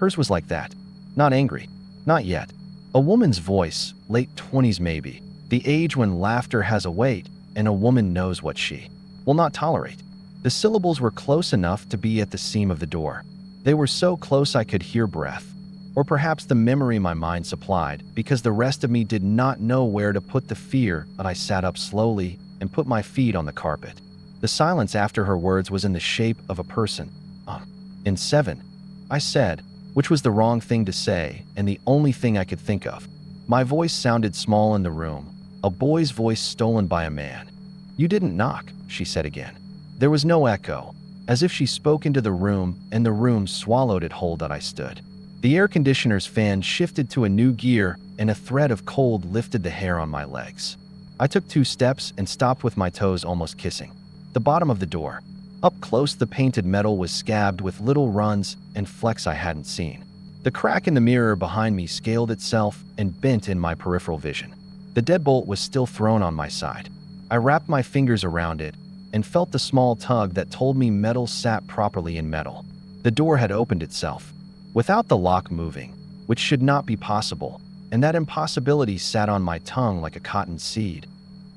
Hers was like that. Not angry. Not yet. A woman's voice, late 20s maybe, the age when laughter has a weight and a woman knows what she will not tolerate. The syllables were close enough to be at the seam of the door. They were so close I could hear breath, or perhaps the memory my mind supplied, because the rest of me did not know where to put the fear. But I sat up slowly and put my feet on the carpet. The silence after her words was in the shape of a person. In 7, I said, which was the wrong thing to say and the only thing I could think of. My voice sounded small in the room, a boy's voice stolen by a man. You didn't knock, she said again. There was no echo, as if she spoke into the room and the room swallowed it whole. That I stood. The air conditioner's fan shifted to a new gear and a thread of cold lifted the hair on my legs. I took 2 steps and stopped with my toes almost kissing the bottom of the door. Up close, the painted metal was scabbed with little runs and flecks I hadn't seen. The crack in the mirror behind me scaled itself and bent in my peripheral vision. The deadbolt was still thrown on my side. I wrapped my fingers around it and felt the small tug that told me metal sat properly in metal. The door had opened itself, without the lock moving, which should not be possible, and that impossibility sat on my tongue like a cotton seed.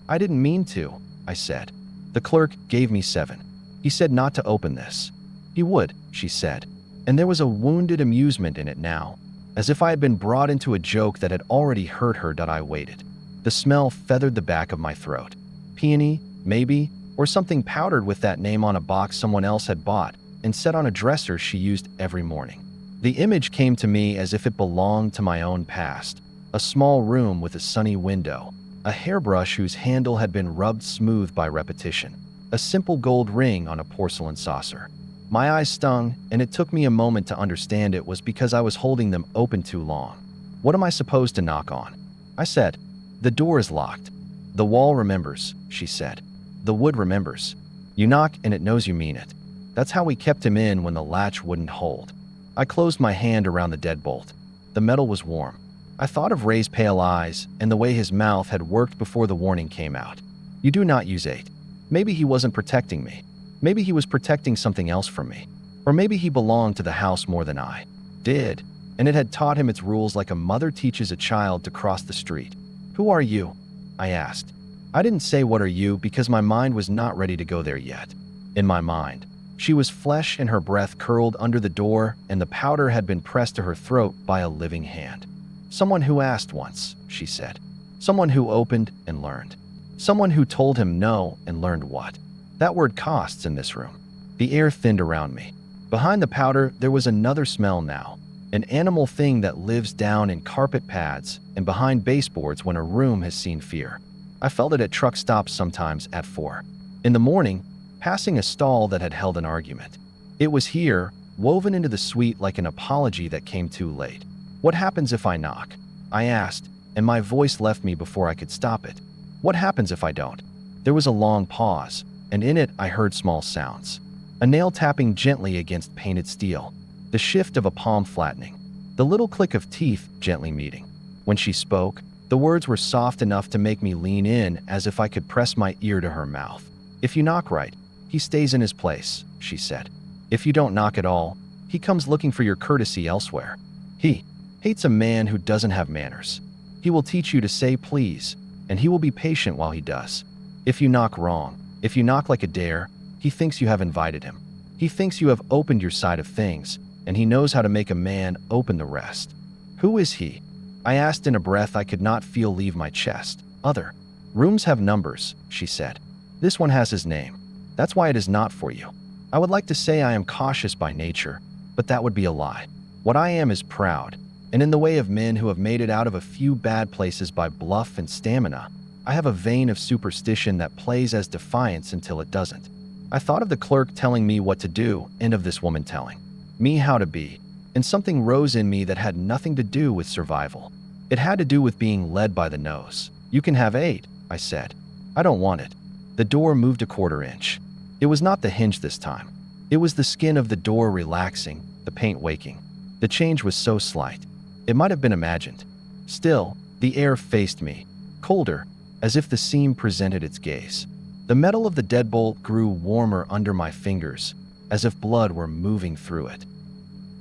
I didn't mean to, I said. The clerk gave me 7. He said not to open this. He would, she said, and there was a wounded amusement in it now, as if I had been brought into a joke that had already hurt her. I waited. The smell feathered the back of my throat. Peony, maybe, or something powdered with that name on a box someone else had bought and set on a dresser she used every morning. The image came to me as if it belonged to my own past. A small room with a sunny window, a hairbrush whose handle had been rubbed smooth by repetition, a simple gold ring on a porcelain saucer. My eyes stung, and it took me a moment to understand it was because I was holding them open too long. What am I supposed to knock on? I said. The door is locked. The wall remembers, she said. The wood remembers. You knock and it knows you mean it. That's how we kept him in when the latch wouldn't hold. I closed my hand around the deadbolt. The metal was warm. I thought of Ray's pale eyes and the way his mouth had worked before the warning came out. You do not use 8. Maybe he wasn't protecting me. Maybe he was protecting something else from me. Or maybe he belonged to the house more than I did, and it had taught him its rules like a mother teaches a child to cross the street. Who are you? I asked. I didn't say what are you because my mind was not ready to go there yet. In my mind, she was flesh and her breath curled under the door and the powder had been pressed to her throat by a living hand. Someone who asked once, she said. Someone who opened and learned. Someone who told him no and learned what. That word costs in this room. The air thinned around me. Behind the powder, there was another smell now. An animal thing that lives down in carpet pads and behind baseboards when a room has seen fear. I felt it at truck stops sometimes at 4 in the morning, passing a stall that had held an argument. It was here, woven into the suite like an apology that came too late. What happens if I knock? I asked, and my voice left me before I could stop it. What happens if I don't? There was a long pause, and in it I heard small sounds. A nail tapping gently against painted steel, the shift of a palm flattening, the little click of teeth gently meeting. When she spoke, the words were soft enough to make me lean in as if I could press my ear to her mouth. If you knock right, he stays in his place, she said. If you don't knock at all, he comes looking for your courtesy elsewhere. He hates a man who doesn't have manners. He will teach you to say please, and he will be patient while he does. If you knock wrong, if you knock like a dare, he thinks you have invited him. He thinks you have opened your side of things, and he knows how to make a man open the rest. Who is he? I asked in a breath I could not feel leave my chest. Other rooms have numbers, she said. This one has his name. That's why it is not for you. I would like to say I am cautious by nature, but that would be a lie. What I am is proud, and in the way of men who have made it out of a few bad places by bluff and stamina, I have a vein of superstition that plays as defiance until it doesn't. I thought of the clerk telling me what to do and of this woman telling me how to be, and something rose in me that had nothing to do with survival. It had to do with being led by the nose. You can have 8, I said. I don't want it. The door moved a 1/4 inch. It was not the hinge this time. It was the skin of the door relaxing, the paint waking. The change was so slight. It might have been imagined. Still, the air faced me, colder, as if the seam presented its gaze. The metal of the deadbolt grew warmer under my fingers, as if blood were moving through it.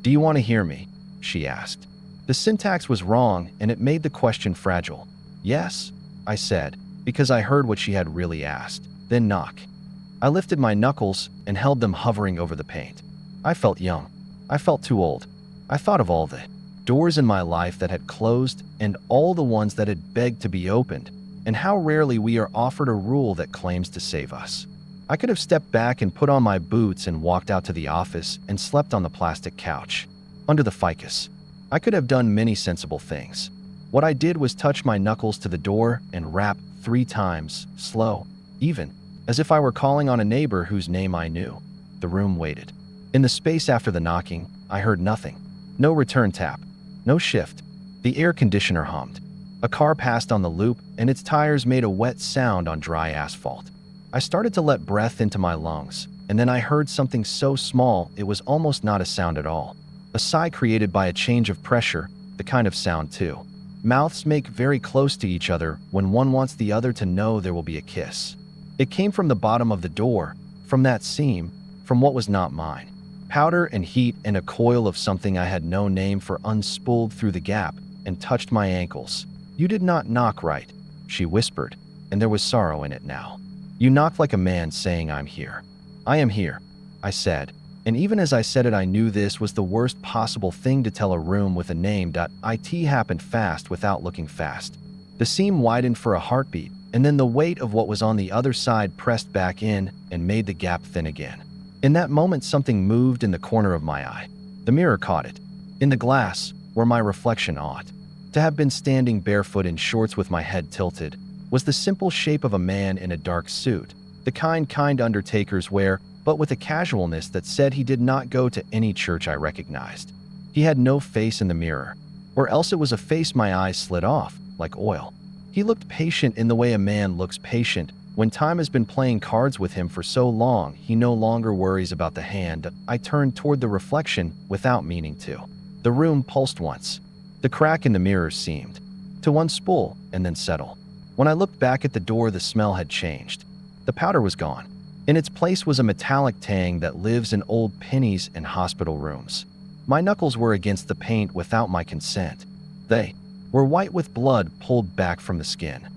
Do you want to hear me? She asked. The syntax was wrong, and it made the question fragile. Yes, I said, because I heard what she had really asked. Then knock. I lifted my knuckles and held them hovering over the paint. I felt young. I felt too old. I thought of all the doors in my life that had closed and all the ones that had begged to be opened, and how rarely we are offered a rule that claims to save us. I could have stepped back and put on my boots and walked out to the office and slept on the plastic couch, under the ficus. I could have done many sensible things. What I did was touch my knuckles to the door and rap 3 times, slow, even, as if I were calling on a neighbor whose name I knew. The room waited. In the space after the knocking, I heard nothing. No return tap. No shift. The air conditioner hummed. A car passed on the loop, and its tires made a wet sound on dry asphalt. I started to let breath into my lungs, and then I heard something so small it was almost not a sound at all. A sigh created by a change of pressure, the kind of sound too. Mouths make very close to each other when one wants the other to know there will be a kiss. It came from the bottom of the door, from that seam, from what was not mine. Powder and heat and a coil of something I had no name for unspooled through the gap and touched my ankles. You did not knock right, she whispered, and there was sorrow in it now. You knocked like a man saying I'm here. I am here, I said, and even as I said it I knew this was the worst possible thing to tell a room with a name. It happened fast without looking fast. The seam widened for a heartbeat, and then the weight of what was on the other side pressed back in and made the gap thin again. In that moment something moved in the corner of my eye. The mirror caught it. In the glass, where my reflection ought to have been standing barefoot in shorts with my head tilted, was the simple shape of a man in a dark suit, the kind undertakers wear, but with a casualness that said he did not go to any church I recognized. He had no face in the mirror, or else it was a face my eyes slid off, like oil. He looked patient in the way a man looks patient when time has been playing cards with him for so long he no longer worries about the hand. I turned toward the reflection without meaning to. The room pulsed once. The crack in the mirror seemed to unspool and then settle. When I looked back at the door, the smell had changed. The powder was gone. In its place was a metallic tang that lives in old pennies and hospital rooms. My knuckles were against the paint without my consent. They were white with blood pulled back from the skin.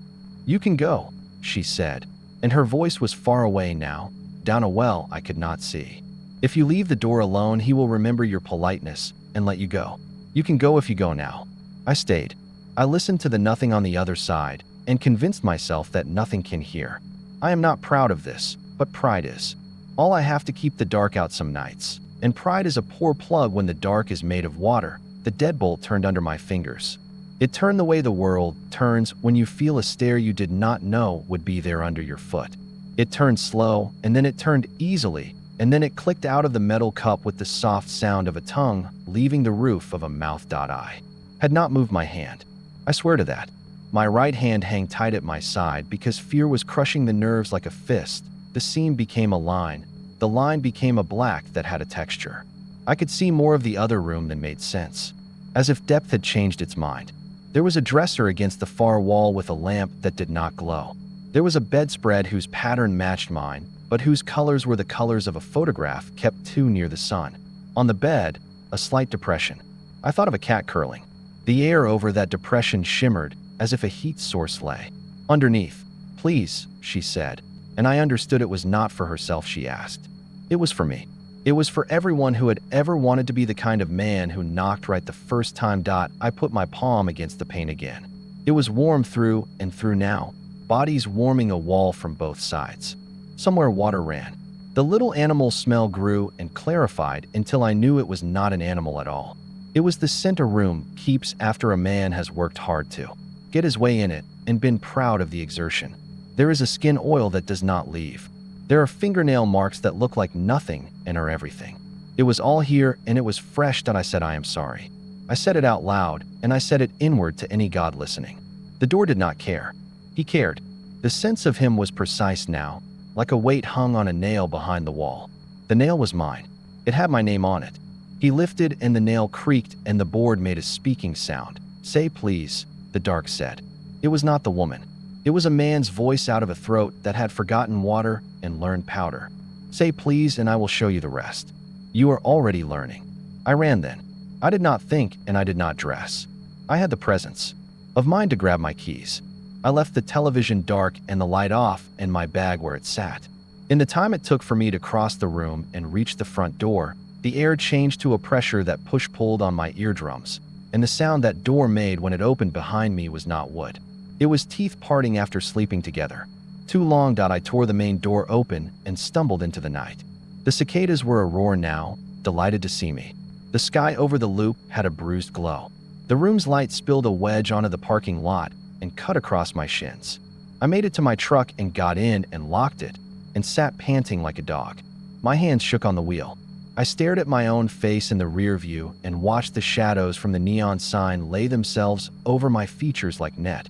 You can go, she said, and her voice was far away now, down a well I could not see. If you leave the door alone, he will remember your politeness and let you go. You can go if you go now. I stayed. I listened to the nothing on the other side and convinced myself that nothing can hear. I am not proud of this, but pride is. All I have to keep the dark out some nights. And pride is a poor plug when the dark is made of water. The deadbolt turned under my fingers. It turned the way the world turns when you feel a stair you did not know would be there under your foot. It turned slow, and then it turned easily, and then it clicked out of the metal cup with the soft sound of a tongue leaving the roof of a mouth. I had not moved my hand. I swear to that. My right hand hung tight at my side because fear was crushing the nerves like a fist. The seam became a line. The line became a black that had a texture. I could see more of the other room than made sense, as if depth had changed its mind. There was a dresser against the far wall with a lamp that did not glow. There was a bedspread whose pattern matched mine, but whose colors were the colors of a photograph kept too near the sun. On the bed, a slight depression. I thought of a cat curling. The air over that depression shimmered as if a heat source lay. Underneath. Please, she said, and I understood it was not for herself she asked. It was for me. It was for everyone who had ever wanted to be the kind of man who knocked right the first time. I put my palm against the pane again. It was warm through and through now, bodies warming a wall from both sides. Somewhere water ran. The little animal smell grew and clarified until I knew it was not an animal at all. It was the scent a room keeps after a man has worked hard to get his way in it and been proud of the exertion. There is a skin oil that does not leave. There are fingernail marks that look like nothing and are everything. It was all here and it was fresh. I said, I am sorry. I said it out loud, and I said it inward to any God listening. The door did not care. He cared. The sense of him was precise now, like a weight hung on a nail behind the wall. The nail was mine. It had my name on it. He lifted and the nail creaked and the board made a speaking sound. Say please, the dark said. It was not the woman. It was a man's voice out of a throat that had forgotten water and learned powder. Say please and I will show you the rest. You are already learning. I ran then. I did not think and I did not dress. I had the presence of mind to grab my keys. I left the television dark and the light off and my bag where it sat. In the time it took for me to cross the room and reach the front door, the air changed to a pressure that push-pulled on my eardrums, and the sound that door made when it opened behind me was not wood. It was teeth parting after sleeping together. Too long. I tore the main door open and stumbled into the night. The cicadas were a roar now, delighted to see me. The sky over the loop had a bruised glow. The room's light spilled a wedge onto the parking lot and cut across my shins. I made it to my truck and got in and locked it and sat panting like a dog. My hands shook on the wheel. I stared at my own face in the rear view and watched the shadows from the neon sign lay themselves over my features like net.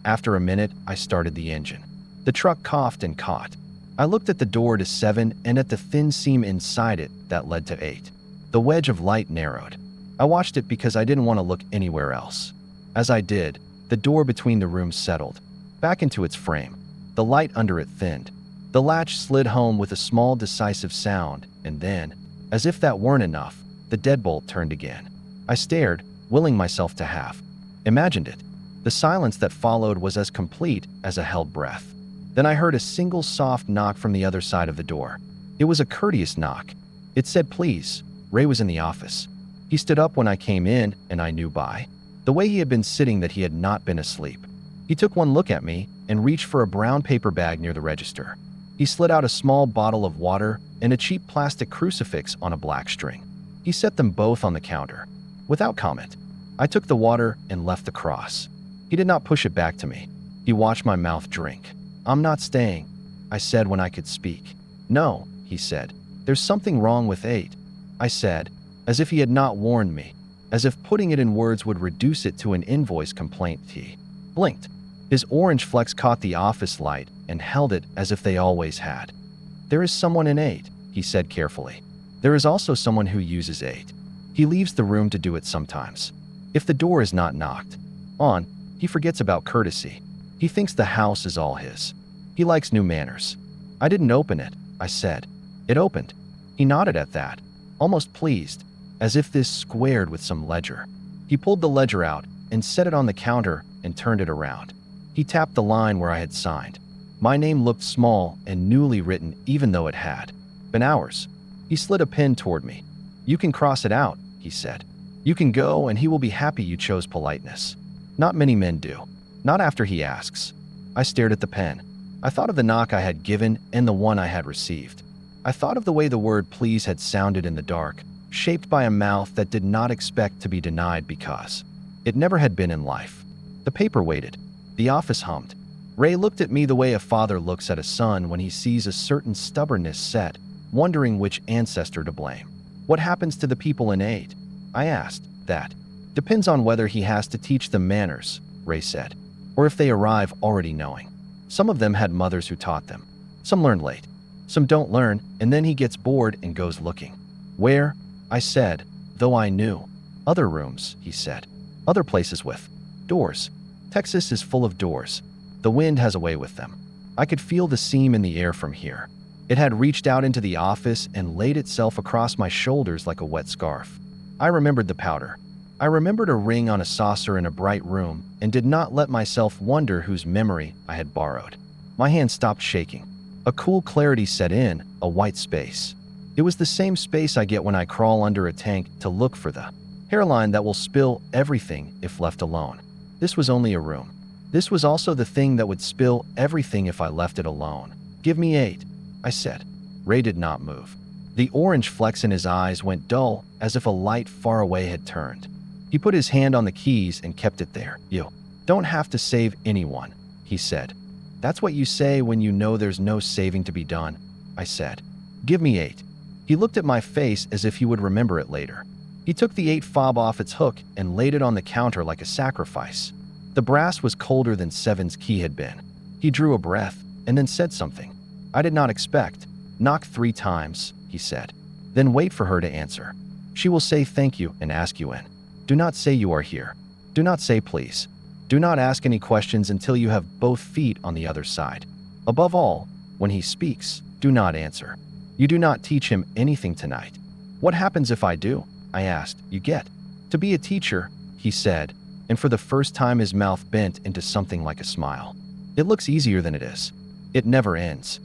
After a minute, I started the engine. The truck coughed and caught. I looked at the door to 7 and at the thin seam inside it that led to 8. The wedge of light narrowed. I watched it because I didn't want to look anywhere else. As I did, the door between the rooms settled, back into its frame. The light under it thinned. The latch slid home with a small decisive sound, and then, as if that weren't enough, the deadbolt turned again. I stared, willing myself to have imagined it. The silence that followed was as complete as a held breath. Then I heard a single soft knock from the other side of the door. It was a courteous knock. It said please. Ray was in the office. He stood up when I came in, and I knew by the way he had been sitting that he had not been asleep. He took one look at me and reached for a brown paper bag near the register. He slid out a small bottle of water and a cheap plastic crucifix on a black string. He set them both on the counter. Without comment, I took the water and left the cross. He did not push it back to me. He watched my mouth drink. I'm not staying, I said when I could speak. No, he said. There's something wrong with 8. I said, as if he had not warned me, as if putting it in words would reduce it to an invoice complaint. He blinked. His orange flecks caught the office light and held it as if they always had. There is someone in 8, he said carefully. There is also someone who uses 8. He leaves the room to do it sometimes. If the door is not knocked on, he forgets about courtesy. He thinks the house is all his. He likes new manners. I didn't open it, I said. It opened. He nodded at that, almost pleased, as if this squared with some ledger. He pulled the ledger out and set it on the counter and turned it around. He tapped the line where I had signed. My name looked small and newly written even though it had been hours. He slid a pen toward me. You can cross it out, he said. You can go and he will be happy you chose politeness. Not many men do. Not after he asks. I stared at the pen. I thought of the knock I had given and the one I had received. I thought of the way the word please had sounded in the dark, shaped by a mouth that did not expect to be denied because it never had been in life. The paper waited. The office hummed. Ray looked at me the way a father looks at a son when he sees a certain stubbornness set, wondering which ancestor to blame. What happens to the people in aid? I asked. That depends on whether he has to teach them manners, Ray said, or if they arrive already knowing. Some of them had mothers who taught them. Some learn late. Some don't learn, and then he gets bored and goes looking. Where? I said, though I knew. Other rooms, he said. Other places with doors. Texas is full of doors. The wind has a way with them. I could feel the seam in the air from here. It had reached out into the office and laid itself across my shoulders like a wet scarf. I remembered the powder. I remembered a ring on a saucer in a bright room and did not let myself wonder whose memory I had borrowed. My hand stopped shaking. A cool clarity set in, a white space. It was the same space I get when I crawl under a tank to look for the hairline that will spill everything if left alone. This was only a room. This was also the thing that would spill everything if I left it alone. Give me 8, I said. Ray did not move. The orange flecks in his eyes went dull, as if a light far away had turned. He put his hand on the keys and kept it there. You don't have to save anyone, he said. That's what you say when you know there's no saving to be done, I said. Give me 8. He looked at my face as if he would remember it later. He took the 8 fob off its hook and laid it on the counter like a sacrifice. The brass was colder than 7's key had been. He drew a breath and then said something I did not expect. Knock 3 times, he said. Then wait for her to answer. She will say thank you and ask you in. Do not say you are here. Do not say please. Do not ask any questions until you have both feet on the other side. Above all, when he speaks, do not answer. You do not teach him anything tonight. What happens if I do? I asked. You get to be a teacher, he said, and for the first time his mouth bent into something like a smile. It looks easier than it is. It never ends.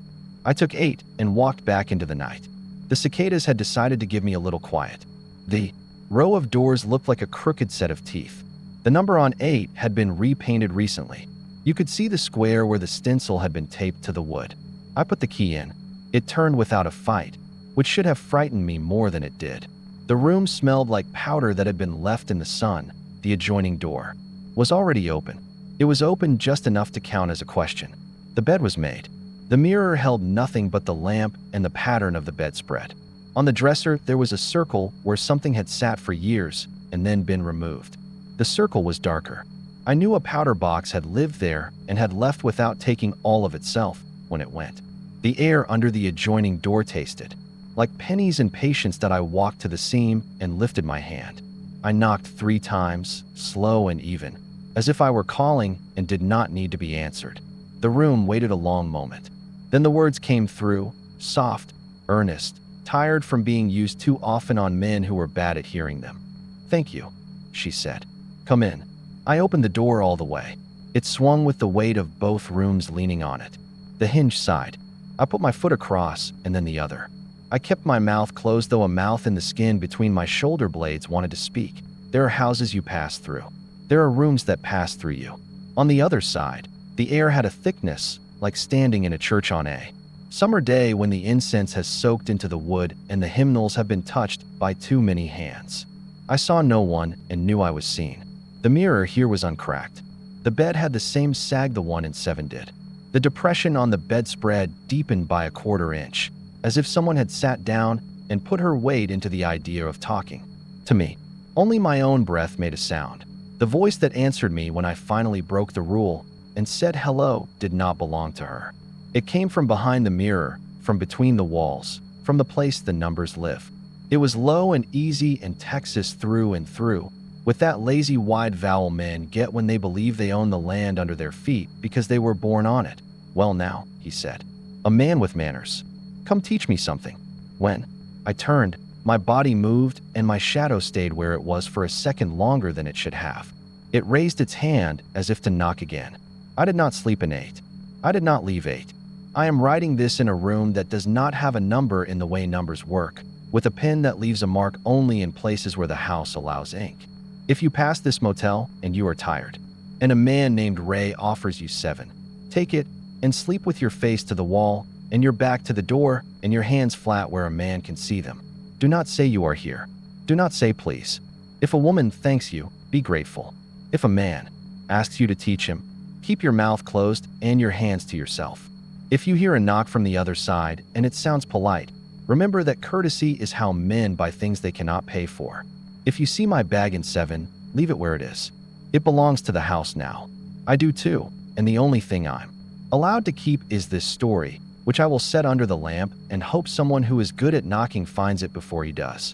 I took 8 and walked back into the night. The cicadas had decided to give me a little quiet. The row of doors looked like a crooked set of teeth. The number on 8 had been repainted recently. You could see the square where the stencil had been taped to the wood. I put the key in. It turned without a fight, which should have frightened me more than it did. The room smelled like powder that had been left in the sun. The adjoining door was already open. It was open just enough to count as a question. The bed was made. The mirror held nothing but the lamp and the pattern of the bedspread. On the dresser, there was a circle where something had sat for years and then been removed. The circle was darker. I knew a powder box had lived there and had left without taking all of itself when it went. The air under the adjoining door tasted like pennies and patience that I walked to the seam and lifted my hand. I knocked 3 times, slow and even, as if I were calling and did not need to be answered. The room waited a long moment. Then the words came through, soft, earnest, tired from being used too often on men who were bad at hearing them. Thank you, she said. Come in. I opened the door all the way. It swung with the weight of both rooms leaning on it. The hinge sighed. I put my foot across and then the other. I kept my mouth closed, though a mouth in the skin between my shoulder blades wanted to speak. There are houses you pass through. There are rooms that pass through you. On the other side, the air had a thickness, like standing in a church on a summer day when the incense has soaked into the wood and the hymnals have been touched by too many hands. I saw no one and knew I was seen. The mirror here was uncracked. The bed had the same sag the one in 7 did. The depression on the bedspread deepened by a 1/4 inch, as if someone had sat down and put her weight into the idea of talking to me. Only my own breath made a sound. The voice that answered me when I finally broke the rule and said hello did not belong to her. It came from behind the mirror, from between the walls, from the place the numbers live. It was low and easy and Texas through and through, with that lazy wide vowel men get when they believe they own the land under their feet because they were born on it. Well now, he said, a man with manners. Come teach me something. When I turned, my body moved and my shadow stayed where it was for a second longer than it should have. It raised its hand as if to knock again. I did not sleep in 8. I did not leave 8. I am writing this in a room that does not have a number in the way numbers work, with a pen that leaves a mark only in places where the house allows ink. If you pass this motel and you are tired, and a man named Ray offers you 7, take it and sleep with your face to the wall and your back to the door and your hands flat where a man can see them. Do not say you are here. Do not say please. If a woman thanks you, be grateful. If a man asks you to teach him, keep your mouth closed and your hands to yourself. If you hear a knock from the other side and it sounds polite, remember that courtesy is how men buy things they cannot pay for. If you see my bag in 7, leave it where it is. It belongs to the house now. I do too, and the only thing I'm allowed to keep is this story, which I will set under the lamp and hope someone who is good at knocking finds it before he does.